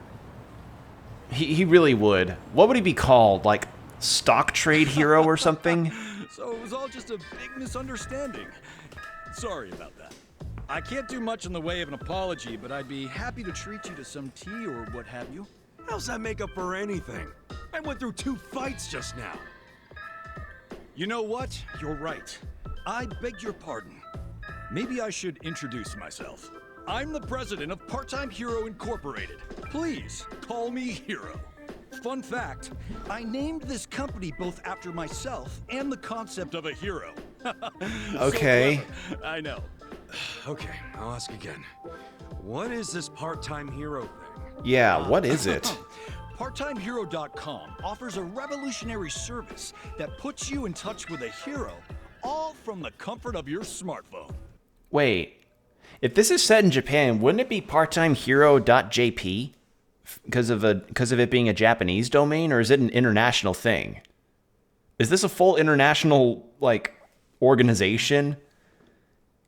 He really would. What would he be called? Like, stock trade hero or something? So it was all just a big misunderstanding. Sorry about that. I can't do much in the way of an apology, but I'd be happy to treat you to some tea or what have you. How's that make up for anything? I went through 2 fights just now. You know what? You're right. I beg your pardon. Maybe I should introduce myself. I'm the president of Part-Time Hero Incorporated. Please call me Hero. Fun fact, I named this company both after myself and the concept of a hero. Okay. So clever, I know. Okay, I'll ask again. What is this part-time hero thing? Yeah, what is it? PartTimeHero.com offers a revolutionary service that puts you in touch with a hero, all from the comfort of your smartphone. Wait, if this is set in Japan, wouldn't it be parttimehero.jp? Because of it being a Japanese domain, or is it an international thing? Is this a full international, like, organization?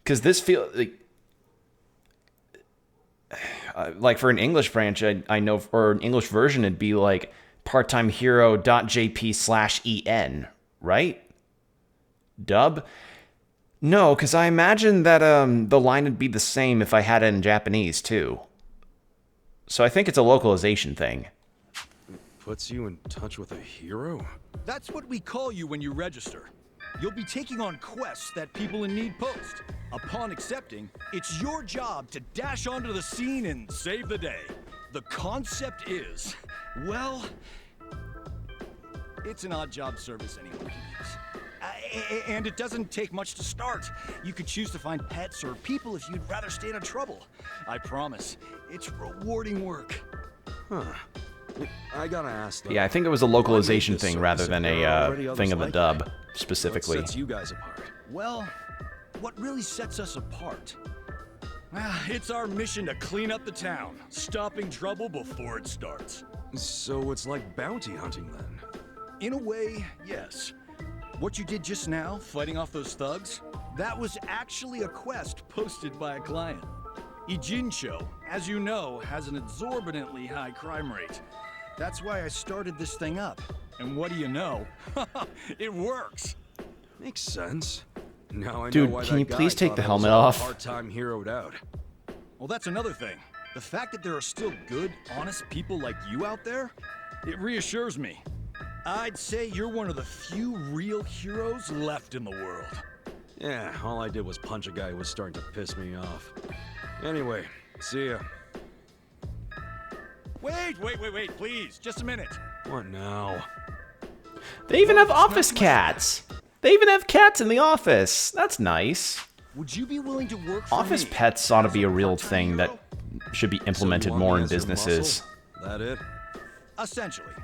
Because this feels like for an English branch, I know, or an English version, it'd be like parttimehero.jp/en, right? Dub? No, because I imagine that the line would be the same if I had it in Japanese too. So I think it's a localization thing. Puts you in touch with a hero? That's what we call you when you register. You'll be taking on quests that people in need post. Upon accepting, it's your job to dash onto the scene and save the day. The concept is, well, it's an odd job service anyone can use. And it doesn't take much to start. You could choose to find pets or people if you'd rather stay out of trouble. I promise, it's rewarding work. Huh. I gotta ask though. Yeah, I think it was a localization thing rather than a thing of the dub, specifically. What sets you guys apart? Well, what really sets us apart? It's our mission to clean up the town, stopping trouble before it starts. So it's like bounty hunting then? In a way, yes. What you did just now, fighting off those thugs, that was actually a quest posted by a client. Ijincho, as you know, has an exorbitantly high crime rate. That's why I started this thing up. And what do you know? It works. Makes sense. Now I Dude, know why can you that please guy take the thought I was helmet all off? Part-time heroed out. Well, that's another thing. The fact that there are still good, honest people like you out there, it reassures me. I'd say you're one of the few real heroes left in the world. Yeah, all I did was punch a guy who was starting to piss me off. Anyway, see ya. Wait, please, just a minute. What now? They even have office cats. They even have cats in the office. That's nice. Would you be willing to work for Office me? pets ought to be a real thing that should be implemented more in businesses. That it? Essentially.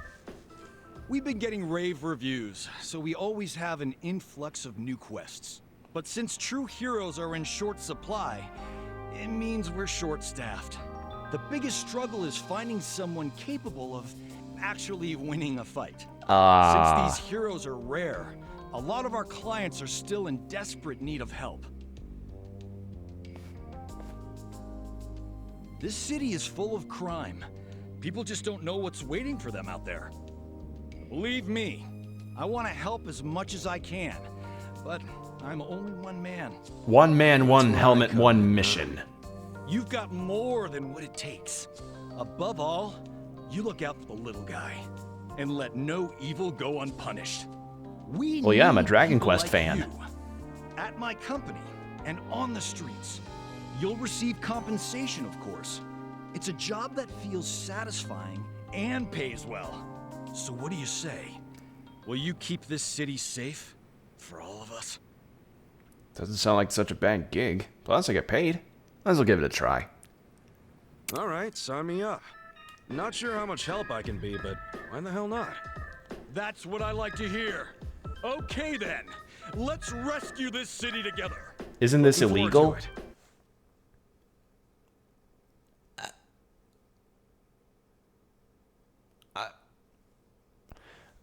We've been getting rave reviews, so we always have an influx of new quests. But since true heroes are in short supply, it means we're short-staffed. The biggest struggle is finding someone capable of actually winning a fight. Since these heroes are rare, a lot of our clients are still in desperate need of help. This city is full of crime. People just don't know what's waiting for them out there. Believe me, I want to help as much as I can, but I'm only one man. One man, one helmet, one mission. You've got more than what it takes. Above all, you look out for the little guy, and let no evil go unpunished. Well, yeah, I'm a need Dragon people Quest like fan. you. At my company, and on the streets, you'll receive compensation, of course. It's a job that feels satisfying and pays well. So what do you say? Will you keep this city safe for all of us? Doesn't sound like such a bad gig. Plus, I get paid. Might as well give it a try. All right, sign me up. Not sure how much help I can be, but why the hell not? That's what I like to hear. Okay then, let's rescue this city together. Isn't this Looking forward to illegal? it.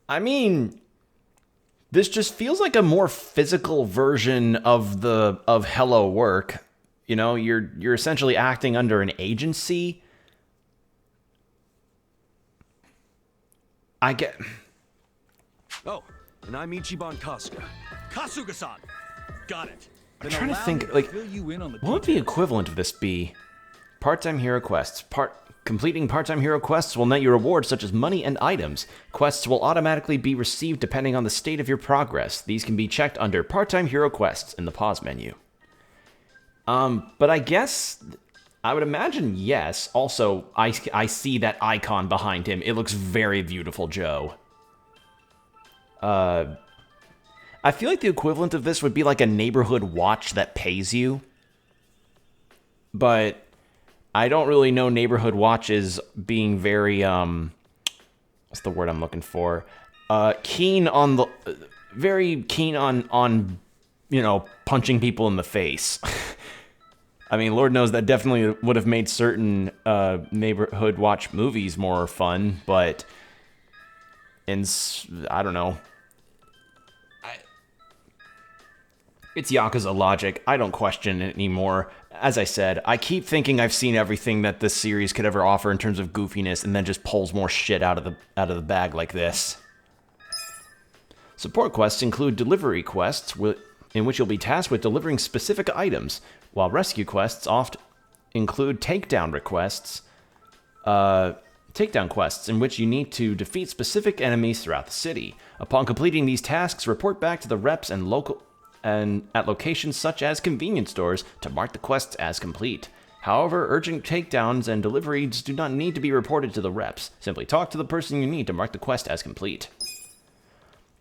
I mean, this just feels like a more physical version of Hello Work. You know, you're essentially acting under an agency. I get. Oh, and I'm Ichiban Kasuga. Kasuga-san, got it. I'm Then trying to allow think, me to like, fill you in on the what would the details. equivalent of this be? Part-time hero quests. Completing part-time hero quests will net you rewards such as money and items. Quests will automatically be received depending on the state of your progress. These can be checked under part-time hero quests in the pause menu. But I guess I would imagine yes. Also, I see that icon behind him. It looks very beautiful, Joe. I feel like the equivalent of this would be like a neighborhood watch that pays you. But I don't really know neighborhood watches being very, what's the word I'm looking for? Keen on the, very keen on, you know, punching people in the face. I mean, Lord knows that definitely would have made certain neighborhood watch movies more fun, but I don't know. It's Yakuza logic. I don't question it anymore. As I said, I keep thinking I've seen everything that this series could ever offer in terms of goofiness, and then just pulls more shit out of the bag like this. Support quests include delivery quests, in which you'll be tasked with delivering specific items, while rescue quests often include takedown quests in which you need to defeat specific enemies throughout the city. Upon completing these tasks, report back to the reps and at locations such as convenience stores to mark the quests as complete. However, urgent takedowns and deliveries do not need to be reported to the reps. Simply talk to the person you need to mark the quest as complete.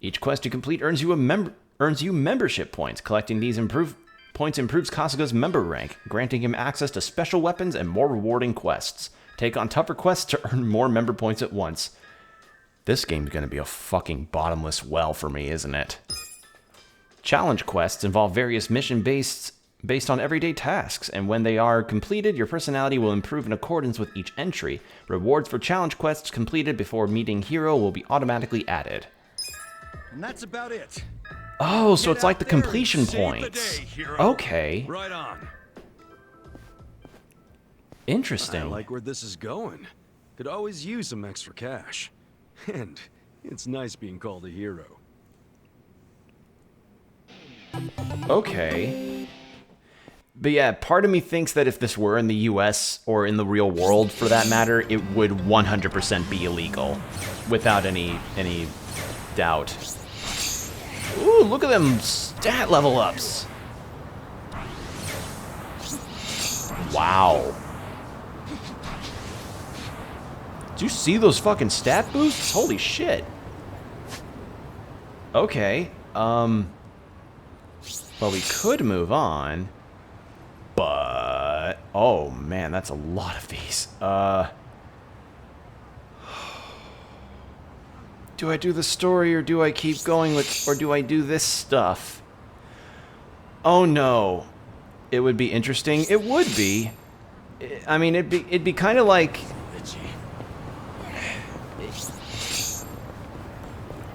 Each quest you complete earns you membership points. Collecting these points improves Kasuga's member rank, granting him access to special weapons and more rewarding quests. Take on tougher quests to earn more member points at once. This game's gonna be a fucking bottomless well for me, isn't it? Challenge quests involve various missions based on everyday tasks, and when they are completed, your personality will improve in accordance with each entry. Rewards for challenge quests completed before meeting hero will be automatically added. And that's about it. Oh, so Get it's like out the there and completion save the points. day, hero. Okay. Right on. Interesting. I like where this is going. Could always use some extra cash. And it's nice being called a hero. Okay. But yeah, part of me thinks that if this were in the US, or in the real world for that matter, it would 100% be illegal. Without any doubt. Ooh, look at them stat level ups. Wow. Did you see those fucking stat boosts? Holy shit. Okay, well, we could move on, but oh man, that's a lot of these. Do I do the story, or do I keep going with, or do I do this stuff? Oh no, it would be interesting. It would be. I mean, it'd be kind of like,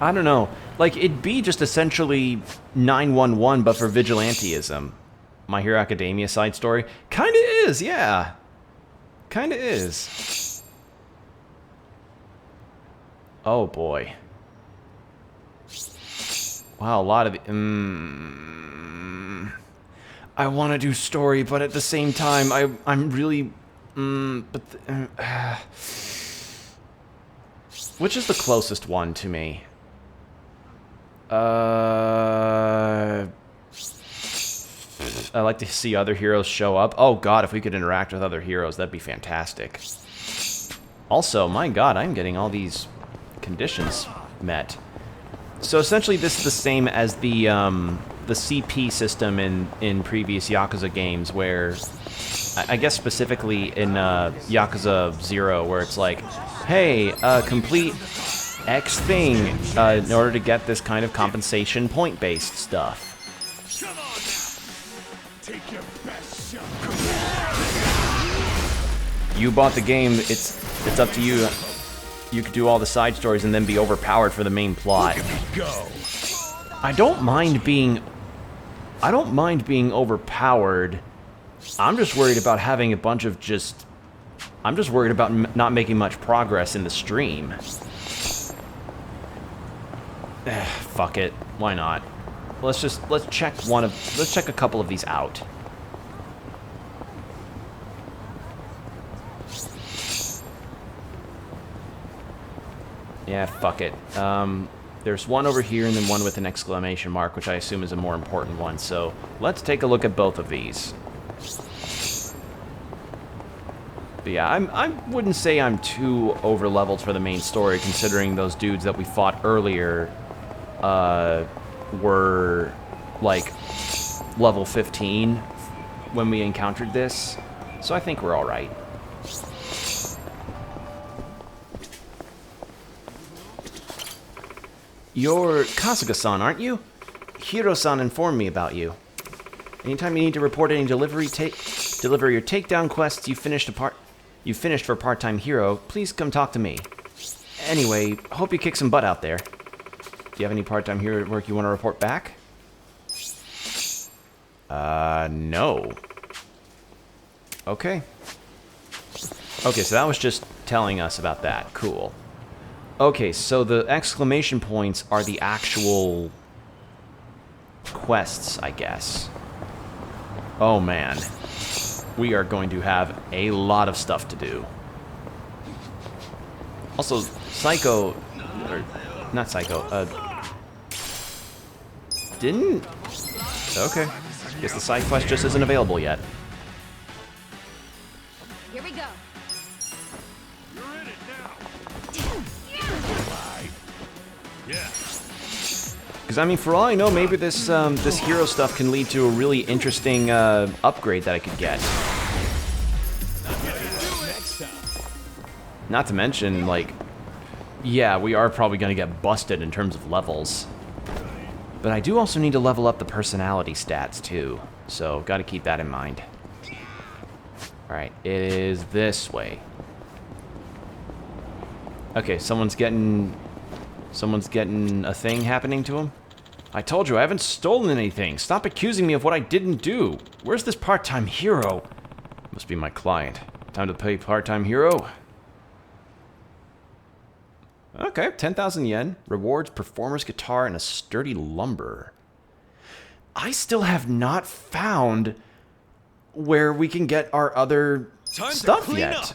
I don't know. Like, it'd be just essentially 911, but for vigilanteism. My Hero Academia side story. Kinda is, yeah. Kinda is. Oh, boy. Wow, a lot of... I want to do story, but at the same time, I'm really... which is the closest one to me? I like to see other heroes show up. Oh god, if we could interact with other heroes, that'd be fantastic. Also, my god, I'm getting all these conditions met. So essentially this is the same as the CP system in previous Yakuza games, where I guess specifically in Yakuza 0, where it's like, hey, complete X thing in order to get this kind of compensation point-based stuff. Come on now. Take your best shot. You bought the game, it's up to you. You could do all the side stories and then be overpowered for the main plot. Go. I don't mind being overpowered. I'm just worried about having a bunch of I'm just worried about not making much progress in the stream. Fuck it. Why not? Let's check a couple of these out. Yeah, fuck it. There's one over here and then one with an exclamation mark, which I assume is a more important one. So let's take a look at both of these. But yeah, I wouldn't say I'm too over-leveled for the main story, considering those dudes that we fought earlier were, like, level 15 when we encountered this. So I think we're alright. You're Kasuga-san, aren't you? Hiro-san informed me about you. Anytime you need to report any deliver your takedown quests you finished for part-time Hero, please come talk to me. Anyway, hope you kick some butt out there. Do you have any part-time Hero work you want to report back? No. Okay. Okay, so that was just telling us about that. Cool. Okay, so the exclamation points are the actual quests, I guess. Oh man. We are going to have a lot of stuff to do. Also, Psycho... Or, not Psycho, didn't... Okay. Guess the side quest just isn't available yet. Here we go. Because, I mean, for all I know, maybe this this hero stuff can lead to a really interesting upgrade that I could get. Not to mention, like, yeah, we are probably going to get busted in terms of levels. But I do also need to level up the personality stats, too. So, got to keep that in mind. Alright, it is this way. Okay, someone's getting a thing happening to him. I told you, I haven't stolen anything. Stop accusing me of what I didn't do. Where's this part-time hero? Must be my client. Time to pay part-time hero. Okay, 10,000 yen. Rewards, performer's guitar, and a sturdy lumber. I still have not found where we can get our other stuff yet.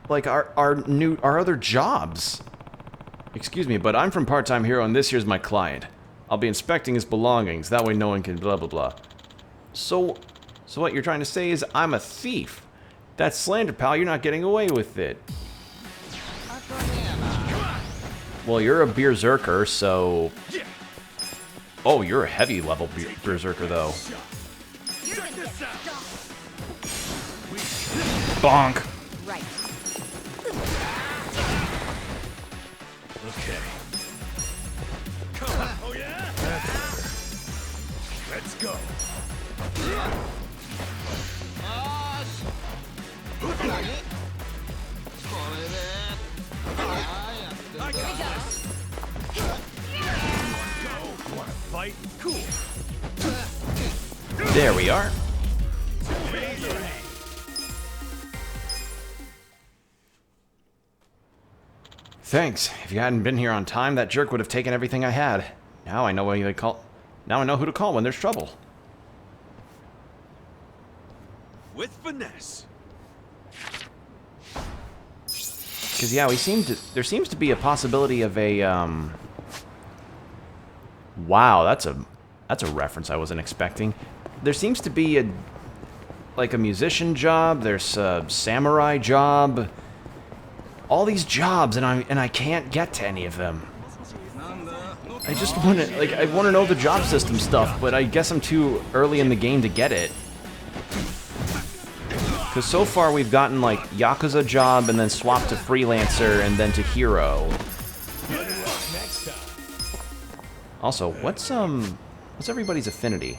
Like our other jobs. Excuse me, but I'm from Part-Time Hero and this here's my client. I'll be inspecting his belongings, that way no one can blah blah blah. So what you're trying to say is I'm a thief. That's slander, pal, you're not getting away with it. Well, you're a berserker, so... Oh, you're a heavy level berserker, though. Bonk! Right. Okay. Come on. Oh yeah? Let's go. I got this. Go. Wanna fight? Cool. There we are. Thanks. If you hadn't been here on time, that jerk would have taken everything I had. Now I know who to call. Now I know who to call when there's trouble. With finesse. Because yeah, there seems to be a possibility of a wow, that's a reference I wasn't expecting. There seems to be a musician job. There's a samurai job. All these jobs, and I can't get to any of them. I just want to I want to know the job system stuff, but I guess I'm too early in the game to get it. Because so far we've gotten like Yakuza job and then swapped to freelancer and then to hero. Also, what's everybody's affinity?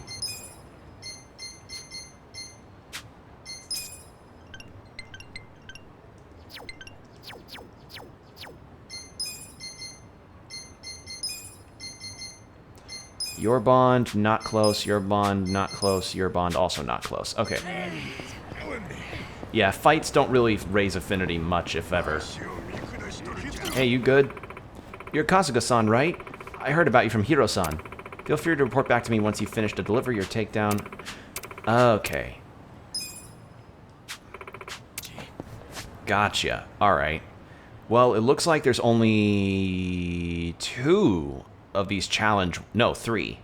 Your bond, not close. Your bond, not close. Your bond, also not close. Okay. Yeah, fights don't really raise affinity much, if ever. Hey, you good? You're Kasuga-san, right? I heard about you from Hiro-san. Feel free to report back to me once you finish the delivery or takedown. Okay. Gotcha. Alright. Well, it looks like there's only 2 of these challenge... No, 3.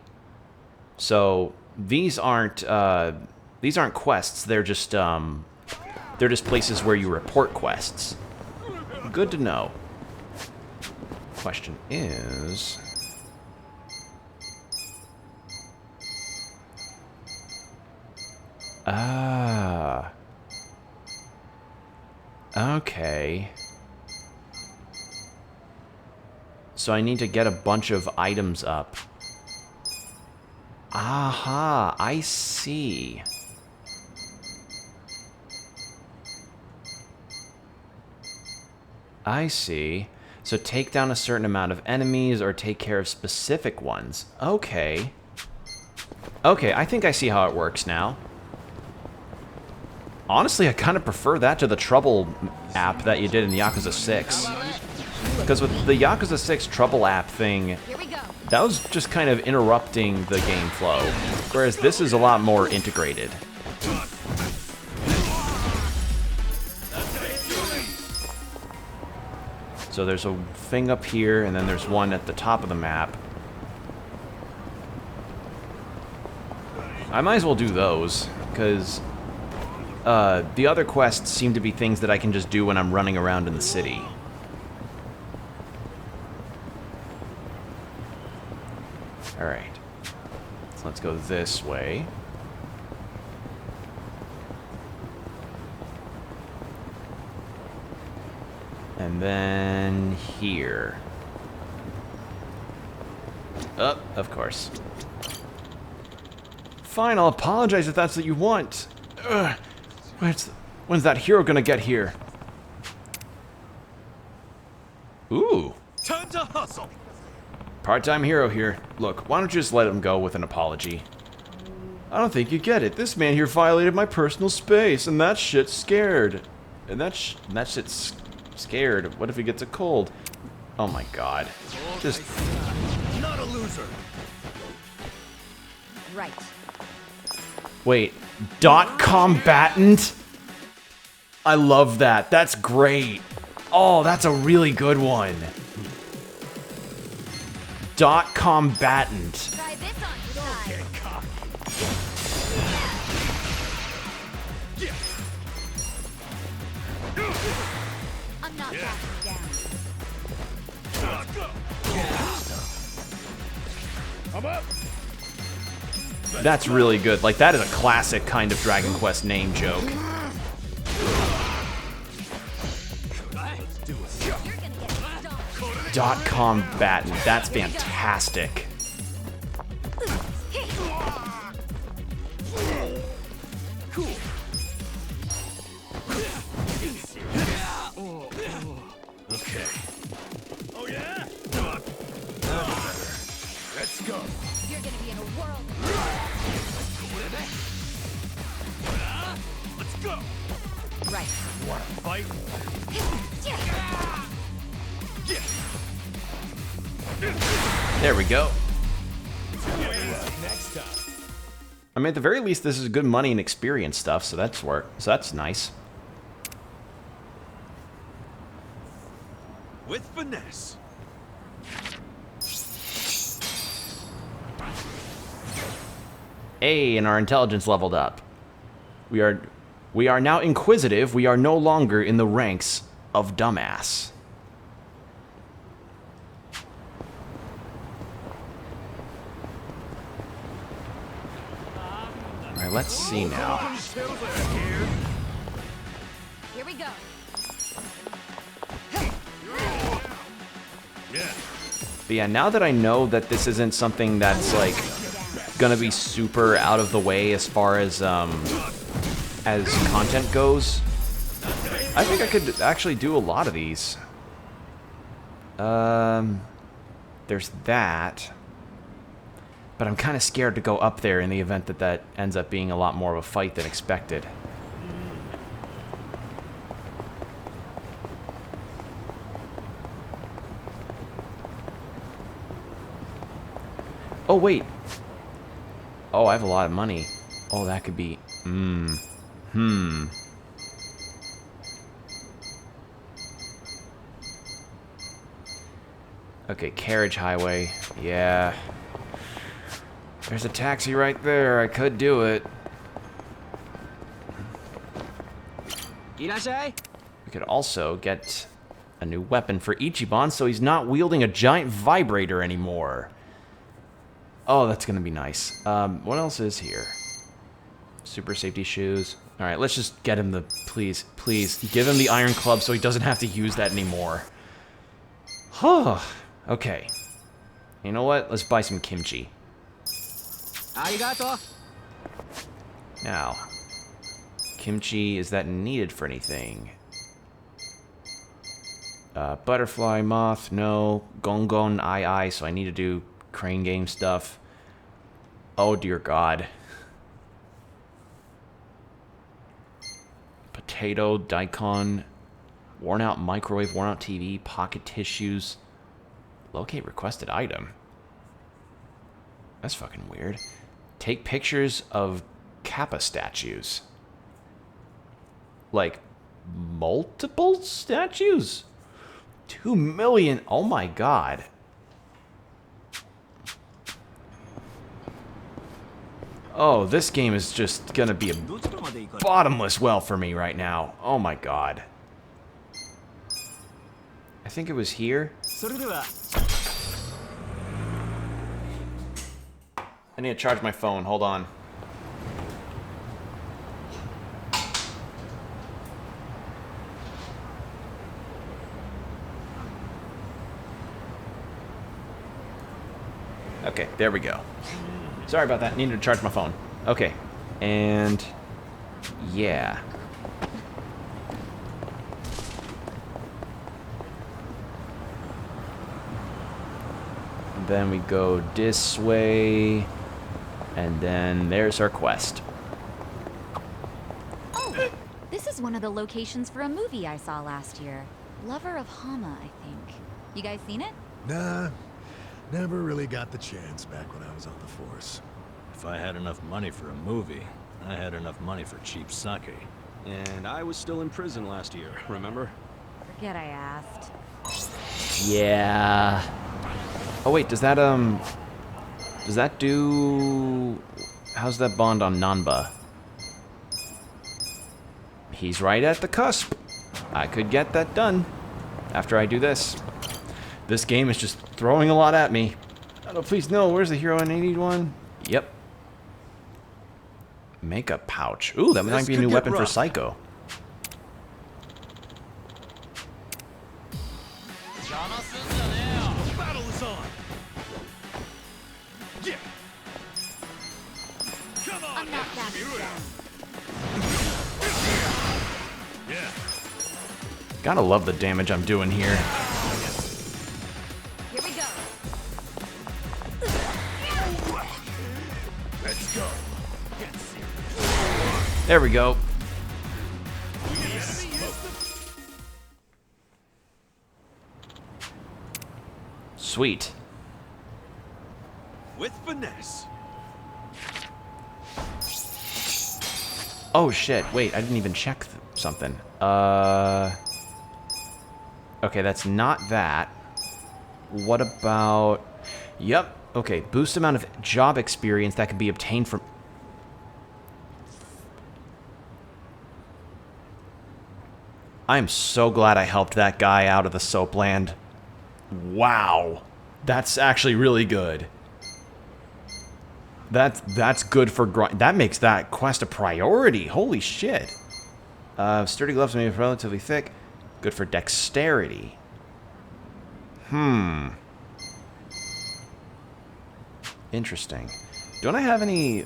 So, these aren't quests. They're just places where you report quests. Good to know. Question is... Ah. Okay. So I need to get a bunch of items up. Aha, I see. I see. So take down a certain amount of enemies or take care of specific ones. Okay. Okay, I think I see how it works now. Honestly, I kind of prefer that to the Trouble app that you did in Yakuza 6. Because with the Yakuza 6 Trouble app thing, that was just kind of interrupting the game flow. Whereas this is a lot more integrated. So there's a thing up here, and then there's one at the top of the map. I might as well do those, because the other quests seem to be things that I can just do when I'm running around in the city. Alright. So let's go this way. And then here. Oh, of course. Fine, I'll apologize if that's what you want. Ugh. When's that hero gonna get here? Ooh. Time to hustle. Part-time hero here. Look, why don't you just let him go with an apology? I don't think you get it. This man here violated my personal space, and that shit's scared. And that shit's scared. What if he gets a cold? Oh my god. Just... Not a loser. Right. Wait. Dot combatant? I love that. That's great. Oh, that's a really good one. Dot combatant. Try this on your side. I'm not backing down. I'm up. That's really good. Like, that is a classic kind of Dragon Quest name joke. Dot combatant. That's fantastic. Okay. Oh yeah? Let's go. You're gonna be in a whirl. Let's go. Right. Wanna fight? There we go. Next time. I mean, at the very least, this is good money and experience stuff, so that's nice. With finesse. Hey, and our intelligence leveled up. We are now inquisitive. We are no longer in the ranks of dumbass. Alright, let's see now. go. But yeah, now that I know that this isn't something that's like gonna be super out of the way as far as content goes, I think I could actually do a lot of these. There's that. But I'm kind of scared to go up there in the event that that ends up being a lot more of a fight than expected. Oh, wait. Oh, I have a lot of money. Oh, that could be... Okay, carriage highway. Yeah. There's a taxi right there. I could do it. We could also get a new weapon for Ichiban so he's not wielding a giant vibrator anymore. Oh, that's gonna be nice. What else is here? Super safety shoes. Alright, let's just get him the... Please, please, give him the iron club so he doesn't have to use that anymore. Huh. Okay. You know what? Let's buy some kimchi. Arigato. Now, kimchi, is that needed for anything? Butterfly, moth, no. Gongon, I, so I need to do crane game stuff. Oh, dear God. Potato, daikon, worn out microwave, worn out TV, pocket tissues. Locate requested item. That's fucking weird. Take pictures of Kappa statues. Like, multiple statues? 2 million. Oh my God. Oh, this game is just gonna be a bottomless well for me right now. Oh my God. I think it was here. I need to charge my phone. Hold on. Okay, there we go. Sorry about that. Needed to charge my phone. Okay. And... yeah. Then we go this way. And then there's our quest. Oh, this is one of the locations for a movie I saw last year. Lover of Hama, I think. You guys seen it? Nah, never really got the chance back when I was on the force. If I had enough money for a movie, I had enough money for cheap sake. And I was still in prison last year, remember? Forget I asked. Yeah. Oh wait, does that do... how's that bond on Nanba? He's right at the cusp. I could get that done after I do this. This game is just throwing a lot at me. Oh, please no, where's the hero I need one? Yep. Makeup pouch. Ooh, that might be a new weapon for Psycho. Battle is on. Yeah. Come on. I'm not that Yeah. Gotta love the damage I'm doing here. Here we go. Let's go. There we go. Sweet. With finesse. Oh shit, wait, I didn't even check something. Okay, that's not that. What about... Yep, okay, boost amount of job experience that can be obtained from... I am so glad I helped that guy out of the soapland. Wow. That's actually really good. That's good for grind. That makes that quest a priority. Holy shit. Sturdy gloves made relatively thick. Good for dexterity. Interesting. Don't I have any...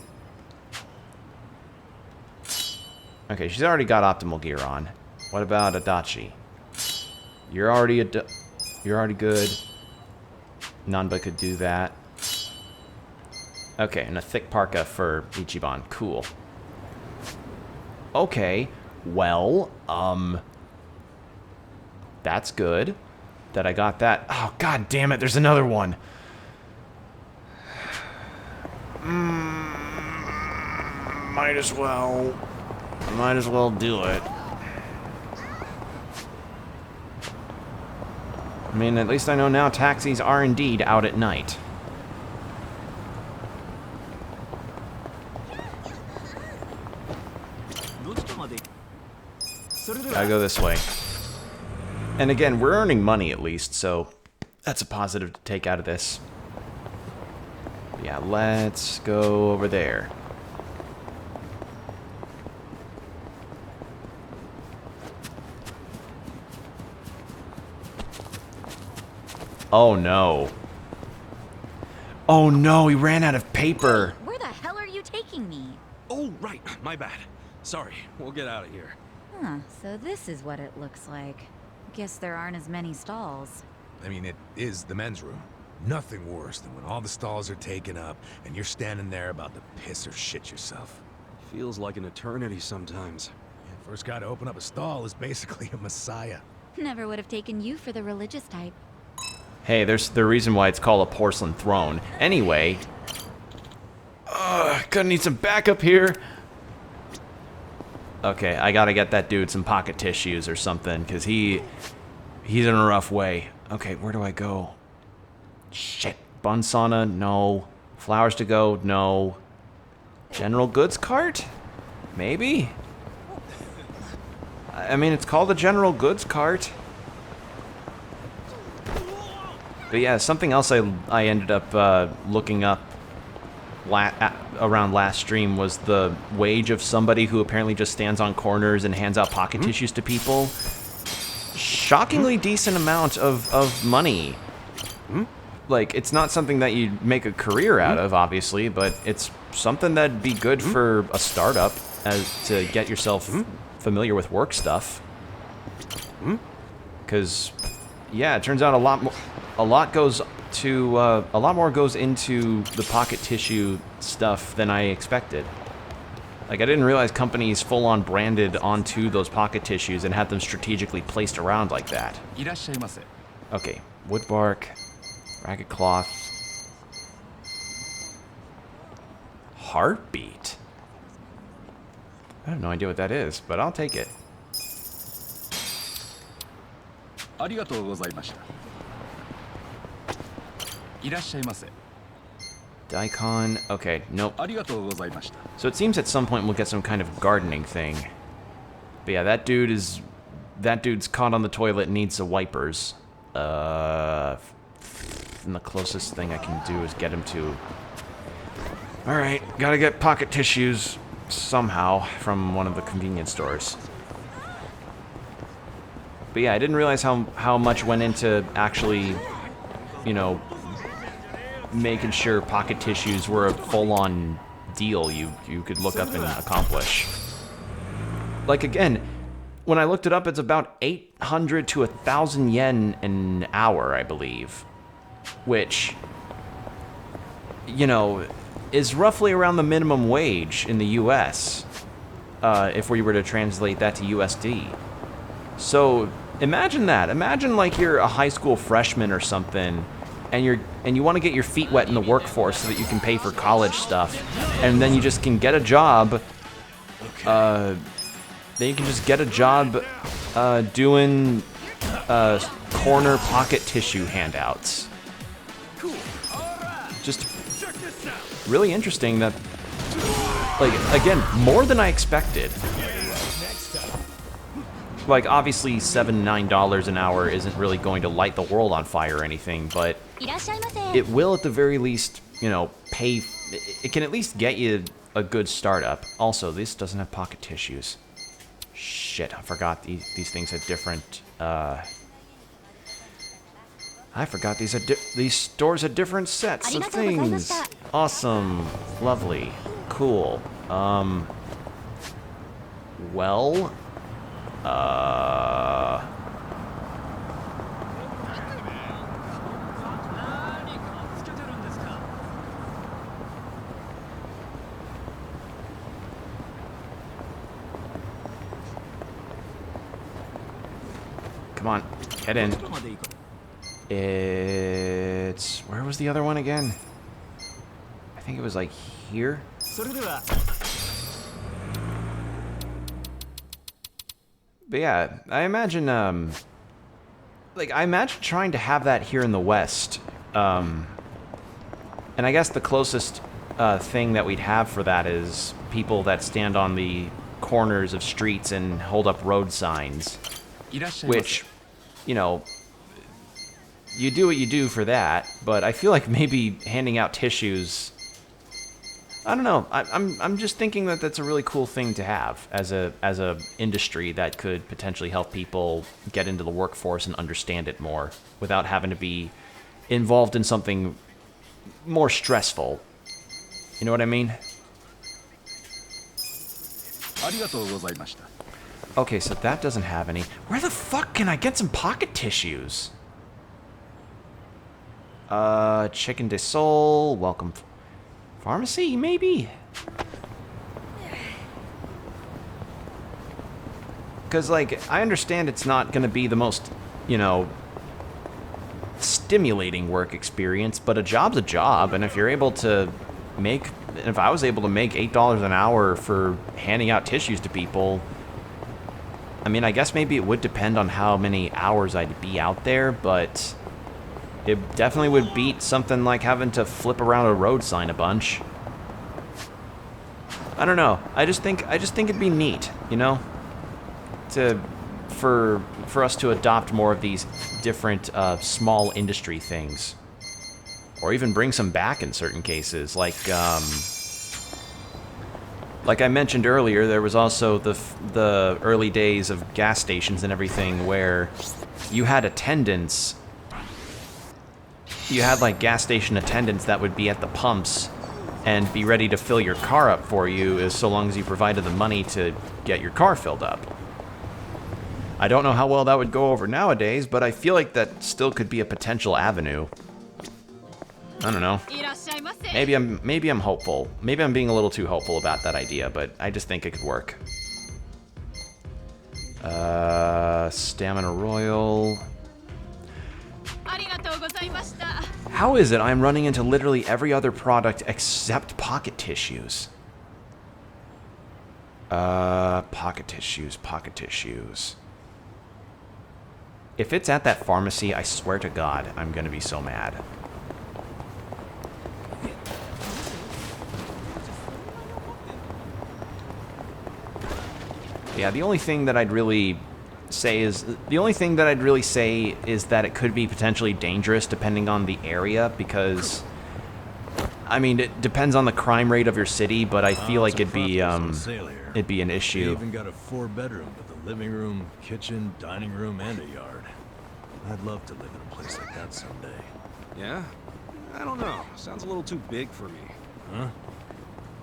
Okay, she's already got optimal gear on. What about Adachi? You're already good. Nanba could do that. Okay, and a thick parka for Ichiban. Cool. Okay, well, that's good that I got that. Oh, god damn it, there's another one. Might as well do it. I mean, at least I know now taxis are indeed out at night. Gotta go this way. And again, we're earning money at least, so that's a positive to take out of this. Yeah, let's go over there. Oh no. Oh no, he ran out of paper. Where the hell are you taking me? Oh, right. My bad. Sorry. We'll get out of here. Huh, so this is what it looks like. Guess there aren't as many stalls. I mean, it is the men's room. Nothing worse than when all the stalls are taken up and you're standing there about to piss or shit yourself. Feels like an eternity sometimes. Yeah, first guy to open up a stall is basically a messiah. Never would have taken you for the religious type. Hey, there's the reason why it's called a porcelain throne. Anyway. Gonna need some backup here. Okay, I gotta get that dude some pocket tissues or something, because he's in a rough way. Okay, where do I go? Shit. Bun sauna? No. Flowers to go? No. General goods cart? Maybe? I mean, it's called a general goods cart. But yeah, something else I ended up looking up around last stream was the wage of somebody who apparently just stands on corners and hands out pocket tissues to people. Shockingly decent amount of money. Like, it's not something that you make a career out of, obviously, but it's something that'd be good for a startup to get yourself familiar with work stuff. Because, yeah, it turns out a lot more goes into the pocket tissue stuff than I expected. Like, I didn't realize companies full-on branded onto those pocket tissues and had them strategically placed around like that. Okay, wood bark, ragged cloth, heartbeat. I have no idea what that is, but I'll take it. Daikon. Okay, nope. So it seems at some point we'll get some kind of gardening thing. But yeah, that dude's caught on the toilet and needs the wipers. And the closest thing I can do is get him to... Alright, gotta get pocket tissues somehow from one of the convenience stores. But yeah, I didn't realize how much went into actually, you know, making sure pocket tissues were a full-on deal you could look up and accomplish. Like, again, when I looked it up, it's about 800 to 1,000 yen an hour, I believe. Which, you know, is roughly around the minimum wage in the US, if we were to translate that to USD. So, imagine that. Imagine, like, you're a high school freshman or something, and you want to get your feet wet in the workforce so that you can pay for college stuff, and then you just can get a job. Then you can just get a job doing corner pocket tissue handouts. Just really interesting that, like, again, more than I expected. Like, obviously, $9 an hour isn't really going to light the world on fire or anything, but it will, at the very least, you know, pay. It can at least get you a good startup. Also, this doesn't have pocket tissues. Shit, I forgot these things had different, I forgot these stores had different sets of things. Awesome. Lovely. Cool. Well, come on, get in. It's... where was the other one again? I think it was like here. But yeah, I imagine, like, I imagine trying to have that here in the West. And I guess the closest thing that we'd have for that is people that stand on the corners of streets and hold up road signs. Which, you know, you do what you do for that, but I feel like maybe handing out tissues... I don't know. I'm just thinking that that's a really cool thing to have as a industry that could potentially help people get into the workforce and understand it more without having to be involved in something more stressful. You know what I mean? Okay, so that doesn't have any. Where the fuck can I get some pocket tissues? Chicken de Sol, welcome. Pharmacy, maybe? Because, like, I understand it's not going to be the most, you know, stimulating work experience, but a job's a job, and if you're able to make... if I was able to make $8 an hour for handing out tissues to people... I mean, I guess maybe it would depend on how many hours I'd be out there, but... it definitely would beat something like having to flip around a road sign a bunch. I don't know. I just think it'd be neat, you know, for us to adopt more of these different small industry things, or even bring some back in certain cases. Like I mentioned earlier, there was also the early days of gas stations and everything where you had attendants. You had, like, gas station attendants that would be at the pumps and be ready to fill your car up for you, so long as you provided the money to get your car filled up. I don't know how well that would go over nowadays, but I feel like that still could be a potential avenue. I don't know. Maybe I'm hopeful. Maybe I'm being a little too hopeful about that idea, but I just think it could work. Stamina Royal... How is it I'm running into literally every other product except pocket tissues? Pocket tissues. If it's at that pharmacy, I swear to God, I'm gonna be so mad. Yeah, the only thing that I'd really say is that it could be potentially dangerous depending on the area, because I mean, it depends on the crime rate of your city, but I feel like it'd be an issue. They even got a 4-bedroom with a living room, kitchen, dining room, and a yard. I'd love to live in a place like that someday. Yeah? I don't know. Sounds a little too big for me. Huh?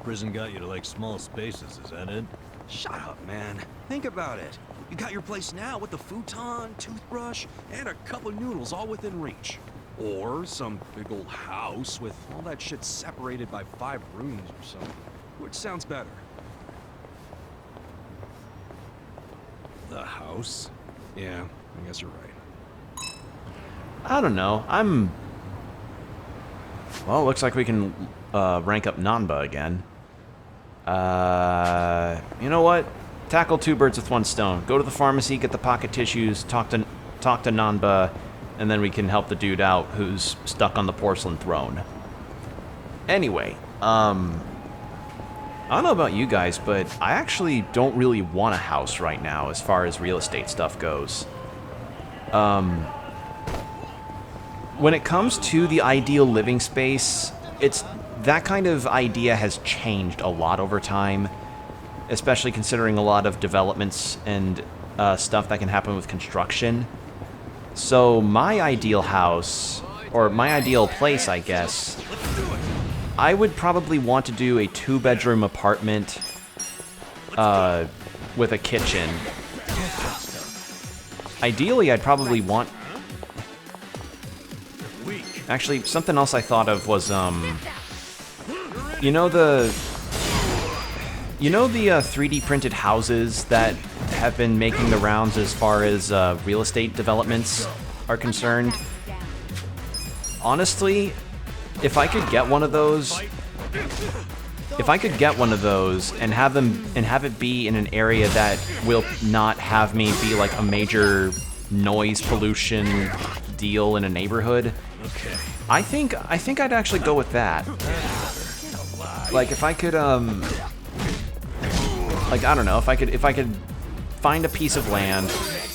Prison got you to like small spaces, is that it? Shut up, man. Think about it. You got your place now with the futon, toothbrush, and a cup of noodles all within reach. Or some big old house with all that shit separated by 5 rooms or something. Which sounds better? The house? Yeah, I guess you're right. I don't know. Well, looks like we can rank up Nanba again. You know what? Tackle 2 birds with 1 stone. Go to the pharmacy, get the pocket tissues, talk to Nanba, and then we can help the dude out who's stuck on the porcelain throne. Anyway, I don't know about you guys, but I actually don't really want a house right now as far as real estate stuff goes. When it comes to the ideal living space, that kind of idea has changed a lot over time. especially considering a lot of developments and stuff that can happen with construction. So my ideal house, or my ideal place, I guess, I would probably want to do a 2-bedroom apartment with a kitchen. Ideally, I'd probably want... Actually, something else I thought of was, you know the 3D printed houses that have been making the rounds as far as real estate developments are concerned? Honestly, if I could get one of those, and have it be in an area that will not have me be like a major noise pollution deal in a neighborhood, I think I'd actually go with that. Like if I could like I don't know, if I could find a piece of land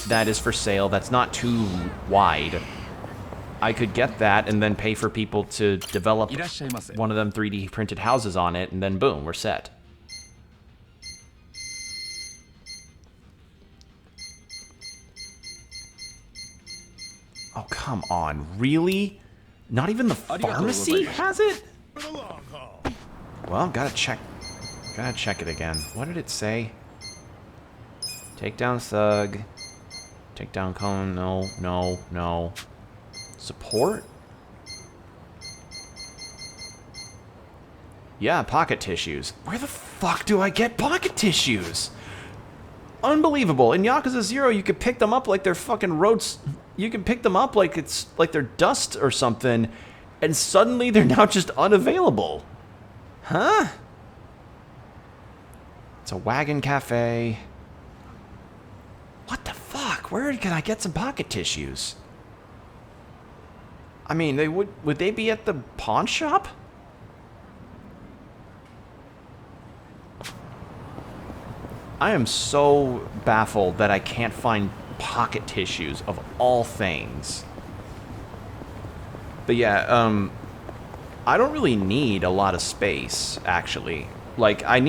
that is for sale that's not too wide, I could get that and then pay for people to develop one of them 3D printed houses on it, and then boom, we're set. Oh, come on, really? Not even the pharmacy has it? Well, gotta check it again. What did it say? Take down thug. Take down cone. No. Support? Yeah, pocket tissues. Where the fuck do I get pocket tissues? Unbelievable. In Yakuza 0, you could pick them up like they're fucking roads. You can pick them up like it's like they're dust or something, and suddenly they're now just unavailable. Huh? It's a wagon cafe. What the fuck? Where can I get some pocket tissues? I mean, would they be at the pawn shop? I am so baffled that I can't find pocket tissues of all things. But yeah, I don't really need a lot of space, actually. Like, I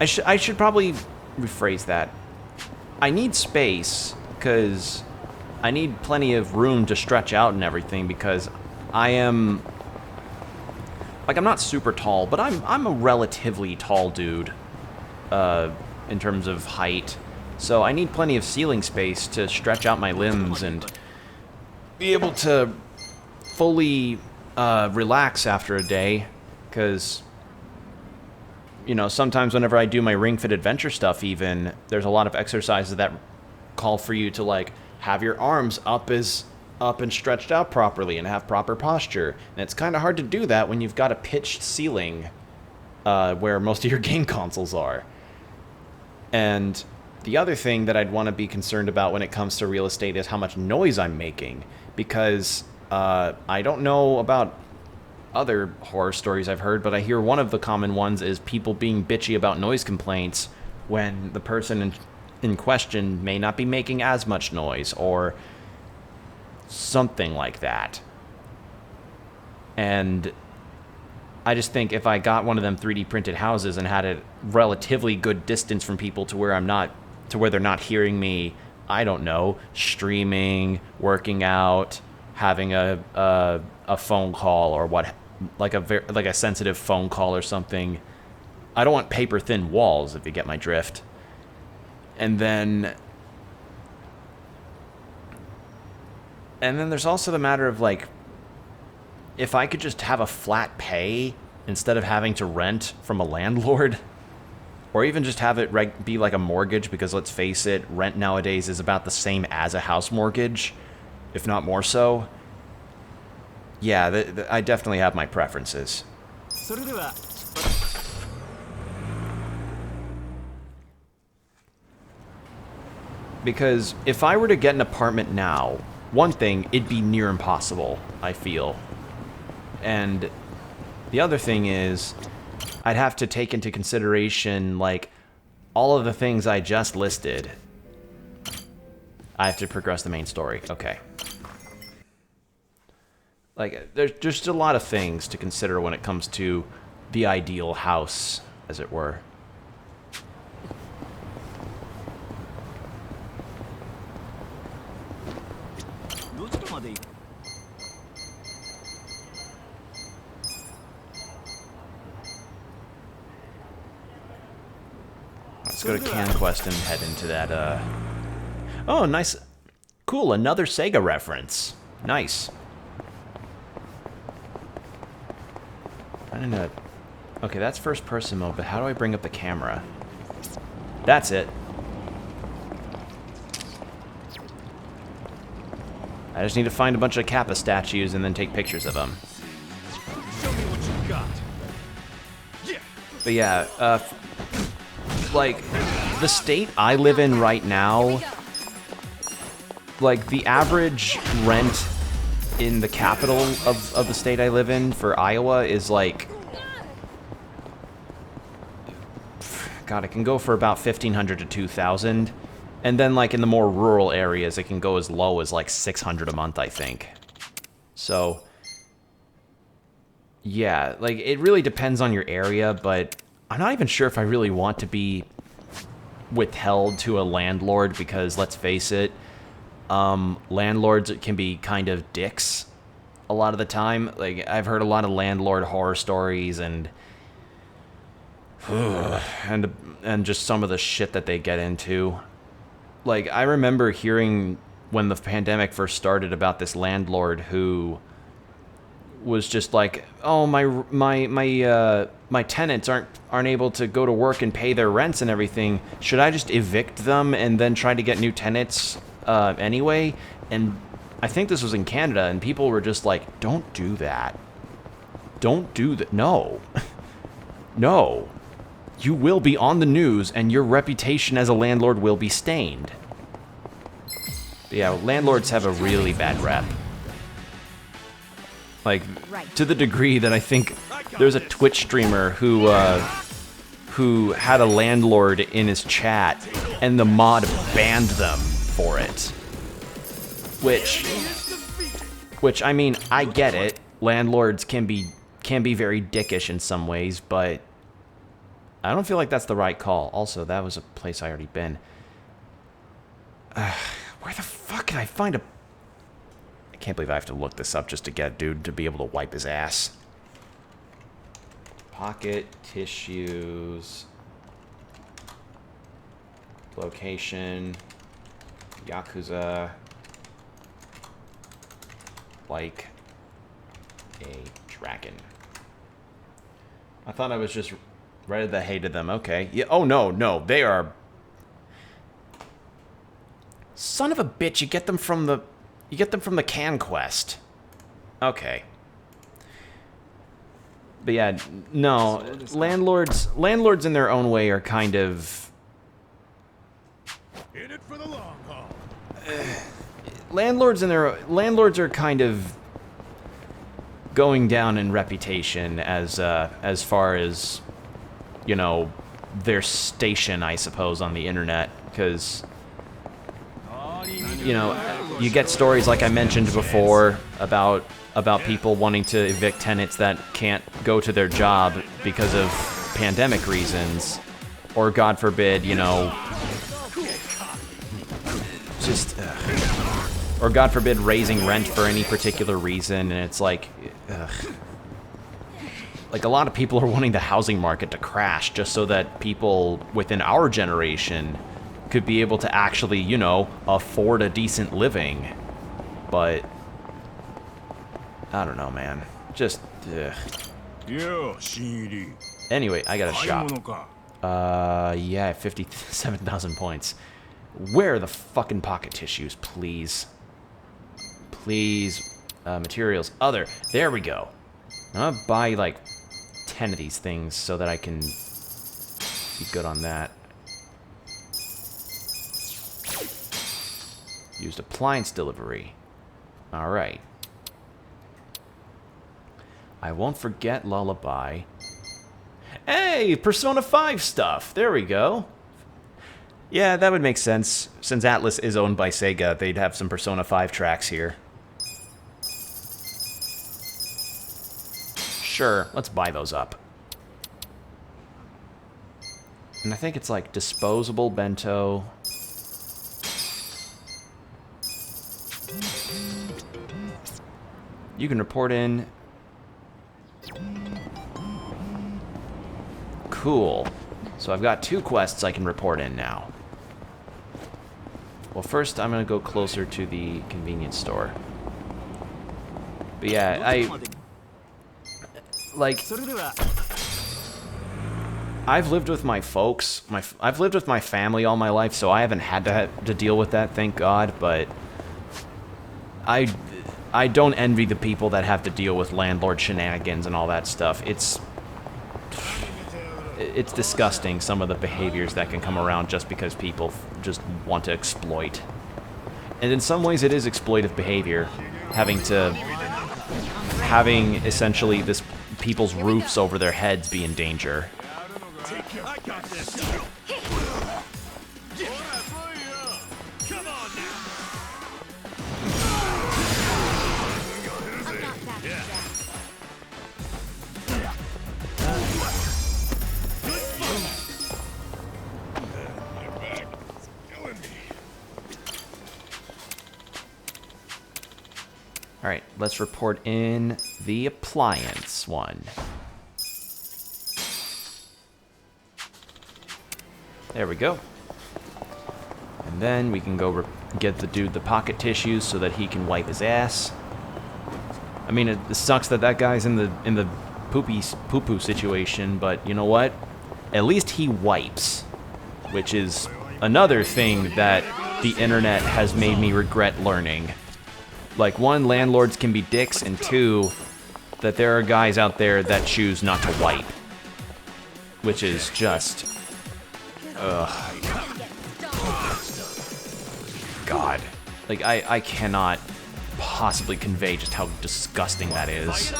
should probably rephrase that. I need space, because I need plenty of room to stretch out and everything, because I am... Like, I'm not super tall, but I'm a relatively tall dude, in terms of height. So I need plenty of ceiling space to stretch out my limbs and be able to fully relax after a day, because, you know, sometimes whenever I do my Ring Fit Adventure stuff even, there's a lot of exercises that call for you to, like, have your arms up and stretched out properly and have proper posture. And it's kind of hard to do that when you've got a pitched ceiling where most of your game consoles are. And the other thing that I'd want to be concerned about when it comes to real estate is how much noise I'm making, because I don't know about other horror stories I've heard, but I hear one of the common ones is people being bitchy about noise complaints when the person in question may not be making as much noise or something like that. And I just think if I got one of them 3D printed houses and had a relatively good distance from people to where they're not hearing me, I don't know, streaming, working out, having a phone call or what, like a sensitive phone call or something. I don't want paper thin walls, if you get my drift. And then there's also the matter of, like, if I could just have a flat pay instead of having to rent from a landlord, or even just have it be like a mortgage, because let's face it, rent nowadays is about the same as a house mortgage, if not more so. Yeah, I definitely have my preferences. Because if I were to get an apartment now, one thing, it'd be near impossible, I feel. And the other thing is, I'd have to take into consideration, like, all of the things I just listed. I have to progress the main story. Okay. Like, there's just a lot of things to consider when it comes to the ideal house, as it were. Let's go to CanQuest and head into that, Oh, nice. Cool, another Sega reference. Nice. I don't know. Okay, that's first person mode, but how do I bring up the camera? That's it. I just need to find a bunch of Kappa statues and then take pictures of them. Show me what you got. Yeah. But yeah, like, the state I live in right now, like, the average rent in the capital of the state I live in for Iowa is like, God, it can go for about $1,500 to $2,000. And then, like, in the more rural areas, it can go as low as, like, $600 a month, I think. So, yeah, like, it really depends on your area, but I'm not even sure if I really want to be withheld to a landlord, because, let's face it, landlords can be kind of dicks a lot of the time. Like, I've heard a lot of landlord horror stories, and just some of the shit that they get into. Like, I remember hearing when the pandemic first started about this landlord who was just like, "Oh, my tenants aren't able to go to work and pay their rents and everything. Should I just evict them and then try to get new tenants anyway?" And I think this was in Canada, and people were just like, "Don't do that. Don't do that. No, no." You will be on the news, and your reputation as a landlord will be stained. But yeah, landlords have a really bad rep. Like, to the degree that I think there's a Twitch streamer who had a landlord in his chat, and the mod banned them for it. Which I mean, I get it. Landlords can be very dickish in some ways, but I don't feel like that's the right call. Also, that was a place I already been. Where the fuck can I find a... I can't believe I have to look this up just to get a dude to be able to wipe his ass. Pocket tissues. Location. Yakuza. Like a dragon. I thought I was just... right at the hate of them. Okay. Yeah. Oh, no. They are... Son of a bitch, you get them from the CanQuest. Okay. But yeah, no. Landlords in their own way are kind of... In it for the long haul. Landlords are kind of going down in reputation as far as, you know, their station, I suppose, on the internet, because, you know, you get stories like I mentioned before about people wanting to evict tenants that can't go to their job because of pandemic reasons, or God forbid, you know, just, or God forbid, raising rent for any particular reason, and it's like, like, a lot of people are wanting the housing market to crash just so that people within our generation could be able to actually, you know, afford a decent living. But I don't know, man. Just, anyway, I got a shop. Yeah, 57,000 points. Where are the fucking pocket tissues, please? Please. Materials. Other. There we go. I'm gonna buy, like, 10 of these things so that I can be good on that. Used appliance delivery. Alright. I won't forget Lullaby. Hey! Persona 5 stuff! There we go. Yeah, that would make sense. Since Atlas is owned by Sega, they'd have some Persona 5 tracks here. Sure, let's buy those up. And I think it's like disposable bento. You can report in. Cool. So I've got 2 quests I can report in now. Well, first I'm going to go closer to the convenience store. But yeah, I've lived with my folks. I've lived with my family all my life, so I haven't had to deal with that, thank God. But I don't envy the people that have to deal with landlord shenanigans and all that stuff. It's disgusting, some of the behaviors that can come around just because people just want to exploit. And in some ways, it is exploitive behavior, having essentially this people's roofs over their heads be in danger. I got this. Come on now. Alright, let's report in the appliance one. There we go. And then we can go get the dude the pocket tissues so that he can wipe his ass. I mean, it sucks that that guy's in the poo-poo situation, but you know what? At least he wipes, which is another thing that the internet has made me regret learning. Like, 1, landlords can be dicks, and 2, that there are guys out there that choose not to wipe. Which is just... ugh. God. Like, I cannot possibly convey just how disgusting that is.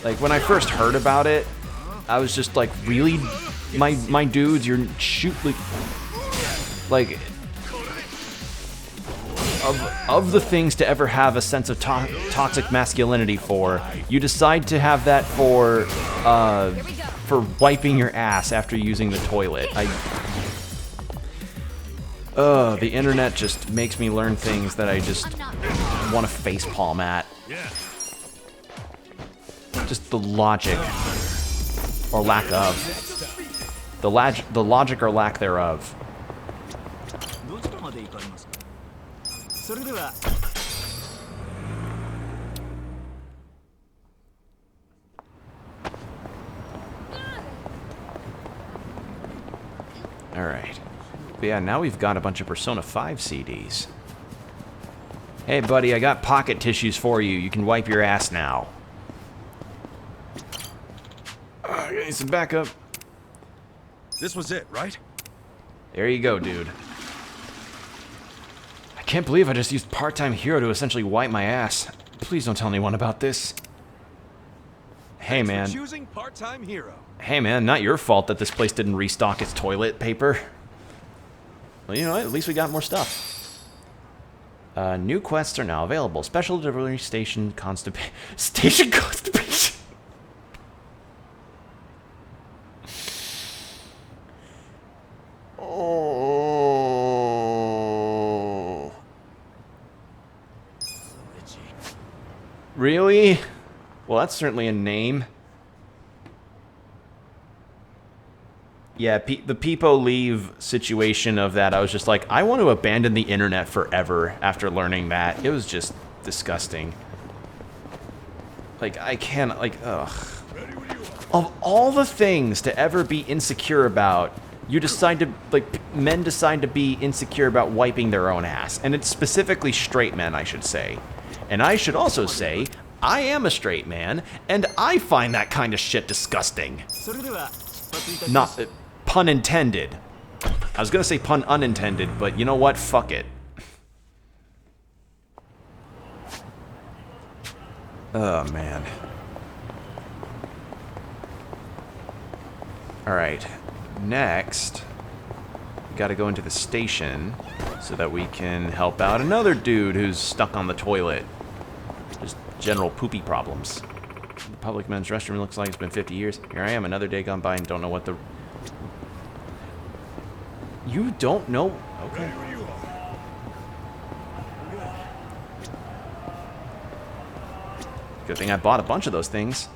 Like, when I first heard about it, I was just like, really? My dudes, you're like, of the things to ever have a sense of toxic masculinity for, you decide to have that for wiping your ass after using the toilet. The internet just makes me learn things that I just want to facepalm at. Just the logic, or lack of. The logic or lack thereof. Alright. But yeah, now we've got a bunch of Persona 5 CDs. Hey buddy, I got pocket tissues for you. You can wipe your ass now. I need some backup. This was it, right? There you go, dude. I can't believe I just used part-time hero to essentially wipe my ass. Please don't tell anyone about this. Hey, man. Thanks for choosing part-time hero. Hey, man, not your fault that this place didn't restock its toilet paper. Well, you know what? At least we got more stuff. New quests are now available. Special delivery station constipation. Station constipation. Oh. Really? Well, that's certainly a name. Yeah, the Peepo leave situation of that, I was just like, I want to abandon the internet forever after learning that. It was just disgusting. Like, I can't, like, ugh. Of all the things to ever be insecure about, you decide to, like, men decide to be insecure about wiping their own ass. And it's specifically straight men, I should say. And I should also say, I am a straight man, and I find that kind of shit disgusting. Not... pun intended. I was gonna say pun unintended, but you know what? Fuck it. Oh, man. Alright. Next, we gotta go into the station so that we can help out another dude who's stuck on the toilet. Just general poopy problems. The public men's restroom looks like it's been 50 years. Here I am, another day gone by and don't know what the... You don't know? Okay. Good thing I bought a bunch of those things.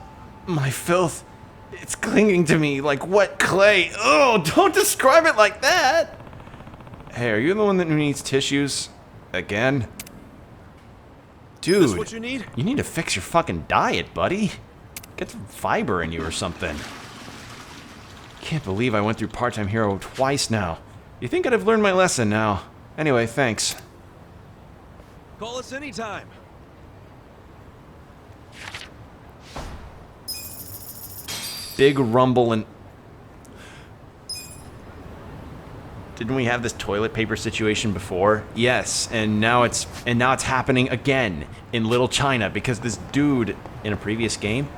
My filth, it's clinging to me like wet clay. Oh, don't describe it like that. Hey, are you the one that needs tissues? Again? Dude, This what you need? you need to fix your fucking diet, buddy. Get some fiber in you or something. Can't believe I went through Part-Time Hero twice now. You think I'd have learned my lesson now. Anyway, thanks. Call us anytime. Big rumble and... Didn't we have this toilet paper situation before? Yes, and now it's happening again in Little China because this dude in a previous game.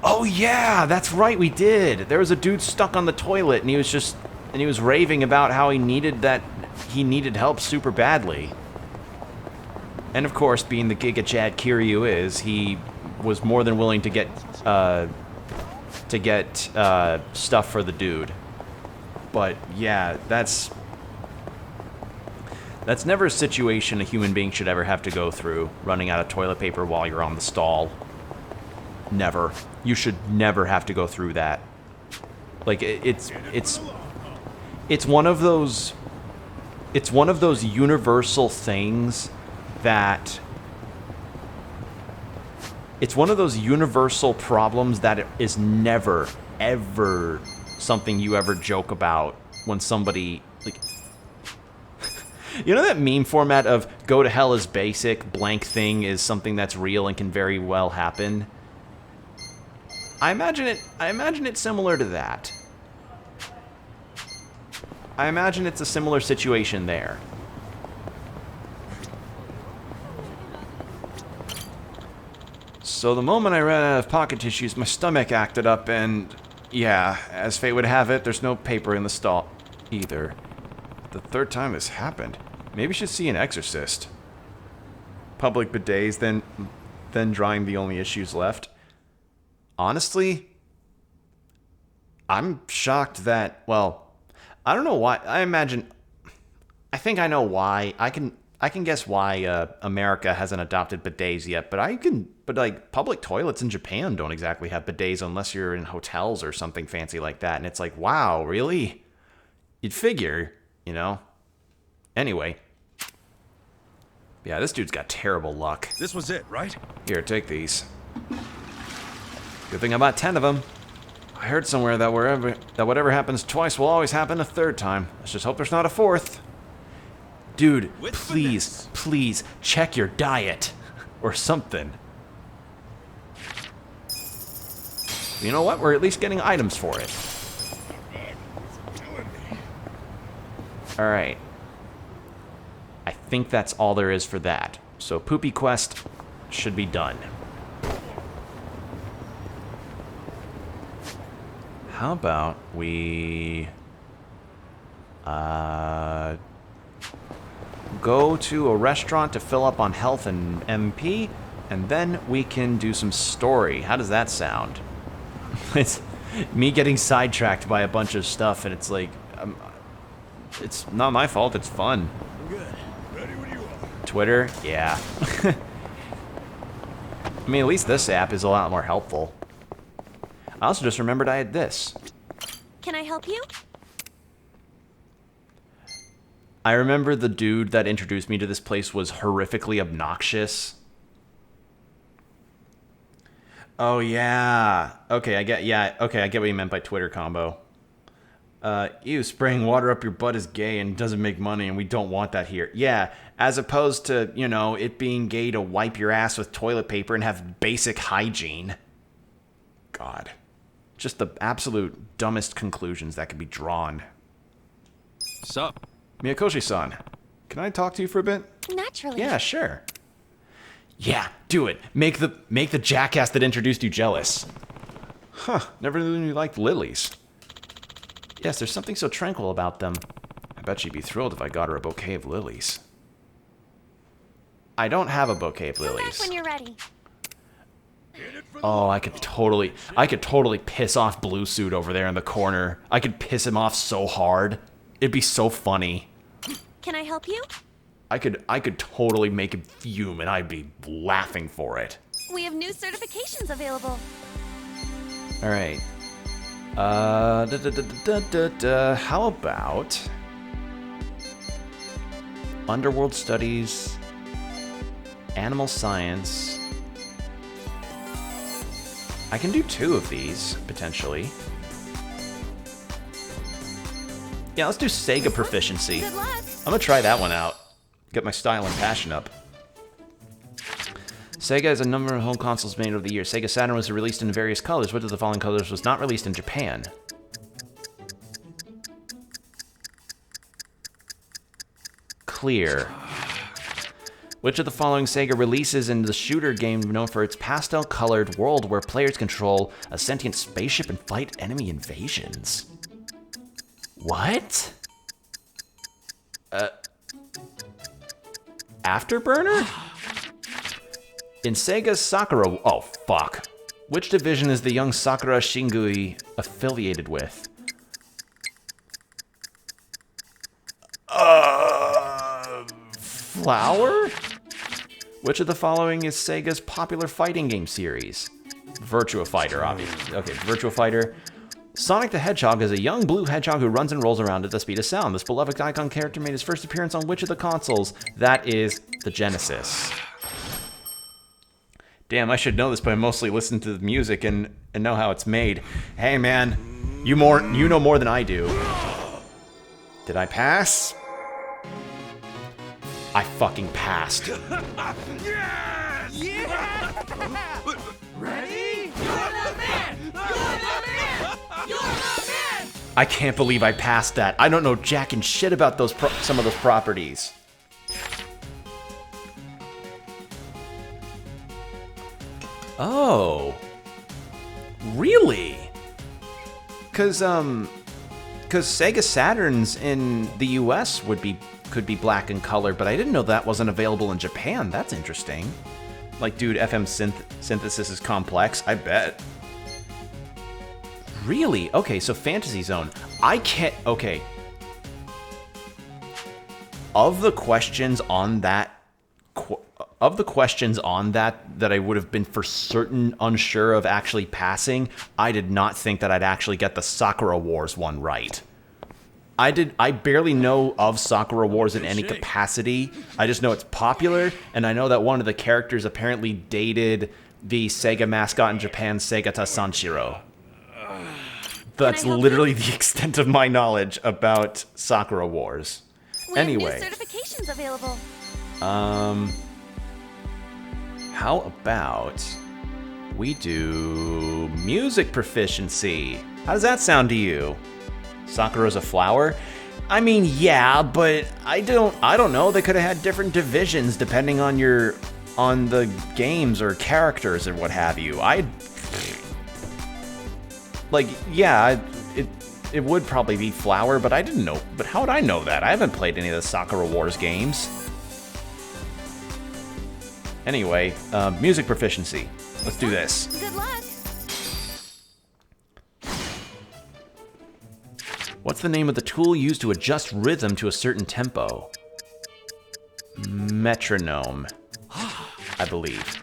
Oh yeah, that's right, we did. There was a dude stuck on the toilet and he was raving about how he needed help super badly. And of course, being the Giga Chad Kiryu is, he was more than willing to get stuff for the dude. But yeah, that's never a situation a human being should ever have to go through, running out of toilet paper while you're on the stall. Never. You should never have to go through that. Like it's one of those universal things that it's one of those universal problems that is never ever something you ever joke about when somebody, like, you know that meme format of go to hell is basic, blank thing is something that's real and can very well happen? I imagine it similar to that. I imagine it's a similar situation there. So the moment I ran out of pocket tissues, my stomach acted up and... yeah, as fate would have it, there's no paper in the stall either. The third time this happened. Maybe I should see an exorcist. Public bidets, then drying the only issues left. Honestly, I'm shocked that, well, I don't know why. I think I know why. I can guess why America hasn't adopted bidets yet, but like public toilets in Japan don't exactly have bidets unless you're in hotels or something fancy like that. And it's like, wow, really? You'd figure, you know? Anyway. Yeah, this dude's got terrible luck. This was it, right? Here, take these. Good thing I bought 10 of them. I heard somewhere that whatever happens twice will always happen a third time. Let's just hope there's not a fourth. Dude, please check your diet or something. You know what? We're at least getting items for it. Alright. I think that's all there is for that. So Poopy Quest should be done. How about we... go to a restaurant to fill up on health and MP, and then we can do some story. How does that sound? It's me getting sidetracked by a bunch of stuff, and it's like, it's not my fault, it's fun. Good. Ready when you are. Twitter? Yeah. I mean, at least this app is a lot more helpful. I also just remembered I had this. Can I help you? I remember the dude that introduced me to this place was horrifically obnoxious. Oh, yeah. Okay, I get what you meant by Twitter combo. Ew, spraying water up your butt is gay and doesn't make money, and we don't want that here. Yeah, as opposed to, you know, it being gay to wipe your ass with toilet paper and have basic hygiene. God. Just the absolute dumbest conclusions that could be drawn. Sup? Miyakoshi-san, can I talk to you for a bit? Naturally. Yeah, sure. Yeah, do it. Make the jackass that introduced you jealous. Huh, never knew you liked lilies. Yes, there's something so tranquil about them. I bet she'd be thrilled if I got her a bouquet of lilies. I don't have a bouquet of Come back lilies. when you're ready. Oh, I could totally piss off Blue Suit over there in the corner. I could piss him off so hard. It'd be so funny. Can I help you? I could totally make him fume, and I'd be laughing for it. We have new certifications available. All right. How about Underworld Studies, Animal Science? I can do 2 of these, potentially. Yeah, let's do Sega Proficiency. Good luck. I'm gonna try that one out. Get my style and passion up. Sega has a number of home consoles made over the years. Sega Saturn was released in various colors. Which of the following colors was not released in Japan? Clear. Which of the following Sega releases in the shooter game known for its pastel-colored world where players control a sentient spaceship and fight enemy invasions? What? Afterburner? In Sega's Sakura... Oh, fuck. Which division is the young Sakura Shingui affiliated with? Flower? Which of the following is Sega's popular fighting game series? Virtua Fighter, obviously. Okay, Virtua Fighter. Sonic the Hedgehog is a young blue hedgehog who runs and rolls around at the speed of sound. This beloved icon character made his first appearance on which of the consoles? That is the Genesis. Damn, I should know this, but I mostly listen to the music and know how it's made. Hey, man, you know more than I do. Did I pass? I fucking passed. Yes! Yeah! Ready? You're the man! You're the man! You're the man! I can't believe I passed that. I don't know jack and shit about those some of those properties. Oh. Really? Cause Sega Saturns in the US could be black in color, but I didn't know that wasn't available in Japan. That's interesting. Like, dude, FM synthesis is complex. I bet. Really? Okay, so Fantasy Zone. I can't... Okay. Of the questions on that... that I would have been for certain unsure of actually passing, I did not think that I'd actually get the Sakura Wars one right. I barely know of Sakura Wars in any capacity. I just know it's popular, and I know that one of the characters apparently dated the Sega mascot in Japan, Segata Sanshiro. That's literally the extent of my knowledge about Sakura Wars. Anyway. We have new certifications available. How about we do music proficiency? How does that sound to you? Sakura's a flower? I mean, yeah, but I don't know. They could have had different divisions depending on the games or characters or what have you. It would probably be flower, but I didn't know. But how would I know that? I haven't played any of the Sakura Wars games. Anyway, music proficiency. Let's do this. Good luck. What's the name of the tool used to adjust rhythm to a certain tempo? Metronome, I believe.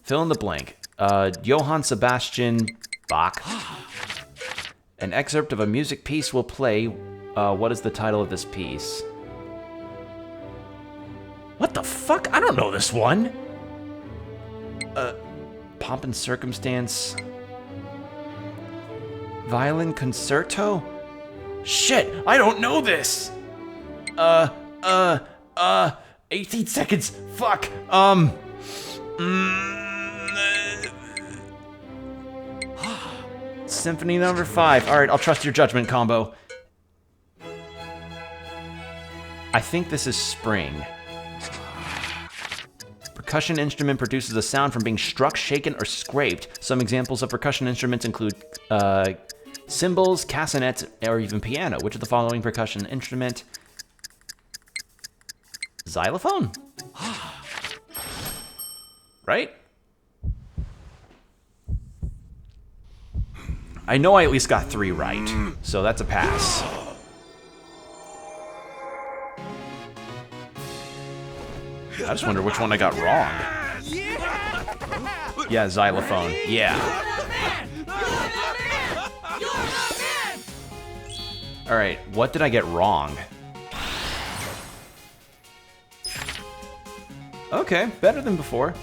Fill in the blank. Johann Sebastian Bach. An excerpt of a music piece will play. What is the title of this piece? What the fuck? I don't know this one. Pomp and Circumstance. Violin Concerto? Shit, I don't know this! 18 seconds, fuck, Symphony number 5. Alright, I'll trust your judgment, Combo. I think this is Spring. Percussion instrument produces a sound from being struck, shaken, or scraped. Some examples of percussion instruments include cymbals, castanets, or even piano. Which of the following percussion instrument? Xylophone? Right? I know I at least got 3 right, so that's a pass. I just wonder which one I got wrong. Yeah, xylophone. Yeah. Alright, what did I get wrong? Okay, better than before.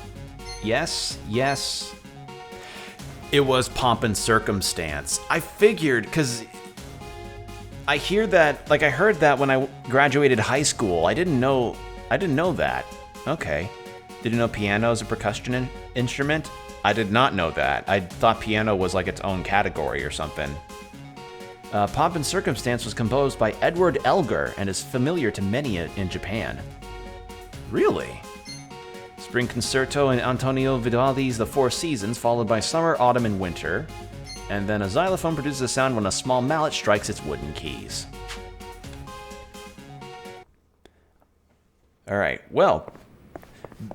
Yes, yes. It was pomp and circumstance. I figured, because I hear that, like I heard that when I graduated high school. I didn't know that. Okay. Did you know piano is a percussion instrument? I did not know that. I thought piano was like its own category or something. Pomp and Circumstance was composed by Edward Elgar and is familiar to many in Japan. Really? Spring Concerto and Antonio Vivaldi's The Four Seasons, followed by Summer, Autumn, and Winter. And then a xylophone produces a sound when a small mallet strikes its wooden keys. Alright, well,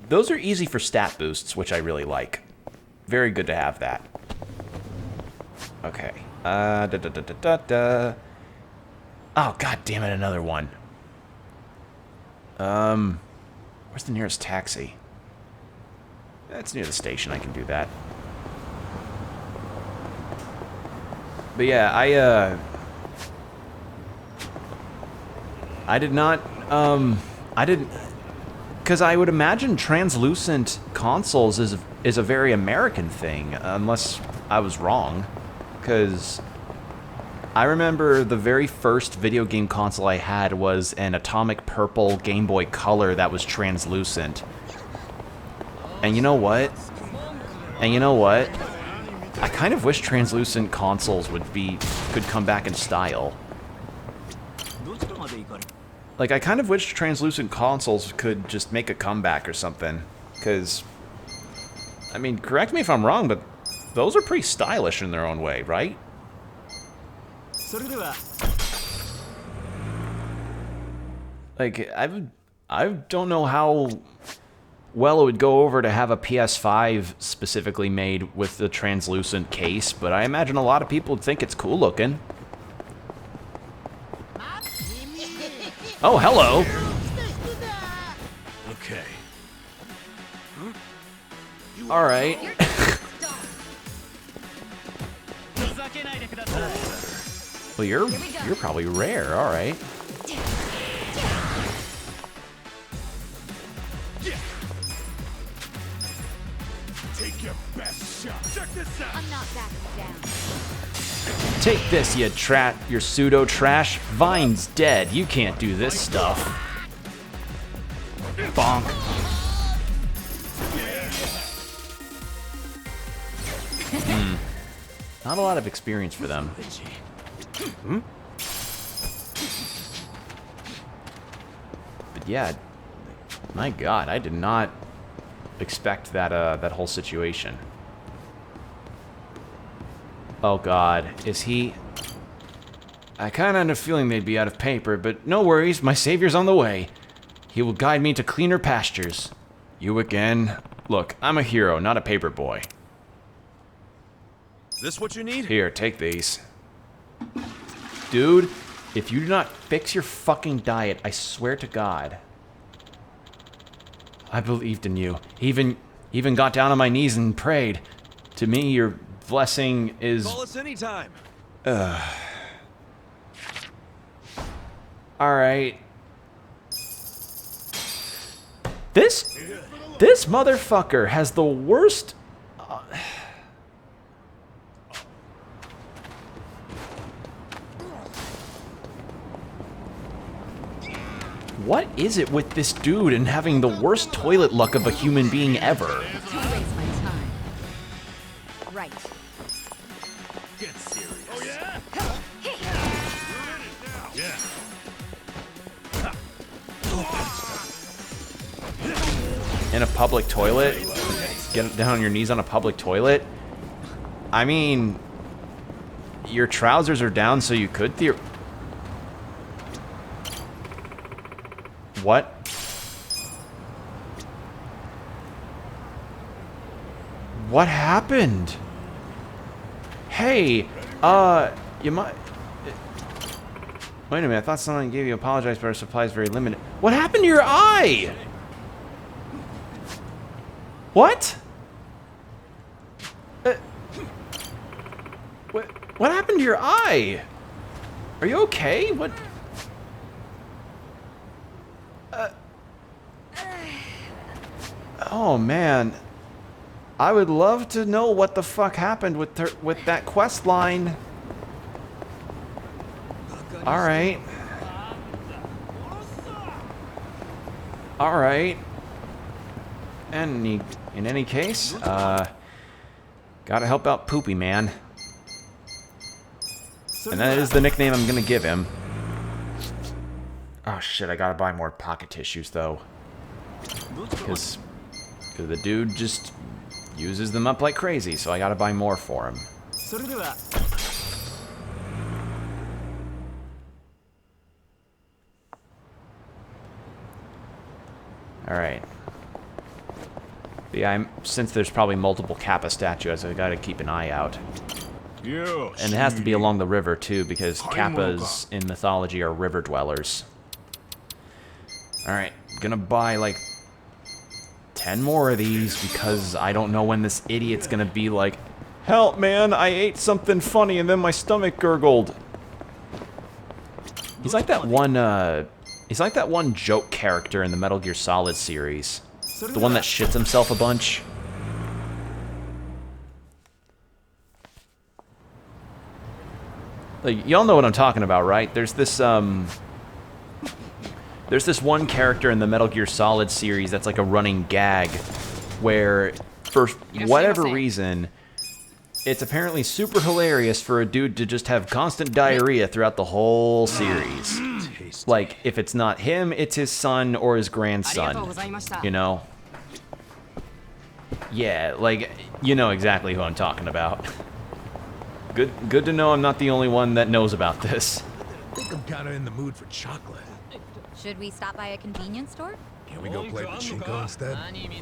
those are easy for stat boosts, which I really like. Very good to have that. Okay. Oh, god damn it, another one. Where's the nearest taxi? That's near the station, I can do that. But yeah, I did not, because I would imagine translucent consoles is a very American thing, unless I was wrong. Because I remember the very first video game console I had was an atomic purple Game Boy Color that was translucent. And you know what? I kind of wish translucent consoles could come back in style. Like, I kind of wish translucent consoles could just make a comeback or something. Because, I mean, correct me if I'm wrong, but those are pretty stylish in their own way, right? Like, I don't know how well it would go over to have a PS5 specifically made with the translucent case, but I imagine a lot of people would think it's cool looking. Oh, hello! Okay. Alright. Well, you're probably rare, alright. Take your best shot. Check this out. I'm not backing down. Take this, you pseudo trash. Vine's dead. You can't do this stuff. Bonk. Not a lot of experience for them. But yeah, my god, I did not expect that that whole situation. Oh god, is he... I kinda had a feeling they'd be out of paper, but no worries, my savior's on the way. He will guide me to cleaner pastures. You again? Look, I'm a hero, not a paper boy. This what you need? Here, take these. Dude, if you do not fix your fucking diet, I swear to God. I believed in you. Even got down on my knees and prayed. To me, your blessing is... Call us anytime. Alright. This motherfucker has the worst... What is it with this dude and having the worst toilet luck of a human being ever? Don't waste my time. Right. Get serious. Oh yeah? Yeah. In a public toilet? Get down on your knees on a public toilet? I mean, your trousers are down, so you could What? What happened? Hey, you might... Wait a minute, I thought someone gave you apologize, but our supply is very limited. What happened to your eye? What? What happened to your eye? Are you okay? What? Oh man, I would love to know what the fuck happened with that quest line. All right. All right. And in any case, gotta help out Poopy Man. And that is the nickname I'm gonna give him. Oh shit, I gotta buy more pocket tissues though. Because the dude just uses them up like crazy, so I gotta buy more for him. Alright. Yeah, since there's probably multiple Kappa statues, I gotta keep an eye out. And it has to be along the river, too, because Kappas in mythology are river dwellers. Alright, gonna buy, like, 10 more of these, because I don't know when this idiot's gonna be like, help, man, I ate something funny and then my stomach gurgled. He's like that one joke character in the Metal Gear Solid series. The one that shits himself a bunch. Like, y'all know what I'm talking about, right? There's this one character in the Metal Gear Solid series that's like a running gag, where, for whatever reason, it's apparently super hilarious for a dude to just have constant diarrhea throughout the whole series. Like, if it's not him, it's his son or his grandson, you know? Yeah, like, you know exactly who I'm talking about. Good to know I'm not the only one that knows about this. I think I'm kind of in the mood for chocolate. Should we stop by a convenience store? Can we go play pachinko instead?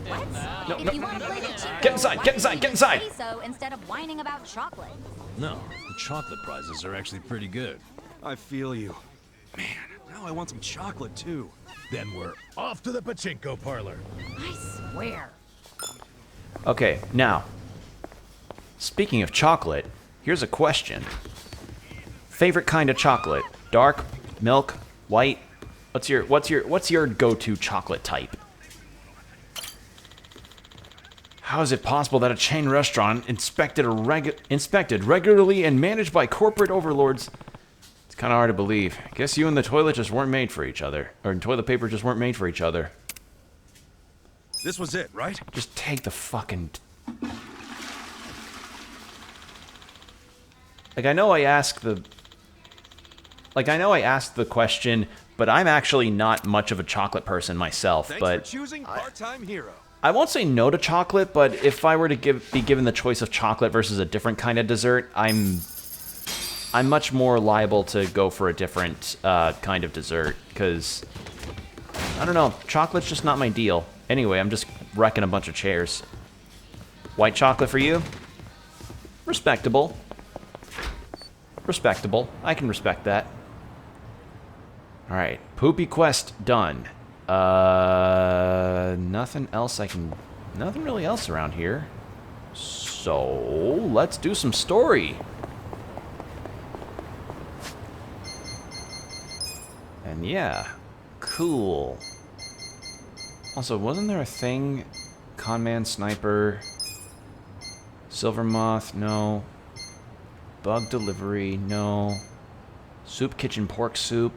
What? No, if no. you want to play pachinko, Get inside, get inside, get inside! So instead of whining about chocolate. No, the chocolate prizes are actually pretty good. I feel you. Man, now I want some chocolate too. Then we're off to the pachinko parlor. I swear. Okay, now, speaking of chocolate, here's a question. Favorite kind of chocolate? Dark, milk, white? What's your go-to chocolate type? How is it possible that a chain restaurant inspected regularly and managed by corporate overlords? It's kind of hard to believe. I guess you and the toilet just weren't made for each other, or toilet paper just weren't made for each other. This was it, right? Just take the fucking... Like, I know I asked the question, but I'm actually not much of a chocolate person myself. Thanks but for choosing part-time hero. I won't say no to chocolate, but if I were to be given the choice of chocolate versus a different kind of dessert, I'm much more liable to go for a different kind of dessert, because, I don't know, chocolate's just not my deal. Anyway, I'm just wrecking a bunch of chairs. White chocolate for you? Respectable. Respectable. I can respect that. Alright, Poopy Quest done. Nothing really else around here. So, let's do some story. And yeah, cool. Also, wasn't there a thing? Conman Sniper. Silver Moth, no. Bug Delivery, no. Soup Kitchen Pork Soup.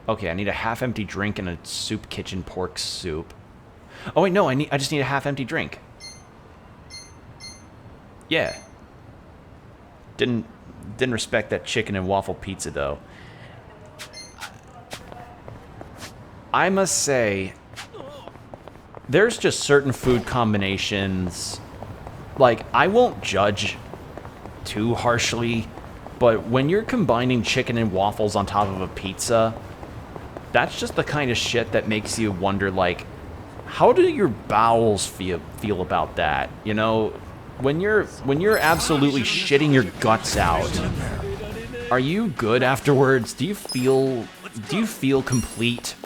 Okay, I need a half-empty drink and a Soup Kitchen Pork Soup. Oh wait, no, I just need a half-empty drink. Yeah. Didn't respect that chicken and waffle pizza though. I must say, there's just certain food combinations, like, I won't judge too harshly, but when you're combining chicken and waffles on top of a pizza, that's just the kind of shit that makes you wonder, like, how do your bowels feel about that? You know, when you're absolutely shitting your guts out, are you good afterwards? Do you feel complete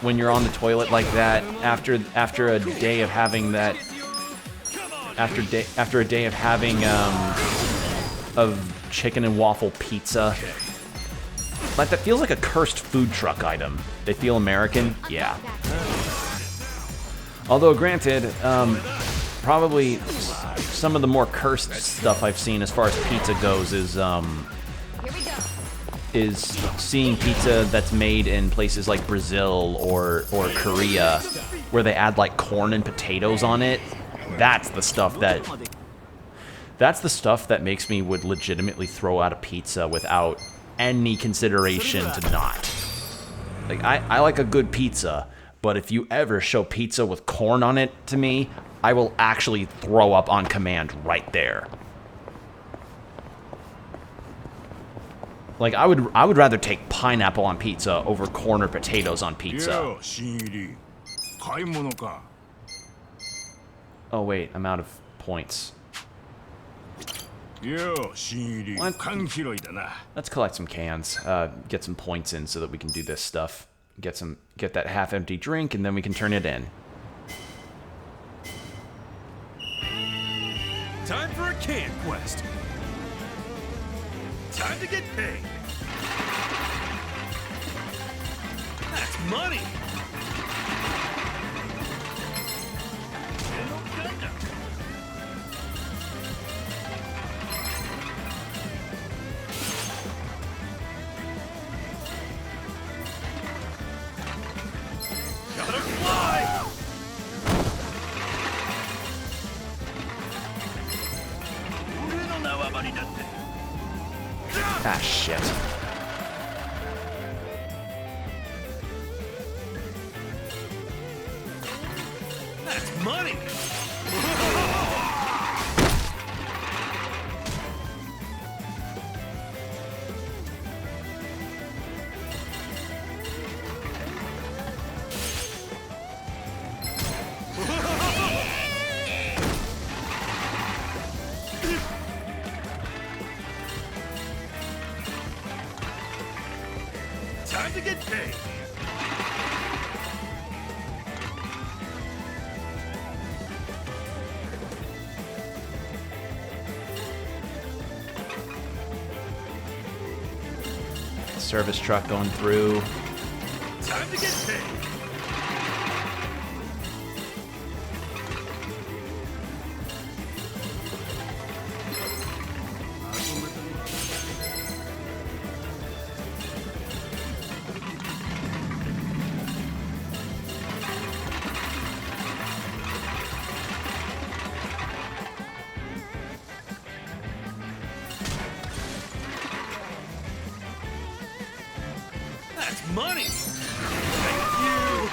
when you're on the toilet like that after a day of having that after a day of having of chicken and waffle pizza. Like, that feels like a cursed food truck item. They feel American? Yeah. Although, granted, probably some of the more cursed stuff I've seen as far as pizza goes is seeing pizza that's made in places like Brazil or Korea, where they add like corn and potatoes on it. That's the stuff that makes me would legitimately throw out a pizza without any consideration to not. Like, I like a good pizza, but if you ever show pizza with corn on it to me, I will actually throw up on command right there. Like, I would rather take pineapple on pizza over corn or potatoes on pizza. Oh wait, I'm out of points. What? Let's collect some cans, get some points in so that we can do this stuff. Get that half-empty drink, and then we can turn it in. Time for a can quest. Time to get paid. That's money. Gotta fly. Ah, shit. That's money. Time to get paid. Service truck going through. Time to get paid. That's money. Thank you.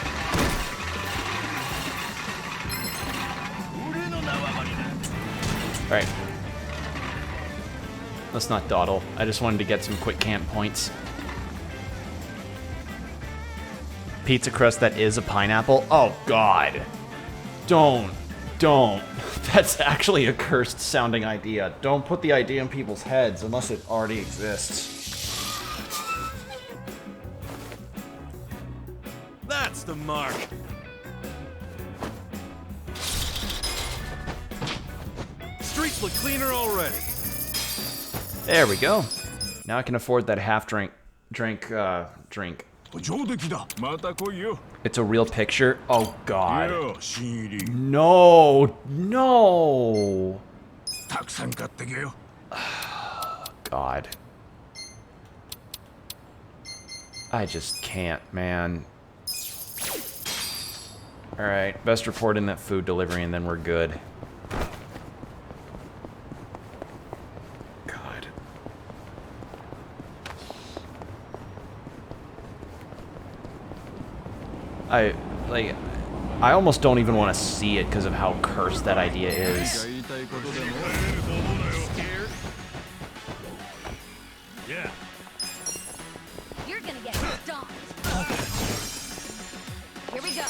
Alright. Let's not dawdle. I just wanted to get some quick camp points. Pizza crust that is a pineapple? Oh, God. Don't. That's actually a cursed sounding idea. Don't put the idea in people's heads unless it already exists. That's the mark. Streets look cleaner already. There we go. Now I can afford that half drink. It's a real picture? Oh, God. No. God. I just can't, man. Alright, best report in that food delivery and then we're good. God. I almost don't even want to see it because of how cursed that idea is. Yeah. You're gonna get stomped. Here we go.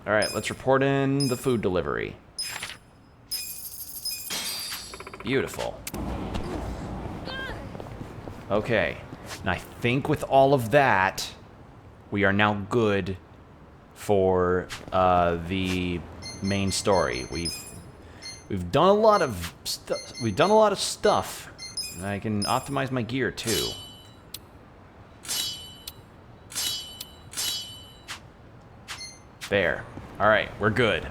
Alright, let's report in the food delivery. Beautiful. Okay. And I think with all of that, we are now good for the main story. We've done a lot of stuff. We've done a lot of stuff. And I can optimize my gear too. There. All right, we're good.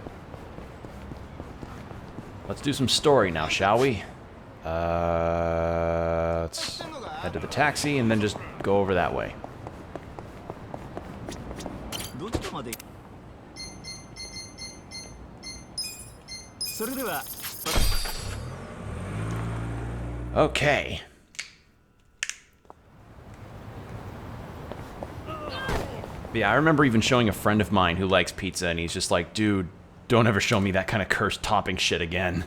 Let's do some story now, shall we? Let's head to the taxi and then just go over that way. Okay. Yeah, I remember even showing a friend of mine who likes pizza, and he's just like, dude, don't ever show me that kind of cursed topping shit again.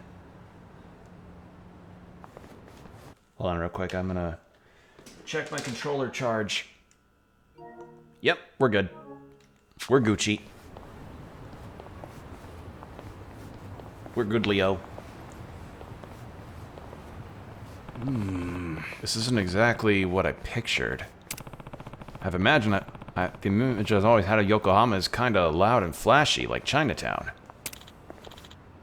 Hold on real quick, I'm gonna check my controller charge. Yep, we're good. We're Gucci. We're good, Leo. This isn't exactly what I pictured. I've imagined that the image I've always had of Yokohama is kinda loud and flashy, like Chinatown.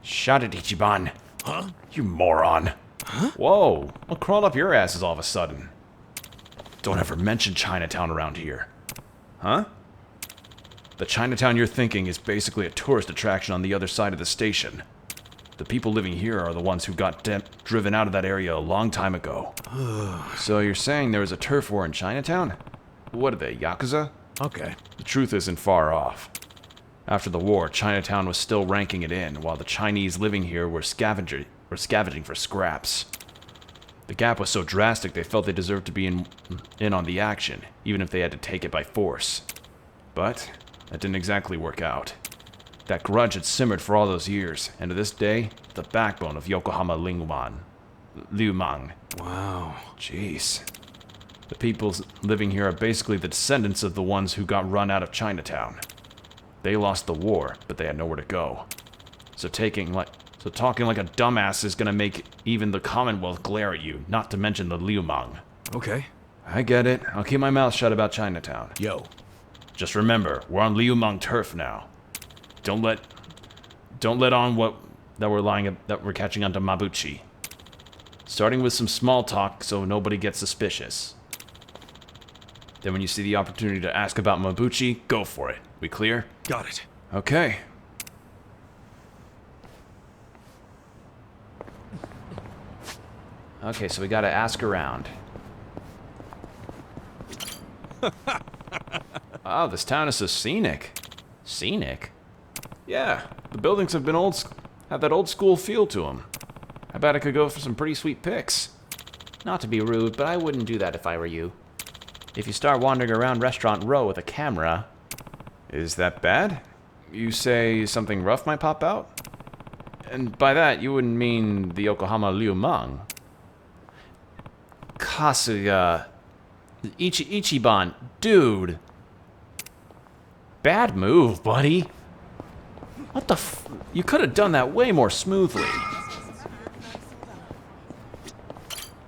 Shut it, Ichiban. Huh? You moron. Huh? Whoa, what crawled up your asses all of a sudden? Don't ever mention Chinatown around here. Huh? The Chinatown you're thinking is basically a tourist attraction on the other side of the station. The people living here are the ones who got driven out of that area a long time ago. So you're saying there was a turf war in Chinatown? What are they, Yakuza? Okay. The truth isn't far off. After the war, Chinatown was still ranking it in, while the Chinese living here were scavenging for scraps. The gap was so drastic they felt they deserved to be in on the action, even if they had to take it by force. But that didn't exactly work out. That grudge had simmered for all those years, and to this day, the backbone of Yokohama Liu Mang. Wow. Jeez. The people living here are basically the descendants of the ones who got run out of Chinatown. They lost the war, but they had nowhere to go. So talking like a dumbass is gonna make even the Commonwealth glare at you, not to mention the Liu Mang. Okay. I get it. I'll keep my mouth shut about Chinatown. Yo. Just remember, we're on Liu Mang turf now. Don't let on that we're catching on to Mabuchi. Starting with some small talk so nobody gets suspicious. Then when you see the opportunity to ask about Mabuchi, go for it. We clear? Got it. Okay. Okay, so we gotta ask around. Wow, this town is so scenic. Scenic? Yeah, the buildings have that old school feel to them. I bet I could go for some pretty sweet pics. Not to be rude, but I wouldn't do that if I were you. If you start wandering around Restaurant Row with a camera... Is that bad? You say something rough might pop out? And by that, you wouldn't mean the Yokohama Liu Mang. Kasuga... Ichiban, dude. Bad move, buddy. What the f... You could have done that way more smoothly.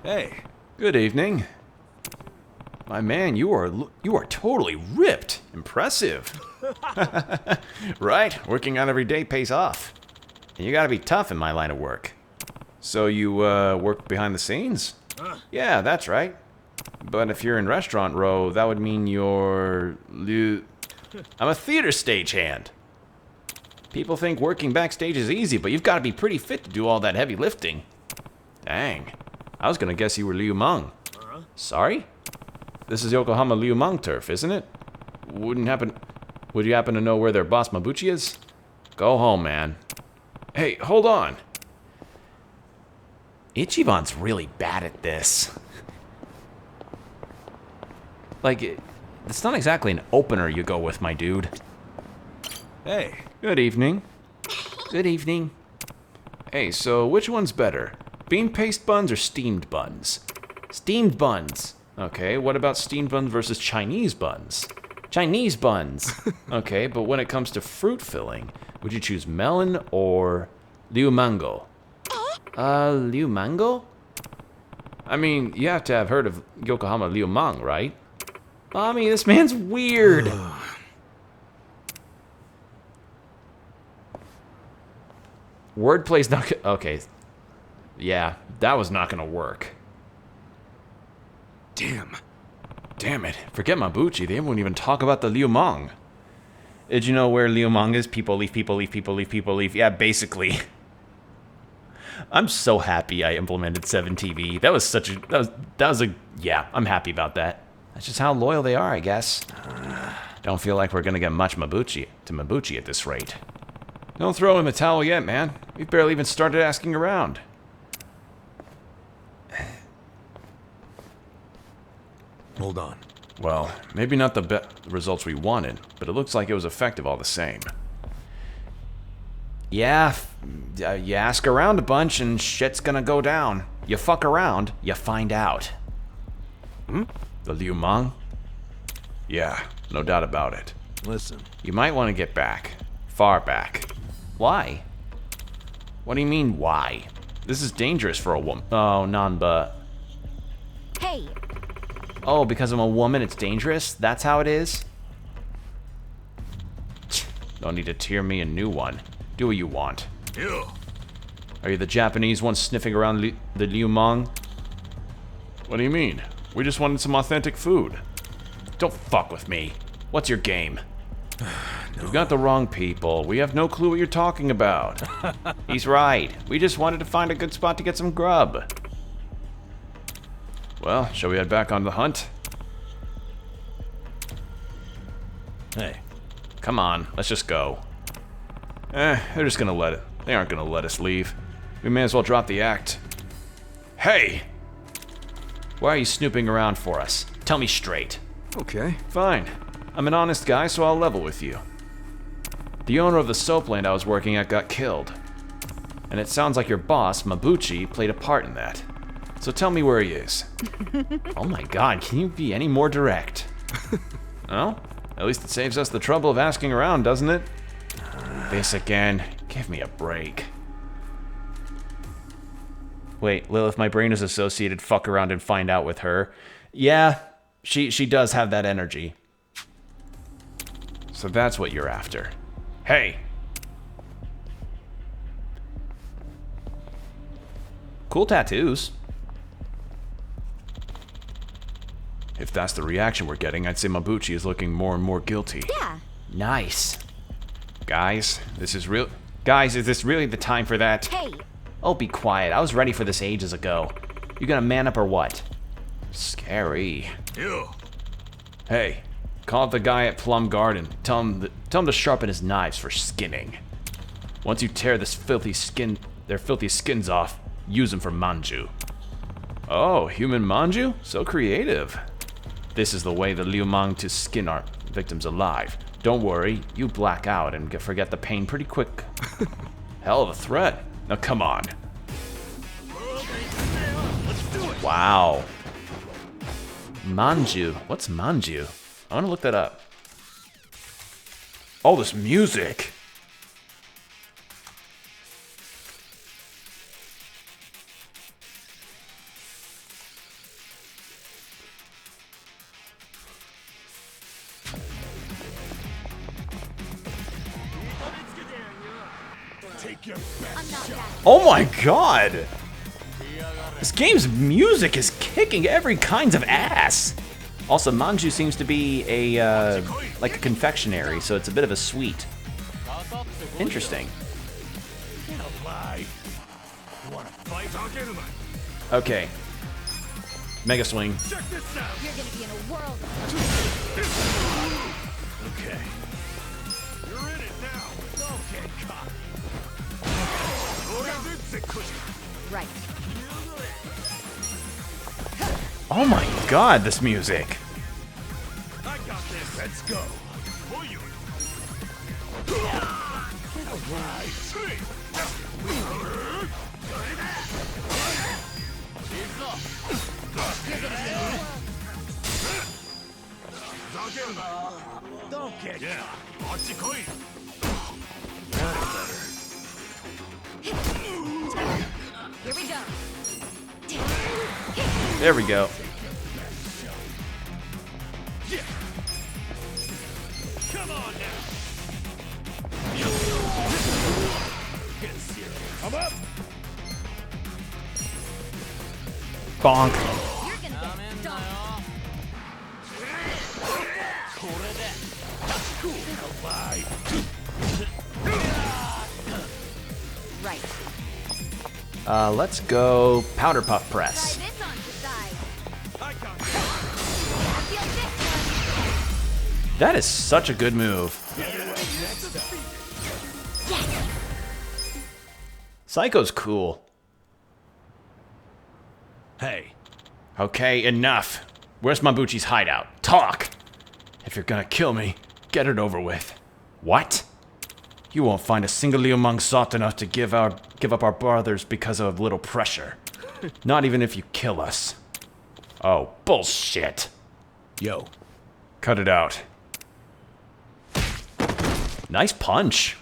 Hey. Good evening. My man, you are totally ripped. Impressive. Right, working out every day pays off. And you gotta be tough in my line of work. So you work behind the scenes? Yeah, that's right. But if you're in Restaurant Row, that would mean you're... I'm a theater stagehand. People think working backstage is easy, but you've got to be pretty fit to do all that heavy lifting. Dang. I was gonna guess you were Liu Mang. Sorry? This is Yokohama Liu Mang turf, isn't it? Would you happen to know where their boss Mabuchi is? Go home, man. Hey, hold on. Ichiban's really bad at this. Like, it's not exactly an opener you go with, my dude. Hey. Good evening. Good evening. Hey, so which one's better? Bean paste buns or steamed buns? Steamed buns. Okay, what about steamed buns versus Chinese buns? Chinese buns. Okay, but when it comes to fruit filling, would you choose melon or liu mango? Liu mango? I mean, you have to have heard of Yokohama Liu Mang, right? Mommy, this man's weird. Wordplay's not okay. Yeah, that was not gonna work. Damn it. Forget Mabuchi. They won't even talk about the Liu Mang. Did you know where Liu Mang is? People leave, people leave, people leave, people leave. Yeah, basically. I'm so happy I implemented 7TV. That was such a... That was a... Yeah, I'm happy about that. That's just how loyal they are, I guess. Don't feel like we're gonna get much Mabuchi at this rate. Don't throw in the towel yet, man. We've barely even started asking around. Hold on. Well, maybe not the results we wanted, but it looks like it was effective all the same. Yeah, you ask around a bunch and shit's gonna go down. You fuck around, you find out. The Liu Mang? Yeah, no doubt about it. Listen. You might want to get back. Far back. Why? What do you mean, why? This is dangerous for a woman. Oh, but... Hey! Oh, because I'm a woman, it's dangerous? That's how it is? Don't need to tear me a new one. Do what you want. Ew. Are you the Japanese one sniffing around the Liu Mang? What do you mean? We just wanted some authentic food. Don't fuck with me. What's your game? You've got the wrong people. We have no clue what you're talking about. He's right. We just wanted to find a good spot to get some grub. Well, shall we head back on the hunt? Hey. Come on, let's just go. They're just gonna let it. They aren't gonna let us leave. We may as well drop the act. Hey! Why are you snooping around for us? Tell me straight. Okay. Fine. I'm an honest guy, so I'll level with you. The owner of the soap land I was working at got killed. And it sounds like your boss, Mabuchi, played a part in that. So tell me where he is. Oh my god, can you be any more direct? Well, at least it saves us the trouble of asking around, doesn't it? This again. Give me a break. Wait, Lilith, my brain is associated fuck around and find out with her. Yeah, she does have that energy. So that's what you're after. Hey! Cool tattoos. If that's the reaction we're getting, I'd say Mabuchi is looking more and more guilty. Yeah. Nice. Guys, this is real. Guys, is this really the time for that? Hey! Oh, be quiet. I was ready for this ages ago. You gonna man up or what? Scary. Ew. Hey, call up the guy at Plum Garden. Tell him to sharpen his knives for skinning. Once you tear their filthy skins off, use them for manju. Oh, human manju? So creative. This is the way the Liu Mang to skin our victims alive. Don't worry, you black out and forget the pain pretty quick. Hell of a threat. Now come on. Let's do it. Wow. Manju. What's manju? I want to look that up. All this music. Oh my god! This game's music is kicking every kind of ass! Also, manju seems to be a, like a confectionery, so it's a bit of a sweet. Interesting. Okay. Mega swing. You're gonna be in a world. Okay. You're in it now. Okay, cop. Right. Oh my god, this music! I got this. Let's go. Don't get Yeah. Here we go. There we go. Come on now. I'm up. Bonk. Right. Let's go powder puff press. This on the side. That is such a good move. Psycho's cool. Hey. Okay, enough. Where's Mabuchi's hideout? Talk! If you're gonna kill me, get it over with. What? You won't find a single Liu soft enough to give up our brothers because of a little pressure. Not even if you kill us. Oh, bullshit. Yo. Cut it out. Nice punch.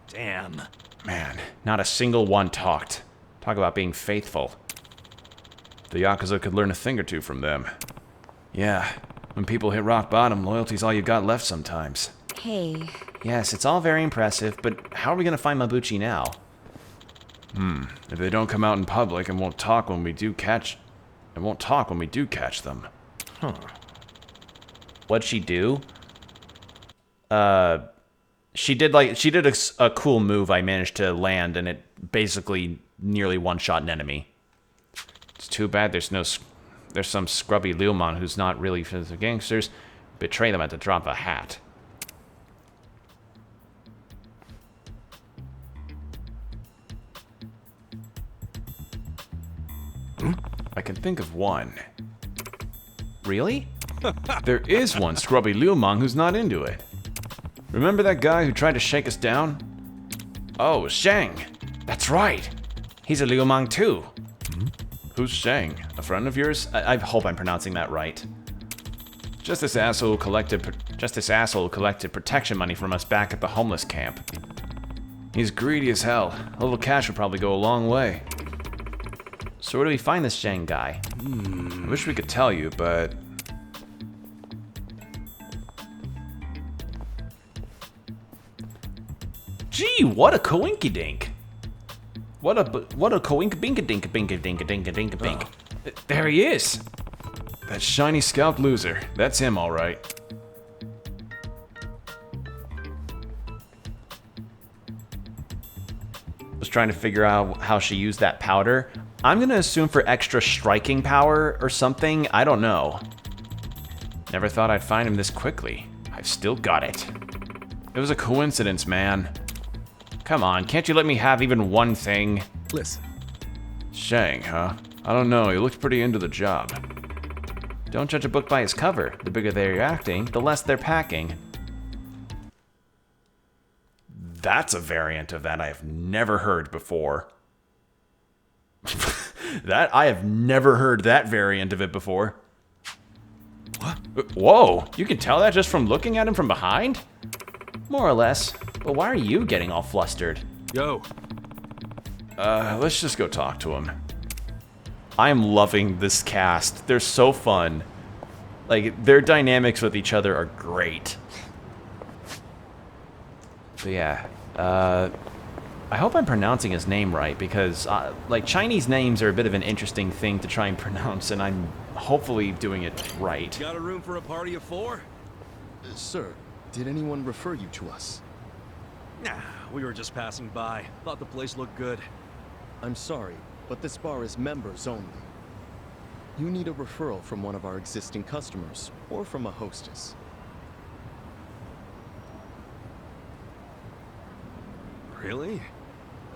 Damn. Man, not a single one talked. Talk about being faithful. The Yakuza could learn a thing or two from them. Yeah, when people hit rock bottom, loyalty's all you got left sometimes. Hey. Yes, it's all very impressive, but how are we gonna find Mabuchi now? If they don't come out in public and won't talk when we do catch them. Huh. What'd she do? She did a cool move I managed to land, and it basically nearly one-shot an enemy. It's too bad there's some scrubby Liumang who's not really for the gangsters. Betray them at the drop of a hat. I can think of one. Really? There is one scrubby Liumang who's not into it. Remember that guy who tried to shake us down? Oh, Shang. That's right. He's a Liumang too. Who's Shang? A friend of yours? I hope I'm pronouncing that right. Just this asshole collected protection money from us back at the homeless camp. He's greedy as hell. A little cash would probably go a long way. So where do we find this Shang guy? I wish we could tell you, but... Gee, what a coinkydink. What a coink-bink-a-dink-a-bink-a-dink-a-dink-a-dink-a-dink. There he is. That shiny scalp loser. That's him, all right. Was trying to figure out how she used that powder. I'm gonna assume for extra striking power or something. I don't know. Never thought I'd find him this quickly. I've still got it. It was a coincidence, man. Come on, can't you let me have even one thing? Listen. Shang, huh? I don't know, he looked pretty into the job. Don't judge a book by its cover. The bigger they're acting, the less they're packing. That's a variant of that I have never heard before. I have never heard that variant of it before. What? Whoa, you can tell that just from looking at him from behind? More or less. But why are you getting all flustered? Yo. Let's just go talk to him. I'm loving this cast. They're so fun. Like, their dynamics with each other are great. But yeah, I hope I'm pronouncing his name right, because, like, Chinese names are a bit of an interesting thing to try and pronounce, and I'm hopefully doing it right. Got a room for a party of 4? Sir, did anyone refer you to us? Nah, we were just passing by. Thought the place looked good. I'm sorry, but this bar is members only. You need a referral from one of our existing customers, or from a hostess. Really?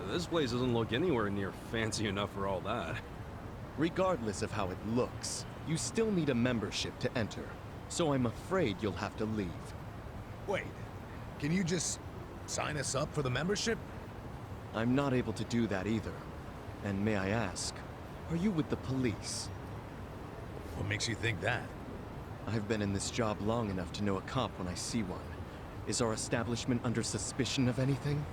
This place doesn't look anywhere near fancy enough for all that. Regardless of how it looks, you still need a membership to enter, so I'm afraid you'll have to leave. Wait, can you just sign us up for the membership? I'm not able to do that either. And may I ask, are you with the police? What makes you think that? I've been in this job long enough to know a cop when I see one. Is our establishment under suspicion of anything?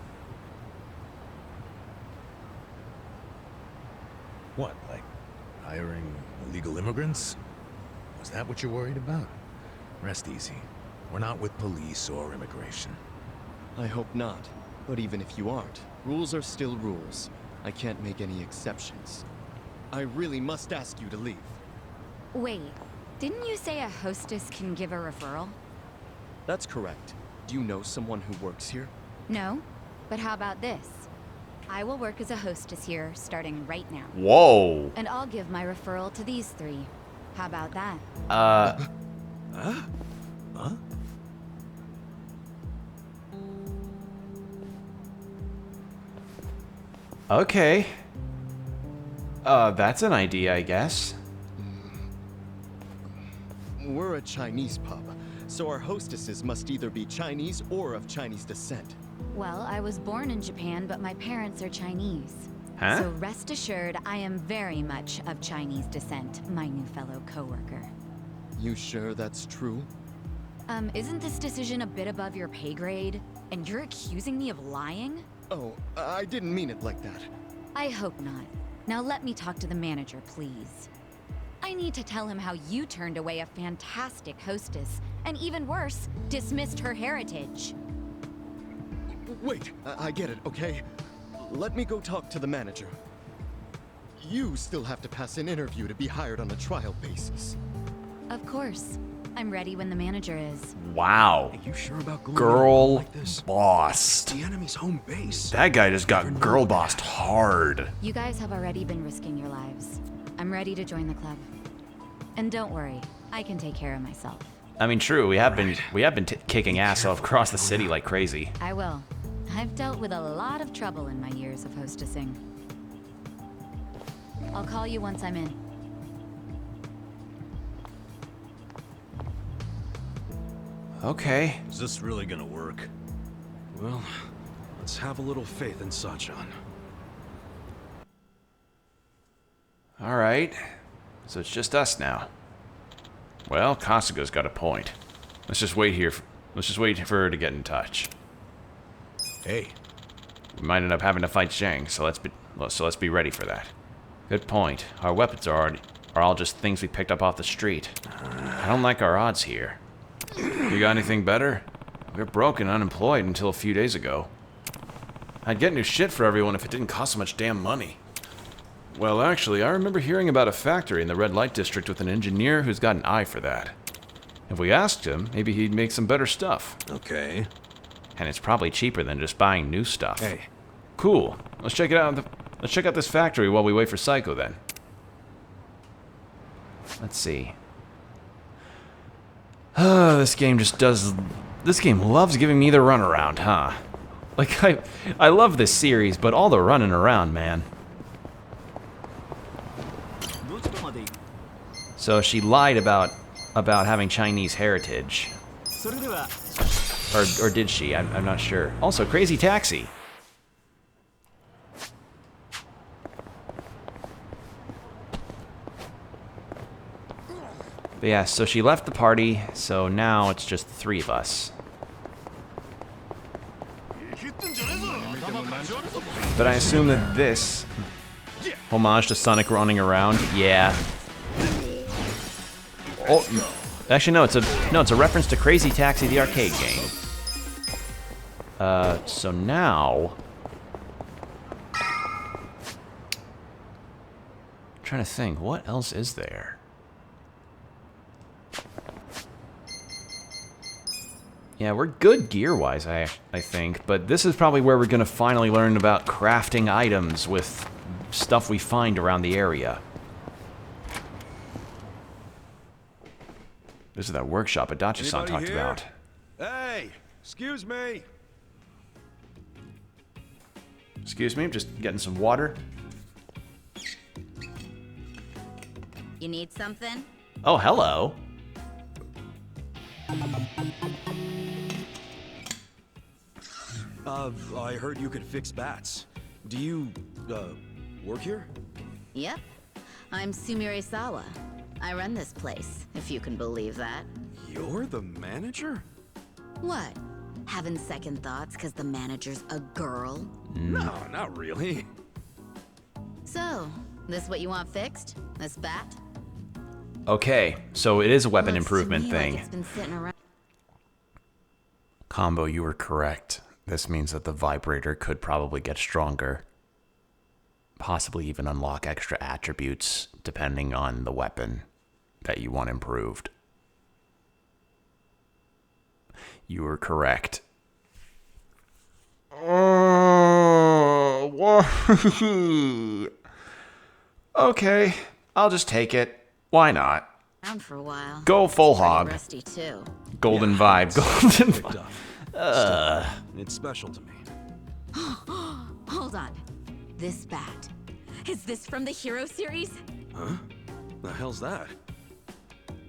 What, like Hiring illegal immigrants? Was that what you're worried about? Rest easy. We're not with police or immigration. I hope not. But even if you aren't, rules are still rules. I can't make any exceptions. I really must ask you to leave. Wait, didn't you say a hostess can give a referral? That's correct. Do you know someone who works here? No, but how about this? I will work as a hostess here, starting right now. Whoa. And I'll give my referral to these three. How about that? Huh? Okay. That's an idea, I guess. We're a Chinese pub, so our hostesses must either be Chinese or of Chinese descent. Well, I was born in Japan, but my parents are Chinese. Huh? So rest assured, I am very much of Chinese descent, my new fellow coworker. You sure that's true? Isn't this decision a bit above your pay grade? And you're accusing me of lying? Oh, I didn't mean it like that. I hope not. Now let me talk to the manager, please. I need to tell him how you turned away a fantastic hostess, and even worse, dismissed her heritage. Wait, I get it, okay? Let me go talk to the manager. You still have to pass an interview to be hired on a trial basis. Of course. I'm ready when the manager is. Wow. Are you sure about going Girl like this? bossed. The enemy's home base. That guy just got girl bossed hard. You guys have already been risking your lives. I'm ready to join the club. And don't worry, I can take care of myself. I mean, true. We have been kicking ass all across the city like crazy. I will. I've dealt with a lot of trouble in my years of hostessing. I'll call you once I'm in. Okay. Is this really gonna work? Well, let's have a little faith in Sachan. All right. So it's just us now. Well, Kasuga's got a point. Let's just wait here. Let's just wait for her to get in touch. Hey. We might end up having to fight Zhang, so let's be ready for that. Good point. Our weapons are all just things we picked up off the street. I don't like our odds here. You got anything better? We were broke and unemployed until a few days ago. I'd get new shit for everyone if it didn't cost so much damn money. Well, actually, I remember hearing about a factory in the red light district with an engineer who's got an eye for that. If we asked him, maybe he'd make some better stuff. Okay. And it's probably cheaper than just buying new stuff. Hey. Cool. Let's check it out. Let's check out this factory while we wait for Psycho then. Let's see. This game loves giving me the runaround, huh? Like, I love this series, but all the running around, man. So she lied about having Chinese heritage. Or did she? I'm not sure. Also, Crazy Taxi. But yeah, so she left the party, so now it's just the three of us. But I assume that this homage to Sonic running around, yeah. Oh, actually no, it's a reference to Crazy Taxi, the arcade game. So now, I'm trying to think, what else is there? Yeah, we're good gear-wise, I think, but this is probably where we're going to finally learn about crafting items with stuff we find around the area. This is that workshop Adachi-san talked about. Hey, excuse me. Excuse me, I'm just getting some water. You need something? Oh, hello. I heard you could fix bats. Do you, work here? Yep. I'm Sumire-sawa. I run this place, if you can believe that. You're the manager? What? Having second thoughts because the manager's a girl? No, not really. So, This what you want fixed? This bat? Okay, so it is a weapon Looks to improvement me thing. Like it's been sitting around. Combo, you were correct. This means that the vibrator could probably get stronger. Possibly even unlock extra attributes depending on the weapon that you want improved. You were correct. Okay, I'll just take it. Why not? Around for a while. Go full It's pretty hog. rusty too. Golden vibe. Golden Picked vibe. up. It's special to me. Hold on. This bat. Is this from the Hero series? Huh? The hell's that?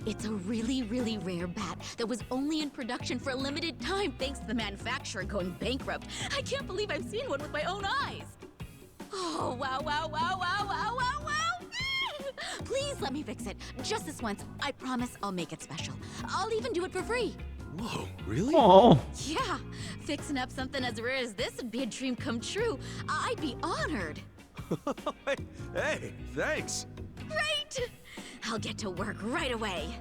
It's a really, really rare bat that was only in production for a limited time thanks to the manufacturer going bankrupt. I can't believe I've seen one with my own eyes. Oh, wow, wow, wow, wow, wow, wow, wow. Please let me fix it. Just this once. I promise I'll make it special. I'll even do it for free. Whoa, really? Oh. Yeah, fixing up something as rare as this would be a dream come true. I'd be honored. Hey, thanks. Great! I'll get to work right away.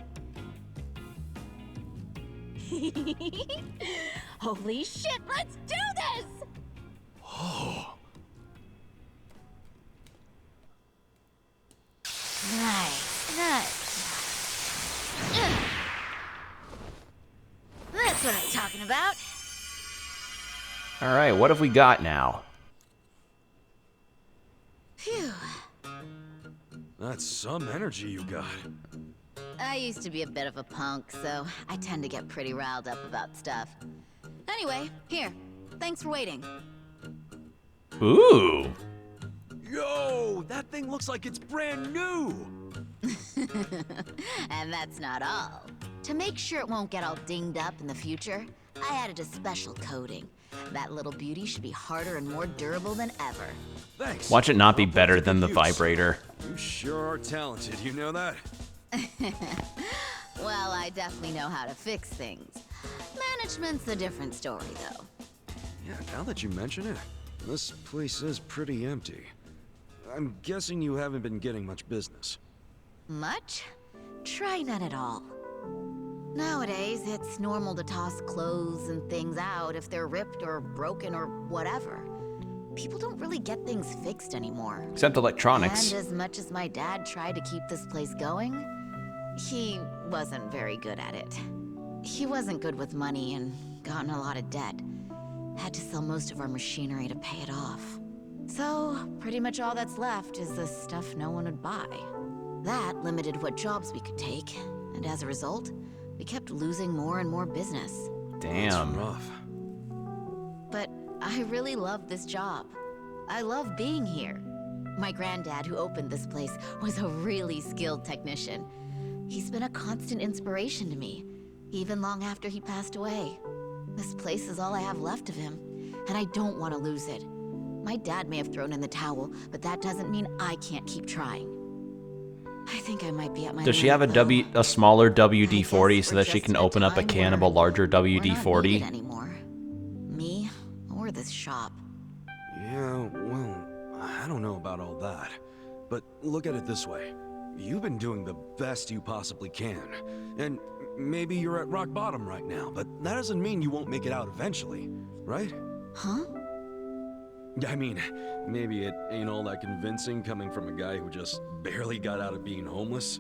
Holy shit, let's do this! Oh. Nice, nice. That's what I'm talking about. All right, what have we got now? Phew. That's some energy you got. I used to be a bit of a punk, so I tend to get pretty riled up about stuff. Anyway, here. Thanks for waiting. Ooh. Yo, that thing looks like it's brand new. And that's not all. To make sure it won't get all dinged up in the future, I added a special coating. That little beauty should be harder and more durable than ever. Thanks. Watch it not be better than the vibrator. You sure are talented, you know that? Well, I definitely know how to fix things. Management's a different story, though. Yeah, now that you mention it, this place is pretty empty. I'm guessing you haven't been getting much business. Much? Try none at all. Nowadays, it's normal to toss clothes and things out if they're ripped or broken or whatever. People don't really get things fixed anymore. Except electronics. And as much as my dad tried to keep this place going, he wasn't very good at it. He wasn't good with money and got in a lot of debt. Had to sell most of our machinery to pay it off. So, pretty much all that's left is the stuff no one would buy. That limited what jobs we could take, and as a result, we kept losing more and more business. Damn. That's rough. But I really love this job. I love being here. My granddad, who opened this place, was a really skilled technician. He's been a constant inspiration to me, even long after he passed away. This place is all I have left of him, and I don't want to lose it. My dad may have thrown in the towel, but that doesn't mean I can't keep trying. I think I might be at my Does she have a smaller WD-40 so that she can open up a time can of a larger We're not needed WD-40? anymore. Me or this shop. Yeah, well, I don't know about all that. But look at it this way. You've been doing the best you possibly can. And maybe you're at rock bottom right now, but that doesn't mean you won't make it out eventually, right? Huh? I mean, maybe it ain't all that convincing coming from a guy who just barely got out of being homeless.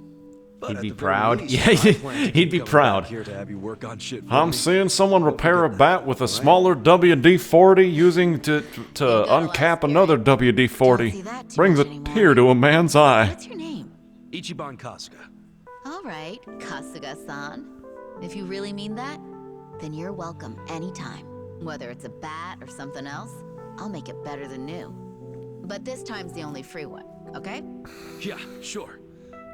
But He'd at be the very proud. least, Yeah, I plan to he'd keep be coming proud. back here to have you work on shit for I'm me. seeing someone repair a bat with a smaller WD-40 using to uncap another WD-40. Brings a tear to a man's eye. What's your name? Ichiban Kasuga. All right, Kasuga-san. If you really mean that, then you're welcome anytime. Whether it's a bat or something else, I'll make it better than new. But this time's the only free one, okay? Yeah, sure.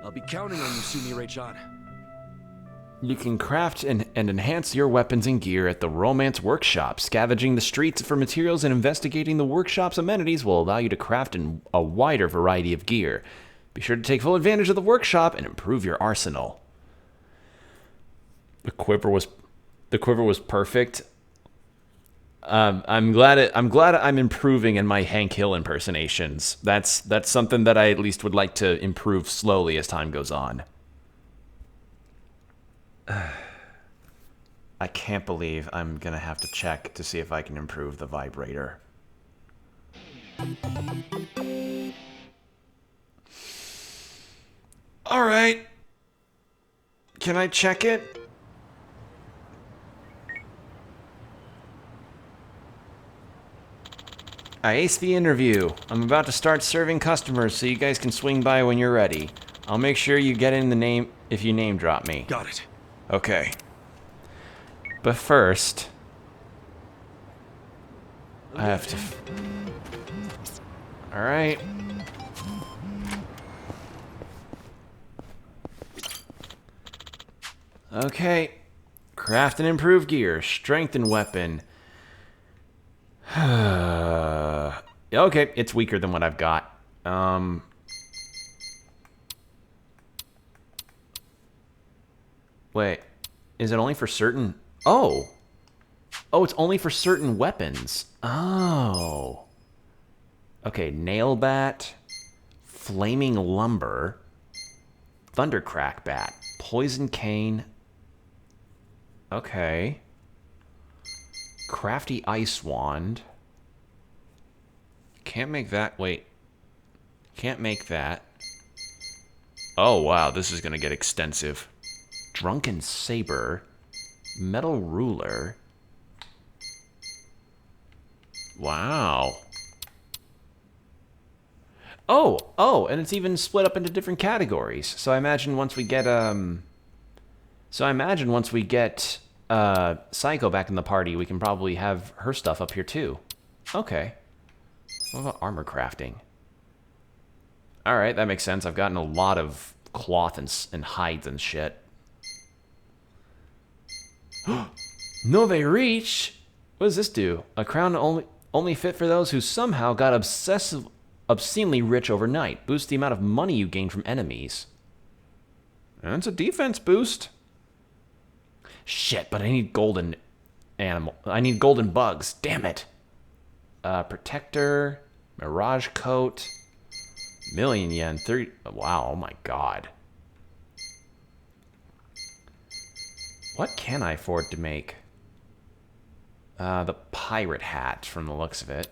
I'll be counting on you, Sumire-chan. You can craft and enhance your weapons and gear at the Romance Workshop. Scavenging the streets for materials and investigating the workshop's amenities will allow you to craft a wider variety of gear. Be sure to take full advantage of the workshop and improve your arsenal. The quiver was perfect. I'm glad I'm improving in my Hank Hill impersonations. That's something that I at least would like to improve slowly as time goes on. I can't believe I'm gonna have to check to see if I can improve the vibrator. All right. Can I check it? I aced the interview. I'm about to start serving customers, so you guys can swing by when you're ready. I'll make sure you get in the name if you name drop me. Got it. Okay. But first, I have to... Alright. Okay. Craft and improve gear. Strengthen weapon. Okay, it's weaker than what I've got. Wait. Is it only for certain... Oh! Oh, it's only for certain weapons. Oh. Okay, nail bat, flaming lumber, thundercrack bat, poison cane. Okay. Crafty ice wand. Can't make that. Wait. Can't make that. Oh, wow, this is gonna get extensive. Drunken saber. Metal ruler. Wow. Oh, and it's even split up into different categories. So I imagine once we get Psycho back in the party, we can probably have her stuff up here too. Okay. What about armor crafting? All right, that makes sense. I've gotten a lot of cloth and hides and shit. Nove Reach? What does this do? A crown only fit for those who somehow got obscenely rich overnight. Boost the amount of money you gain from enemies. And it's a defense boost. Shit, but I need golden animal. I need golden bugs. Damn it. Protector, Mirage Coat, million yen, 30. Wow, oh my god. What can I afford to make? The pirate hat, from the looks of it.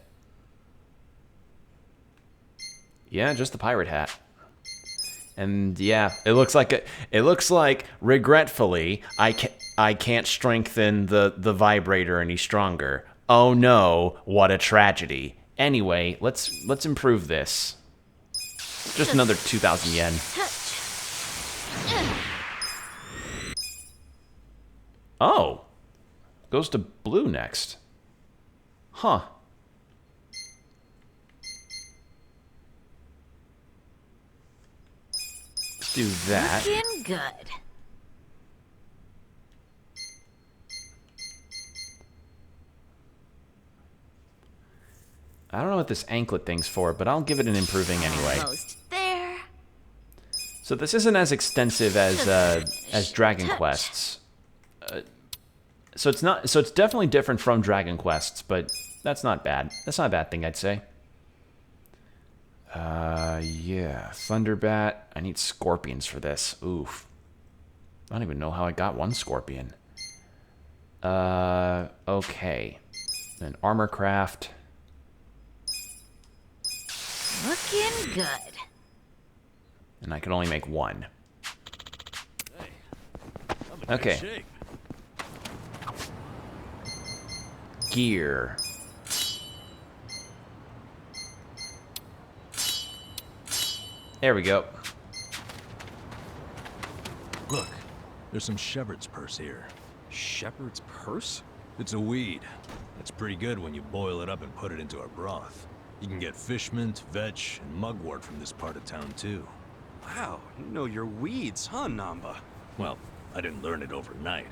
Yeah, just the pirate hat. And yeah, it looks like regretfully I can't strengthen the vibrator any stronger. Oh no, what a tragedy. Anyway, let's improve this. Just another 2,000 yen. Oh. Goes to blue next. Huh. Let's do that. Looking good. I don't know what this anklet thing's for, but I'll give it an improving anyway. Almost there. So this isn't as extensive as Dragon Quests. So it's definitely different from Dragon Quests, but that's not bad. That's not a bad thing, I'd say. Yeah, Thunderbat. I need scorpions for this. Oof. I don't even know how I got one scorpion. Okay. Then armor craft. Looking good. And I can only make one. Hey, I'm in good Okay. shape. Gear. There we go. Look, there's some shepherd's purse here. Shepherd's purse? It's a weed. It's pretty good when you boil it up and put it into a broth. You can get fish mint, vetch, and mugwort from this part of town too. Wow, you know your weeds, huh, Namba? Well, I didn't learn it overnight.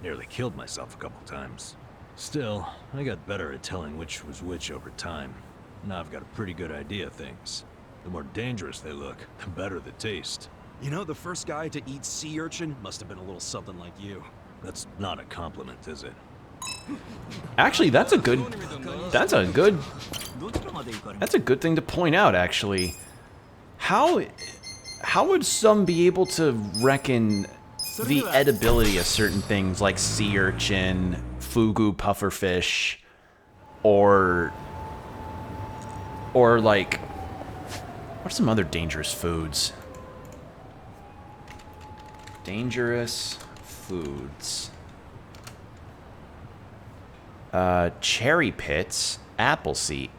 Nearly killed myself a couple times. Still, I got better at telling which was which over time. Now I've got a pretty good idea of things. The more dangerous they look, the better the taste. You know, the first guy to eat sea urchin must have been a little something like you. That's not a compliment, is it? Actually, that's a good thing to point out, actually. How would some be able to reckon the edibility of certain things like sea urchin, fugu pufferfish, or like, what are some other dangerous foods? Dangerous foods. Cherry pits, apple seed,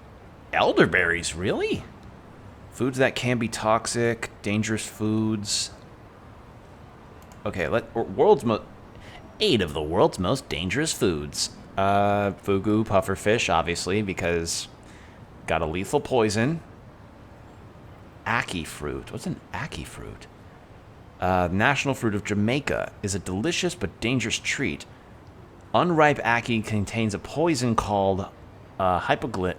elderberries, really? Foods that can be toxic, dangerous foods. Okay, 8 of the world's most dangerous foods. Fugu, pufferfish, obviously, because got a lethal poison. Ackee fruit. What's an ackee fruit? National fruit of Jamaica is a delicious but dangerous treat. Unripe ackee contains a poison called hypoglycin,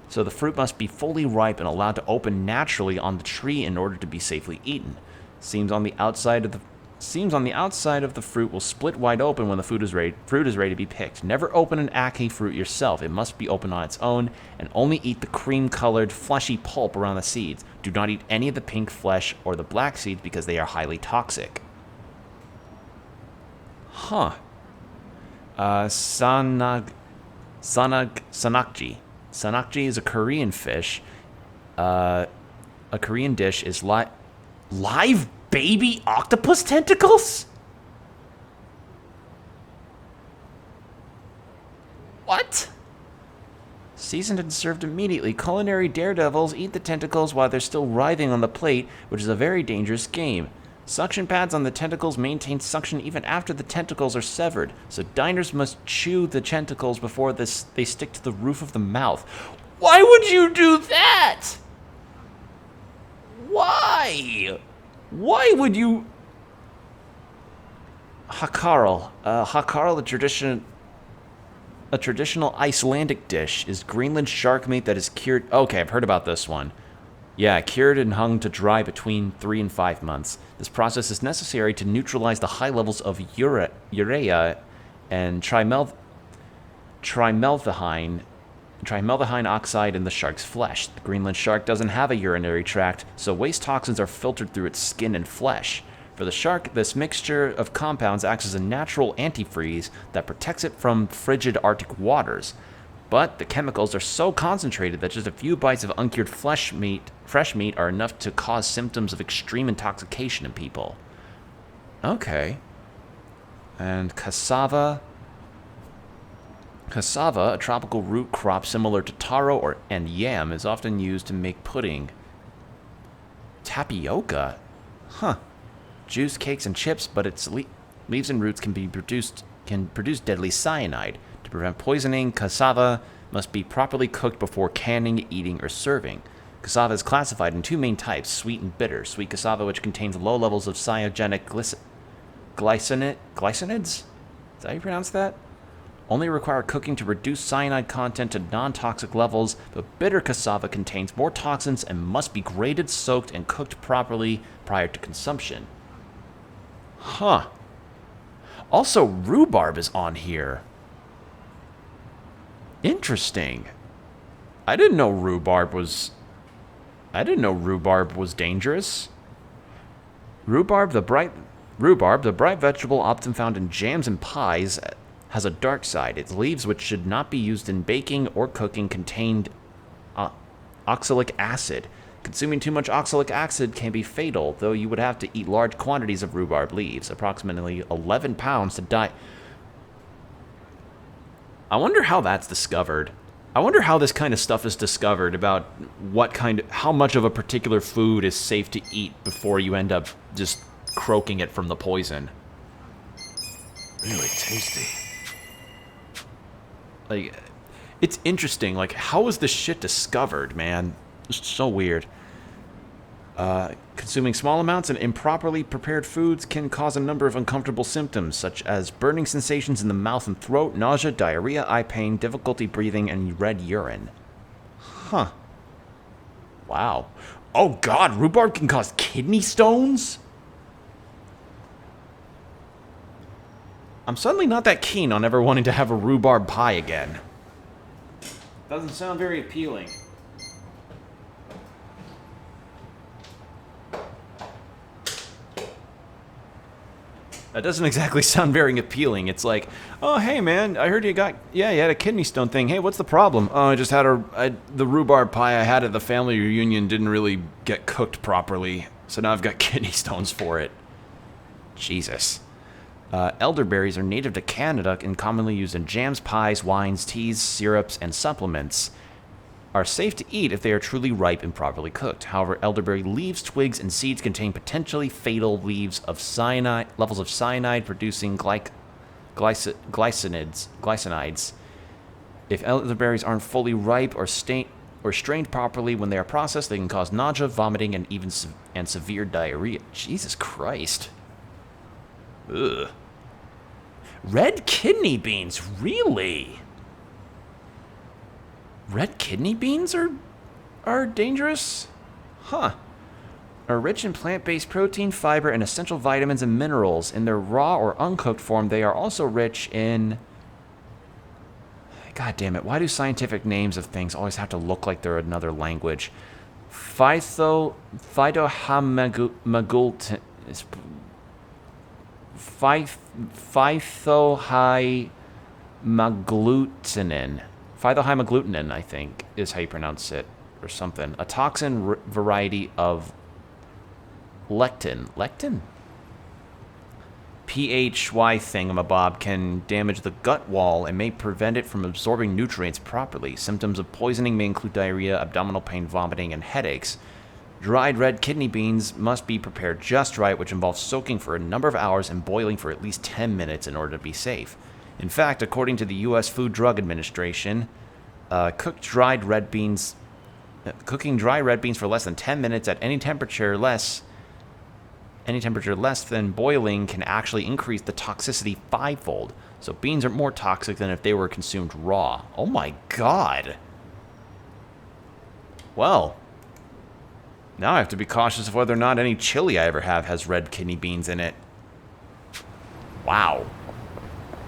so the fruit must be fully ripe and allowed to open naturally on the tree in order to be safely eaten. Seams on the outside of the fruit will split wide open when the fruit is ready to be picked. Never open an ackee fruit yourself. It must be opened on its own, and only eat the cream-colored, fleshy pulp around the seeds. Do not eat any of the pink flesh or the black seeds because they are highly toxic. Huh. Sanakji. Sanakji is a Korean fish. A Korean dish is live baby octopus tentacles? What? Seasoned and served immediately, culinary daredevils eat the tentacles while they're still writhing on the plate, which is a very dangerous game. Suction pads on the tentacles maintain suction even after the tentacles are severed, so diners must chew the tentacles before they stick to the roof of the mouth. Why would you do that? Why? Why would you... Hakarl. Hakarl, a traditional Icelandic dish, is Greenland shark meat that is cured... Okay, I've heard about this one. Yeah, cured and hung to dry between 3 and 5 months. This process is necessary to neutralize the high levels of urea and trimethylamine oxide in the shark's flesh. The Greenland shark doesn't have a urinary tract, so waste toxins are filtered through its skin and flesh. For the shark, this mixture of compounds acts as a natural antifreeze that protects it from frigid Arctic waters. But the chemicals are so concentrated that just a few bites of uncured fresh meat are enough to cause symptoms of extreme intoxication in people. Okay. And cassava. Cassava, a tropical root crop similar to taro and yam, is often used to make pudding. Tapioca? Huh. Juice, cakes, and chips, but its leaves and roots can produce deadly cyanide. To prevent poisoning, cassava must be properly cooked before canning, eating, or serving. Cassava is classified in 2 main types, sweet and bitter. Sweet cassava, which contains low levels of cyanogenic glycinids? Is that how you pronounce that? Only require cooking to reduce cyanide content to non-toxic levels, but bitter cassava contains more toxins and must be grated, soaked, and cooked properly prior to consumption. Huh. Also, rhubarb is on here. Interesting. I didn't know rhubarb was dangerous. Rhubarb, the bright vegetable often found in jams and pies, has a dark side. Its leaves, which should not be used in baking or cooking, contained oxalic acid. Consuming too much oxalic acid can be fatal, though you would have to eat large quantities of rhubarb leaves, approximately 11 pounds to die. I wonder how that's discovered. I wonder how this kind of stuff is discovered about how much of a particular food is safe to eat before you end up just croaking it from the poison. Really tasty. Like, it's interesting. Like, how was this shit discovered, man? It's so weird. Consuming small amounts of improperly prepared foods can cause a number of uncomfortable symptoms, such as burning sensations in the mouth and throat, nausea, diarrhea, eye pain, difficulty breathing, and red urine. Huh. Wow. Oh god, rhubarb can cause kidney stones? I'm suddenly not that keen on ever wanting to have a rhubarb pie again. Doesn't sound very appealing. That doesn't exactly sound very appealing. It's like, oh, hey, man, I heard you had a kidney stone thing. Hey, what's the problem? Oh, I just had the rhubarb pie I had at the family reunion didn't really get cooked properly, so now I've got kidney stones for it. Jesus. Elderberries are native to Canada and commonly used in jams, pies, wines, teas, syrups, and supplements. Are safe to eat if they are truly ripe and properly cooked. However, elderberry leaves, twigs, and seeds contain potentially fatal levels of cyanide, producing glycinides. If elderberries aren't fully ripe or strained properly when they are processed, they can cause nausea, vomiting, and even severe diarrhea. Jesus Christ. Ugh. Red kidney beans, really? Red kidney beans are dangerous? Huh. Are rich in plant-based protein, fiber, and essential vitamins and minerals. In their raw or uncooked form, they are also rich in... God damn it, why do scientific names of things always have to look like they're another language? Phytohymagglutinin, I think, is how you pronounce it, or something. A toxin variety of lectin. Lectin? PHY thingamabob can damage the gut wall and may prevent it from absorbing nutrients properly. Symptoms of poisoning may include diarrhea, abdominal pain, vomiting, and headaches. Dried red kidney beans must be prepared just right, which involves soaking for a number of hours and boiling for at least 10 minutes in order to be safe. In fact, according to the U.S. Food Drug Administration, cooking dry red beans for less than 10 minutes at any temperature less than boiling can actually increase the toxicity 5-fold. So beans are more toxic than if they were consumed raw. Oh my god. Well, now I have to be cautious of whether or not any chili I ever have has red kidney beans in it. Wow.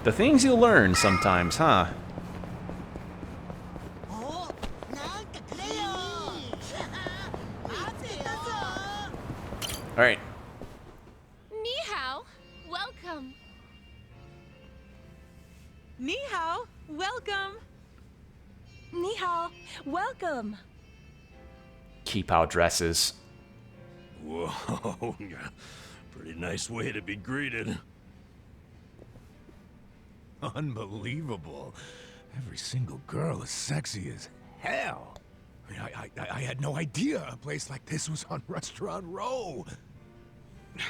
The things you learn sometimes, huh? Alright. Ni hao, welcome. Ni hao, welcome. Ni hao, welcome. Keep out dresses. Whoa, pretty nice way to be greeted. Unbelievable. Every single girl is sexy as hell. I mean, I had no idea a place like this was on Restaurant Row.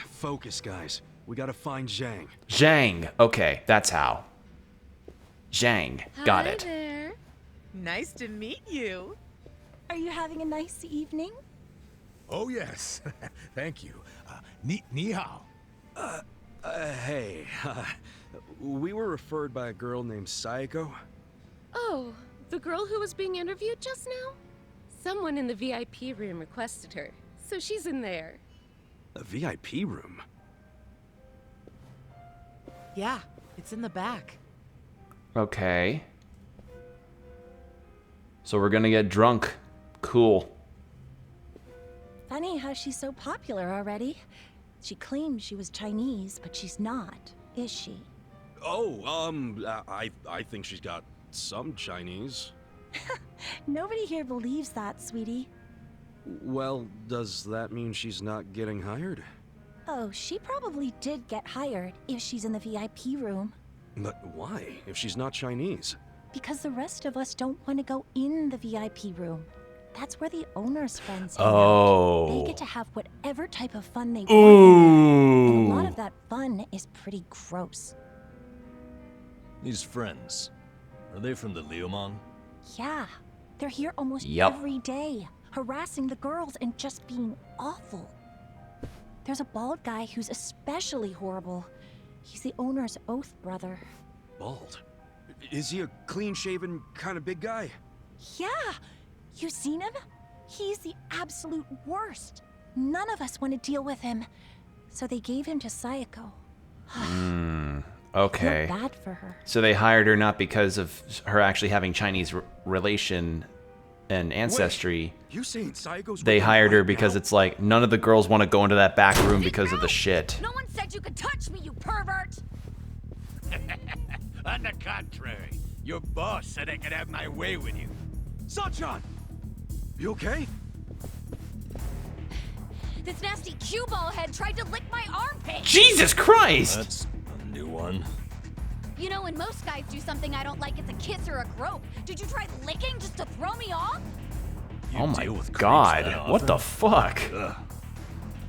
Focus, guys. We gotta find Zhang. Zhang. Okay, that's how. Zhang. Got it. Hi there. Nice to meet you. Are you having a nice evening? Oh, yes. Thank you. Ni hao. Hey. We were referred by a girl named Sayako. Oh, the girl who was being interviewed just now? Someone in the VIP room requested her, so she's in there. A VIP room? Yeah, it's in the back. Okay. So we're gonna get drunk. Cool. Funny how she's so popular already. She claims she was Chinese, but she's not, is she? Oh, I think she's got some Chinese. Nobody here believes that, sweetie. Well, does that mean she's not getting hired? Oh, she probably did get hired if she's in the VIP room. But why, if she's not Chinese? Because the rest of us don't want to go in the VIP room. That's where the owner's friends hang Oh. out. They get to have whatever type of fun they Ooh. want. And a lot of that fun is pretty gross. These friends, are they from the Liumang? Yeah, they're here almost Yep. every day, harassing the girls and just being awful. There's a bald guy who's especially horrible. He's the owner's oath brother. Bald? Is he a clean-shaven, kind of big guy? Yeah, you seen him? He's the absolute worst. None of us want to deal with him, so they gave him to Sayako. Okay. Not bad for her. So they hired her not because of her actually having Chinese relation and ancestry. You saying Saiko's They with them hired her right because now? it's like none of the girls want to go into that back room because of the shit. No one said you could touch me, you pervert! On the contrary, your boss said I could have my way with you. Sachan! You okay? This nasty cue ball head tried to lick my armpit! Jesus Christ! That's a new one. You know, when most guys do something I don't like, it's a kiss or a grope. Did you try licking just to throw me off? Oh my god. What the fuck?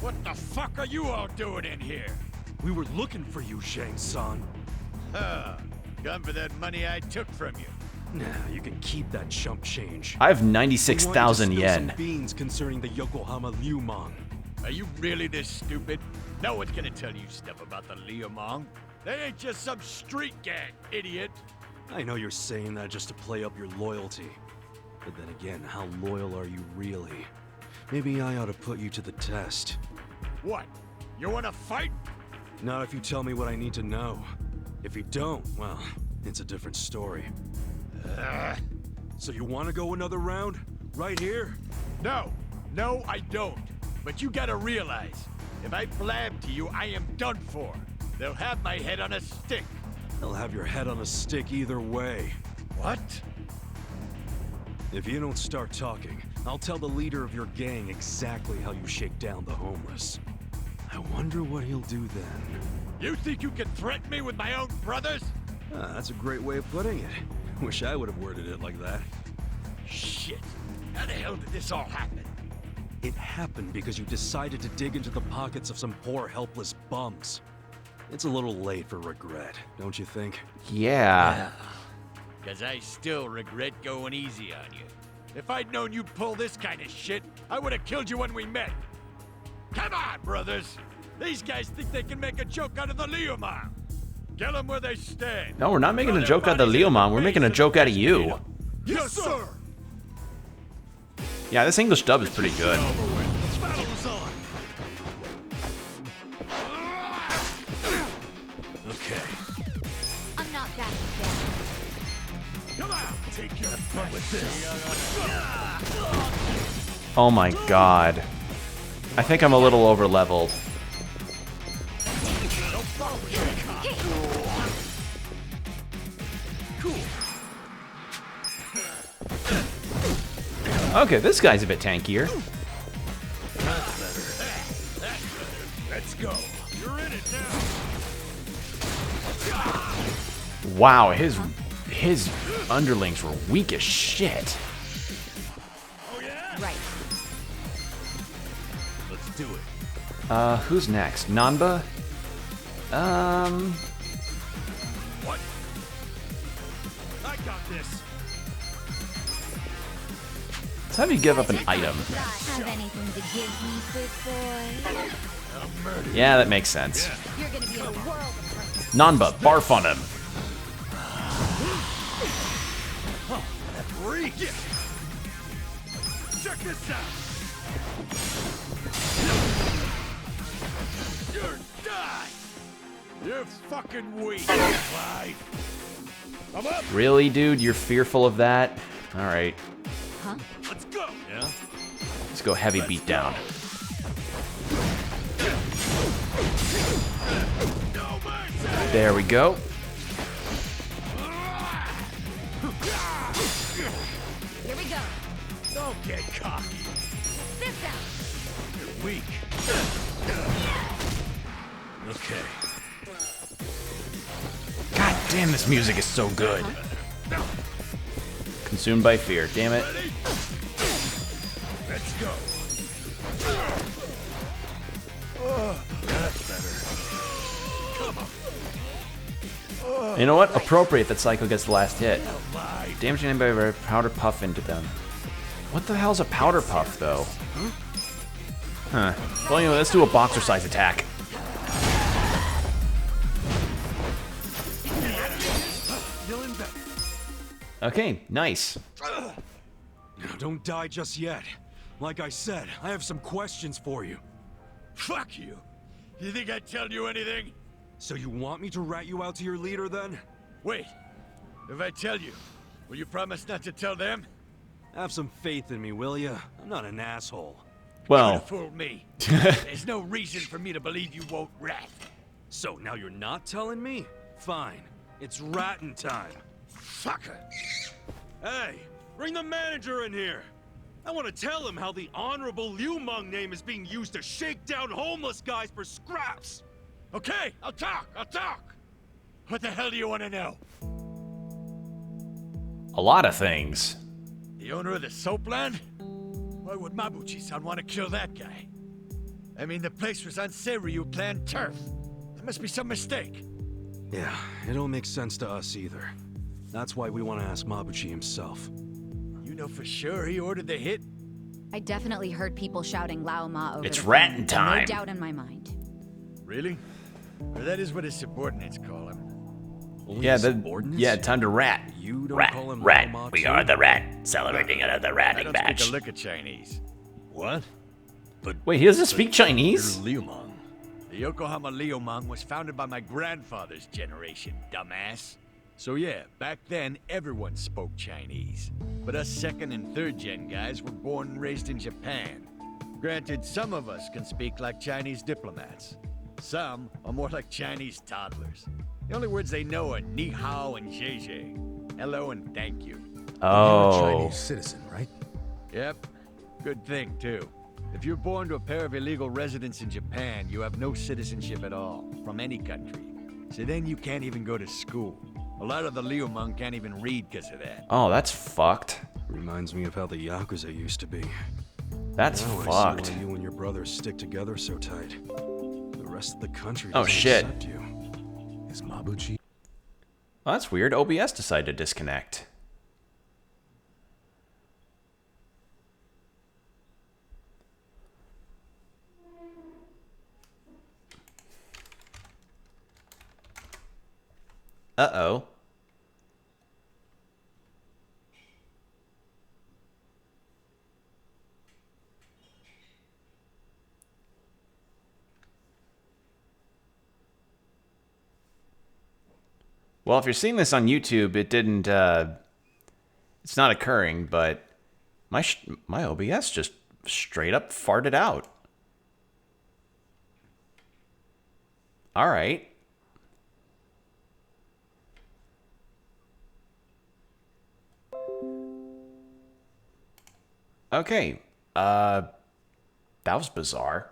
What the fuck are you all doing in here? We were looking for you, Shang-san. Come for that money I took from you. Nah, you can keep that chump change. I have We 96,000 wanted to spill some yen. beans concerning the Yokohama Liumang. Are you really this stupid? No one's gonna tell you stuff about the Liumang. They ain't just some street gang, idiot. I know you're saying that just to play up your loyalty. But then again, how loyal are you really? Maybe I ought to put you to the test. What? You wanna fight? Not if you tell me what I need to know. If you don't, well, it's a different story. So you want to go another round? Right here? No, I don't. But you gotta realize, if I blab to you, I am done for. They'll have my head on a stick. They'll have your head on a stick either way. What? If you don't start talking, I'll tell the leader of your gang exactly how you shake down the homeless. I wonder what he'll do then. You think you can threaten me with my own brothers? That's a great way of putting it. Wish I would have worded it like that. Shit. How the hell did this all happen? It happened because you decided to dig into the pockets of some poor, helpless bums. It's a little late for regret, don't you think? Yeah. Because I still regret going easy on you. If I'd known you'd pull this kind of shit, I would have killed you when we met. Come on, brothers. These guys think they can make a joke out of the Liumang. Get them where they stand. No, we're not making a joke out of the Liumang. We're making a joke out of you. Yes, sir. Yeah, this English dub is pretty good. Okay. I'm not that bad. Come on, take your fun with this. Oh my god. I think I'm a little over leveled. Okay, this guy's a bit tankier. Let's go. You're in it now. Wow, his underlings were weak as shit. Right. Let's do it. Who's next? Nanba? What? I got this. Let's have you give up an item. Have anything to give me, big boy? Yeah, that makes sense. You're gonna be in a world of hurt. Nanba, barf on him. Oh, that reeks. Check this out. You're done. You're fucking weak, Clyde. I'm up. Really, dude? You're fearful of that? Alright. Huh? Let's go. Yeah. Let's go heavy beat down. There we go. Here we go. Don't get cocky. Sit down. You're weak. Okay. God damn, this music is so good. Consumed by fear. Damn it. Let's go. That's better. Come on. You know what? Appropriate that Psycho gets the last hit. Damaging anybody by a powder puff into them. What the hell's a powder puff, though? Huh. Well, anyway, let's do a boxer size attack. Okay, nice. Now, don't die just yet. Like I said, I have some questions for you. Fuck you. You think I'd tell you anything? So you want me to rat you out to your leader then? Wait. If I tell you, will you promise not to tell them? Have some faith in me, will ya? I'm not an asshole. Well, You fooled me. There's no reason for me to believe you won't rat. So now you're not telling me? Fine. It's ratting time. Fucker. Hey, bring the manager in here. I want to tell him how the honorable Liu Meng name is being used to shake down homeless guys for scraps. Okay, I'll talk. What the hell do you want to know? a lot of things. The owner of the soap land? Why would Mabuchi-san want to kill that guy? I mean, the place was on Seiryu clan turf. There must be some mistake. Yeah, it don't make sense to us either. That's why we want to ask Mabuchi himself. You know for sure he ordered the hit? I definitely heard people shouting Lao Ma over It's the ratting phone. time. No doubt in my mind. Really? Or that is what his subordinates call him. Yeah, time to rat. You don't rat, call him rat. Lao Ma We too? are the rat, celebrating another I ratting don't match. speak a lick of Chinese. What? But Wait, he doesn't speak Chinese? You're Liu Meng. The Yokohama Liu Meng was founded by my grandfather's generation, dumbass. So yeah, back then everyone spoke Chinese. But us second and third gen guys were born and raised in Japan. Granted, some of us can speak like Chinese diplomats. Some are more like Chinese toddlers. The only words they know are ni hao and zhe. Hello and thank you. Oh. You're a Chinese citizen, right? Yep. Good thing, too. If you're born to a pair of illegal residents in Japan, you have no citizenship at all, from any country. So then you can't even go to school. A lot of the Liu Meng can't even read because of that. Oh, that's fucked. Reminds me of how the Yakuza used to be. That's now fucked. I see why you and your brothers stick together so tight. The rest of the country Oh, doesn't shit. accept you. Is Mabuchi? Well, that's weird. OBS decided to disconnect. Uh-oh. Well, if you're seeing this on YouTube, it didn't, it's not occurring, but my OBS just straight up farted out. All right. Okay. That was bizarre.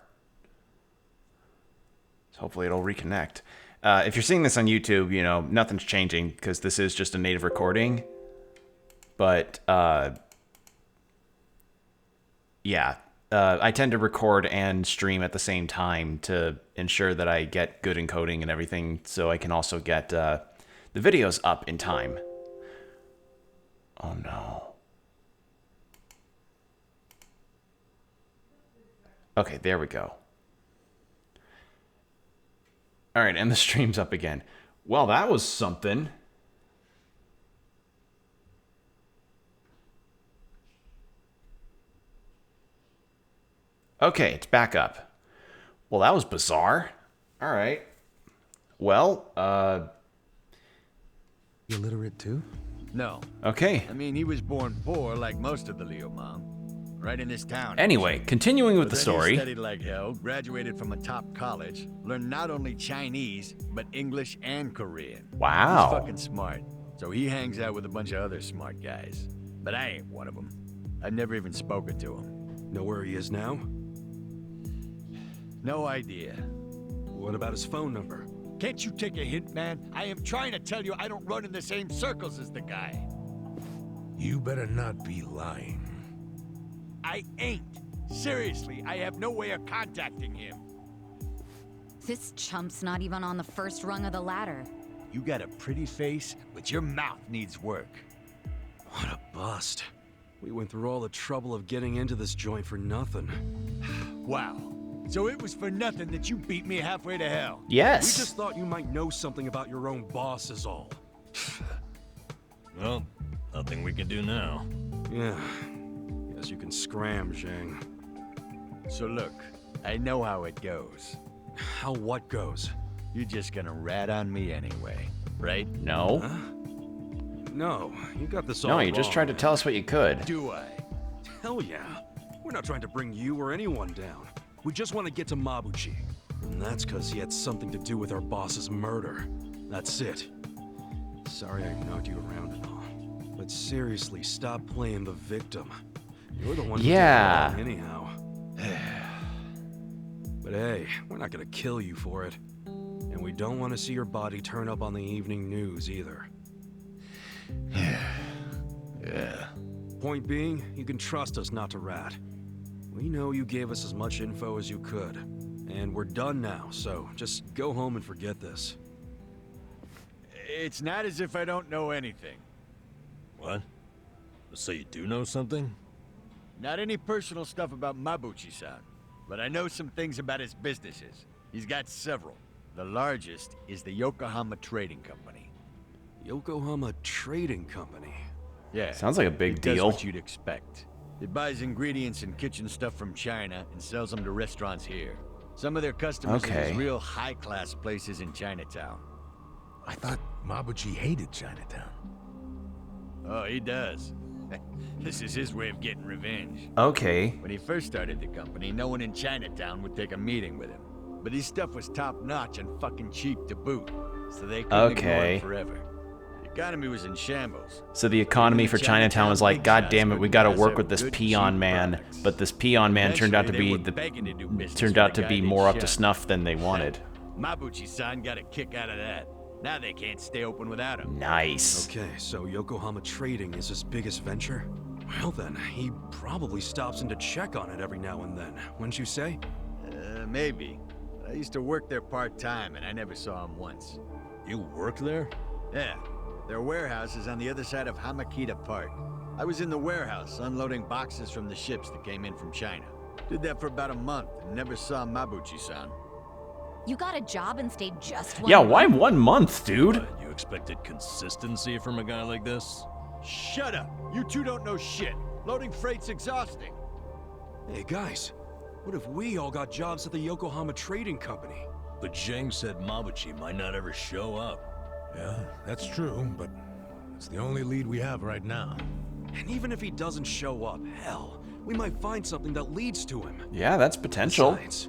So hopefully it'll reconnect. If you're seeing this on YouTube, you know, nothing's changing because this is just a native recording. But, yeah. I tend to record and stream at the same time to ensure that I get good encoding and everything so I can also get the videos up in time. Oh, no. Okay, there we go. All right, and the stream's up again. Well, that was something. Okay, it's back up. Well, that was bizarre. All right. Well, You illiterate too? No. Okay. I mean, he was born poor like most of the Liu Meng. Right in this town. Anyway, continuing with the But then he story. studied like hell, graduated from a top college, learned not only Chinese, but English and Korean. Wow. He's fucking smart. So he hangs out with a bunch of other smart guys. But I ain't one of them. I've never even spoken to him. Know where he is now? No idea. What about his phone number? Can't you take a hint, man? I am trying to tell you I don't run in the same circles as the guy. You better not be lying. I ain't. Seriously, I have no way of contacting him. This chump's not even on the first rung of the ladder. You got a pretty face, but your mouth needs work. What a bust. We went through all the trouble of getting into this joint for nothing. Wow. So it was for nothing that you beat me halfway to hell. Yes. We just thought you might know something about your own boss is all. Well, nothing we can do now. Yeah. Guess you can scram, Zhang. So look, I know how it goes. How what goes? You're just gonna rat on me anyway, right? No. Huh? No, you got this all No, you wrong, just tried to tell us what you could. Do I? Hell yeah. We're not trying to bring you or anyone down. We just want to get to Mabuchi. And that's because he had something to do with our boss's murder. That's it. Sorry I knocked you around and all. But seriously, stop playing the victim. You're the one who did it wrong anyhow. But hey, we're not gonna kill you for it. And we don't want to see your body turn up on the evening news either. Yeah. Point being, you can trust us not to rat. We know you gave us as much info as you could. And we're done now, so just go home and forget this. It's not as if I don't know anything. What? So you do know something? Not any personal stuff about Mabuchi-san, but I know some things about his businesses. He's got several. The largest is the Yokohama Trading Company. Yokohama Trading Company? Yeah. Sounds like a big it does deal. what you'd expect. It buys ingredients and kitchen stuff from China and sells them to restaurants here. Some of their customers are these real high-class places in Chinatown. I thought Mabuchi hated Chinatown. Oh, he does. This is his way of getting revenge. Okay. When he first started the company, no one in Chinatown would take a meeting with him. But his stuff was top-notch and fucking cheap to boot, so they couldn't ignore it forever. The economy was in shambles. So the economy for Chinatown was like, God damn it, we got to work with this peon man. But this peon man turned out to be more up to snuff than they wanted. Mabuchi-san got a kick out of that. Now they can't stay open without him. Nice. Okay, so Yokohama Trading is his biggest venture? Well then, he probably stops in to check on it every now and then, wouldn't you say? Maybe. I used to work there part-time, and I never saw him once. You work there? Yeah. Their warehouse is on the other side of Hamakita Park. I was in the warehouse, unloading boxes from the ships that came in from China. Did that for about a month, and never saw Mabuchi-san. You got a job and stayed just 1 Yeah, month? why 1 month, dude? You expected consistency from a guy like this? Shut up! You two don't know shit. Loading freight's exhausting. Hey guys, what if we all got jobs at the Yokohama Trading Company? But Zhang said Mabuchi might not ever show up. Yeah, that's true, but it's the only lead we have right now. And even if he doesn't show up, hell, we might find something that leads to him. Yeah, that's potential. Besides,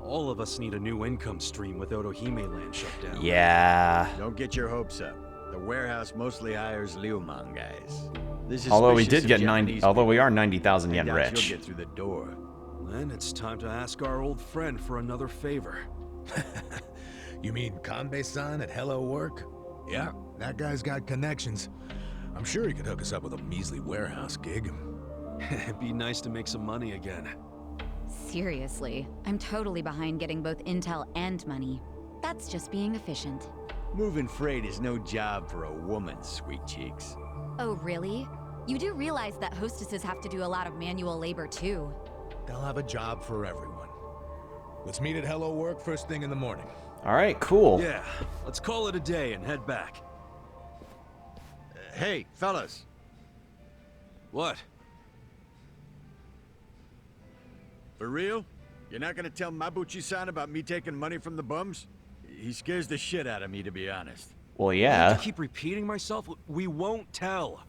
all of us need a new income stream with Otohime Land shut down. Yeah. Don't get your hopes up. The warehouse mostly hires Liumang guys. Although we did get we are 90,000 yen You'll rich. get through the door. Then it's time to ask our old friend for another favor. You mean Kanbei-san at Hello Work? Yeah, that guy's got connections. I'm sure he could hook us up with a measly warehouse gig. It'd be nice to make some money again. Seriously, I'm totally behind getting both intel and money. That's just being efficient. Moving freight is no job for a woman, sweet cheeks. Oh, really? You do realize that hostesses have to do a lot of manual labor, too. They'll have a job for everyone. Let's meet at Hello Work first thing in the morning. All right, cool. Yeah, let's call it a day and head back. Hey, fellas. What? For real? You're not gonna tell Mabuchi-san about me taking money from the bums? He scares the shit out of me, to be honest. Well, I yeah. have to keep repeating myself. We won't tell.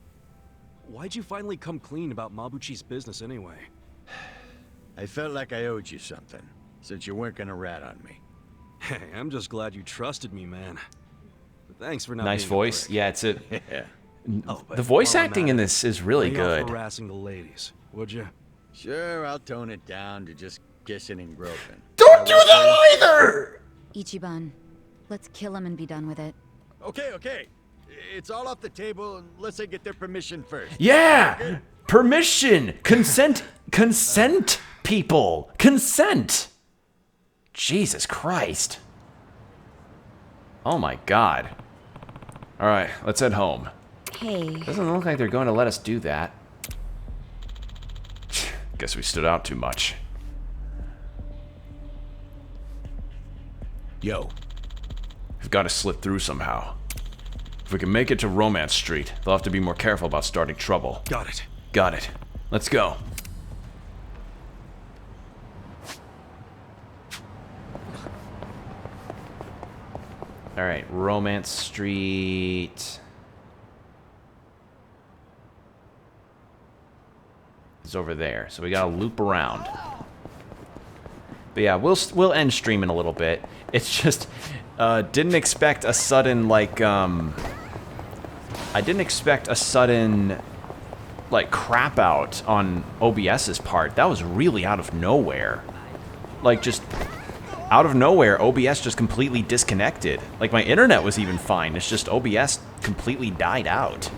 Why'd you finally come clean about Mabuchi's business anyway? I felt like I owed you something, since you weren't gonna rat on me. Hey, I'm just glad you trusted me, man. But thanks for not Nice being a voice. prick. Yeah, it's a. Yeah. But The voice while I'm acting at in it, this is really lay off good. harassing the ladies, would you? Sure, I'll tone it down to just kissing and groping. Don't do that either! Ichiban, let's kill him and be done with it. Okay. It's all off the table unless I get their permission first. Yeah! Permission! Consent! Consent, people! Consent! Jesus Christ. Oh my god. Alright, let's head home. Hey. Doesn't look like they're going to let us do that. Guess we stood out too much. Yo. We've got to slip through somehow. If we can make it to Romance Street, they'll have to be more careful about starting trouble. Got it. Got it. Let's go. All right, Romance Street is over there, so we gotta loop around. But yeah, we'll end stream in a little bit. It's just didn't expect a sudden like I didn't expect a sudden like crap out on OBS's part. That was really out of nowhere. Like just out of nowhere, OBS just completely disconnected. Like my internet was even fine. It's just OBS completely died out.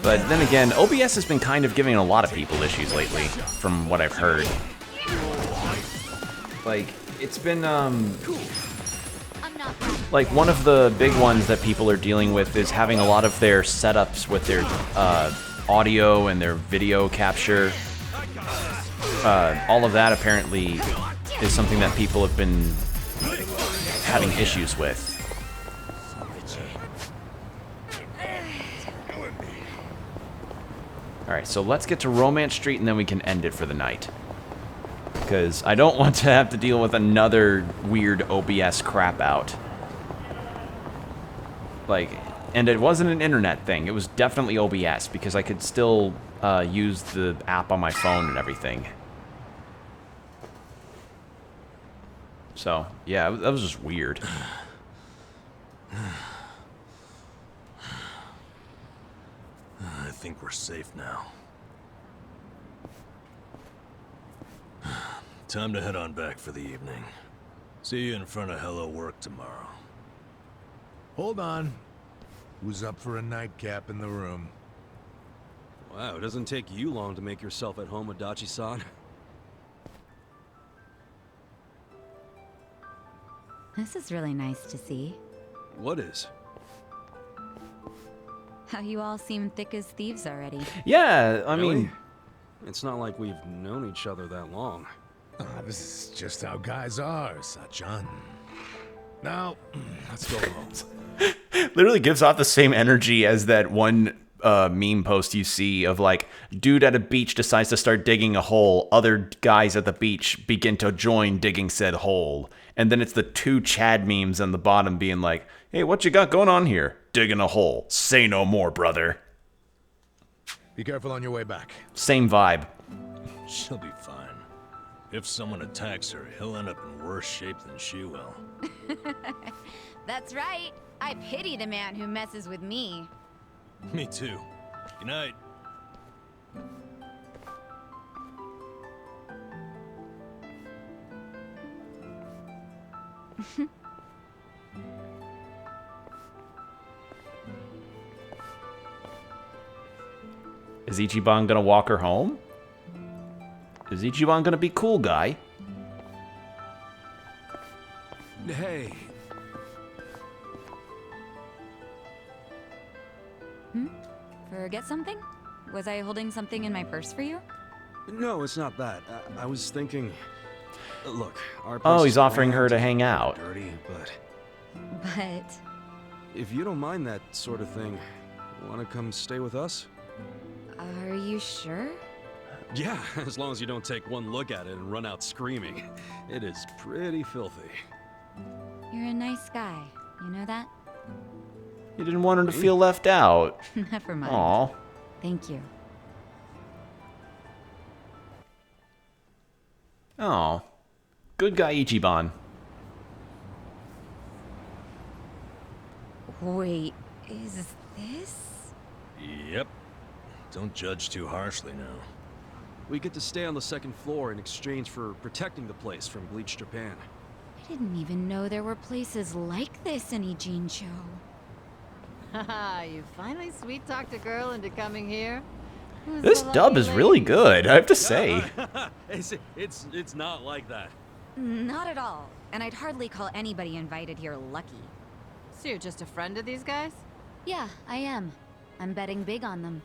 But then again, OBS has been kind of giving a lot of people issues lately, from what I've heard. Like, it's been, like, one of the big ones that people are dealing with is having a lot of their setups with their audio and their video capture. All of that apparently is something that people have been having issues with. Alright, so let's get to Romance Street and then we can end it for the night. Because I don't want to have to deal with another weird OBS crap out. Like, and it wasn't an internet thing, it was definitely OBS, because I could still use the app on my phone and everything. So, yeah, that was just weird. I think we're safe now. Time to head on back for the evening. See you in front of Hello Work tomorrow. Hold on. Who's up for a nightcap in the room? Wow, it doesn't take you long to make yourself at home, Adachi-san. This is really nice to see. What is? How you all seem thick as thieves already. Yeah, I Really? mean... It's not like we've known each other that long. This is just how guys are, Sachan. Now, let's go home. Literally gives off the same energy as that one meme post you see of like, dude at a beach decides to start digging a hole, other guys at the beach begin to join digging said hole. And then it's the two Chad memes on the bottom being like, hey, what you got going on here? Digging a hole. Say no more, brother. Be careful on your way back. Same vibe. She'll be fine. If someone attacks her, he'll end up in worse shape than she will. That's right. I pity the man who messes with me. Me too. Good night. Is Ichiban gonna walk her home? Is Ichiban gonna be cool guy? Hey. Forget something? Was I holding something in my purse for you? No, it's not that. I was thinking... Look, our place Oh, he's is offering grand, her to hang out. dirty, but... But... If you don't mind that sort of thing, wanna come stay with us? Are you sure? Yeah, as long as you don't take one look at it and run out screaming. It is pretty filthy. You're a nice guy. You know that? You didn't want her to feel left out. Never mind. Aw. Thank you. Oh. Good guy Ichiban. Wait, is this? Yep. Don't judge too harshly now. We get to stay on the second floor in exchange for protecting the place from Bleach Japan. I didn't even know there were places like this in Ijincho. Haha, you finally sweet-talked a girl into coming here? Who's This the dub lucky is really lady? good, I have to say. It's not like that. Not at all. And I'd hardly call anybody invited here lucky. So you're just a friend of these guys? Yeah, I am. I'm betting big on them.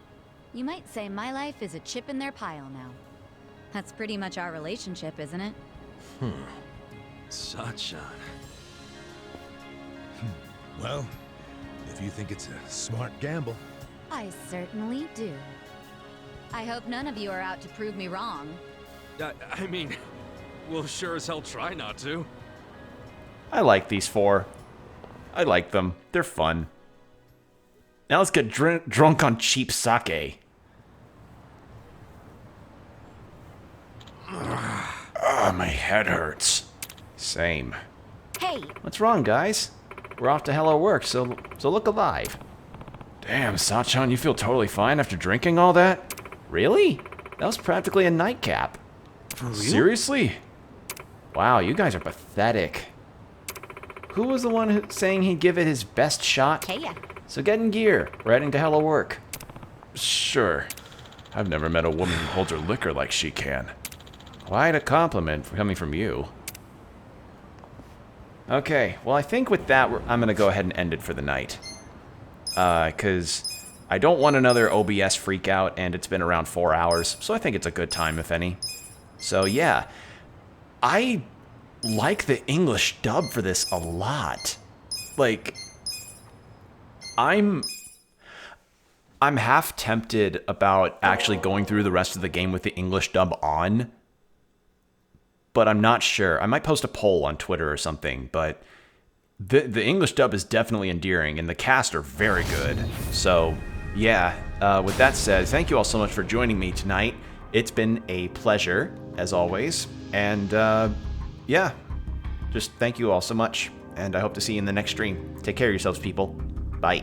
You might say my life is a chip in their pile now. That's pretty much our relationship, isn't it? Sachan. Well, if you think it's a smart gamble. I certainly do. I hope none of you are out to prove me wrong. I mean, we'll sure as hell try not to. I like these four. I like them. They're fun. Now let's get drunk on cheap sake. My head hurts. Same. Hey! What's wrong, guys? We're off to Hello Work, so look alive. Damn, Sachan, you feel totally fine after drinking all that? Really? That was practically a nightcap. For real? Seriously? Wow, you guys are pathetic. Who was the one saying he'd give it his best shot? Hey. So get in gear. We're heading to Hello Work. Sure. I've never met a woman who holds her liquor like she can. Quite a compliment coming from you. Okay, well, I think with that, I'm going to go ahead and end it for the night. Because I don't want another OBS freak out, and it's been around 4 hours, so I think it's a good time, if any. So, yeah. I like the English dub for this a lot. Like, I'm half tempted about actually going through the rest of the game with the English dub on, but I'm not sure. I might post a poll on Twitter or something, but the English dub is definitely endearing, and the cast are very good. So, yeah, with that said, thank you all so much for joining me tonight. It's been a pleasure, as always, and yeah, just thank you all so much, and I hope to see you in the next stream. Take care of yourselves, people. Bye.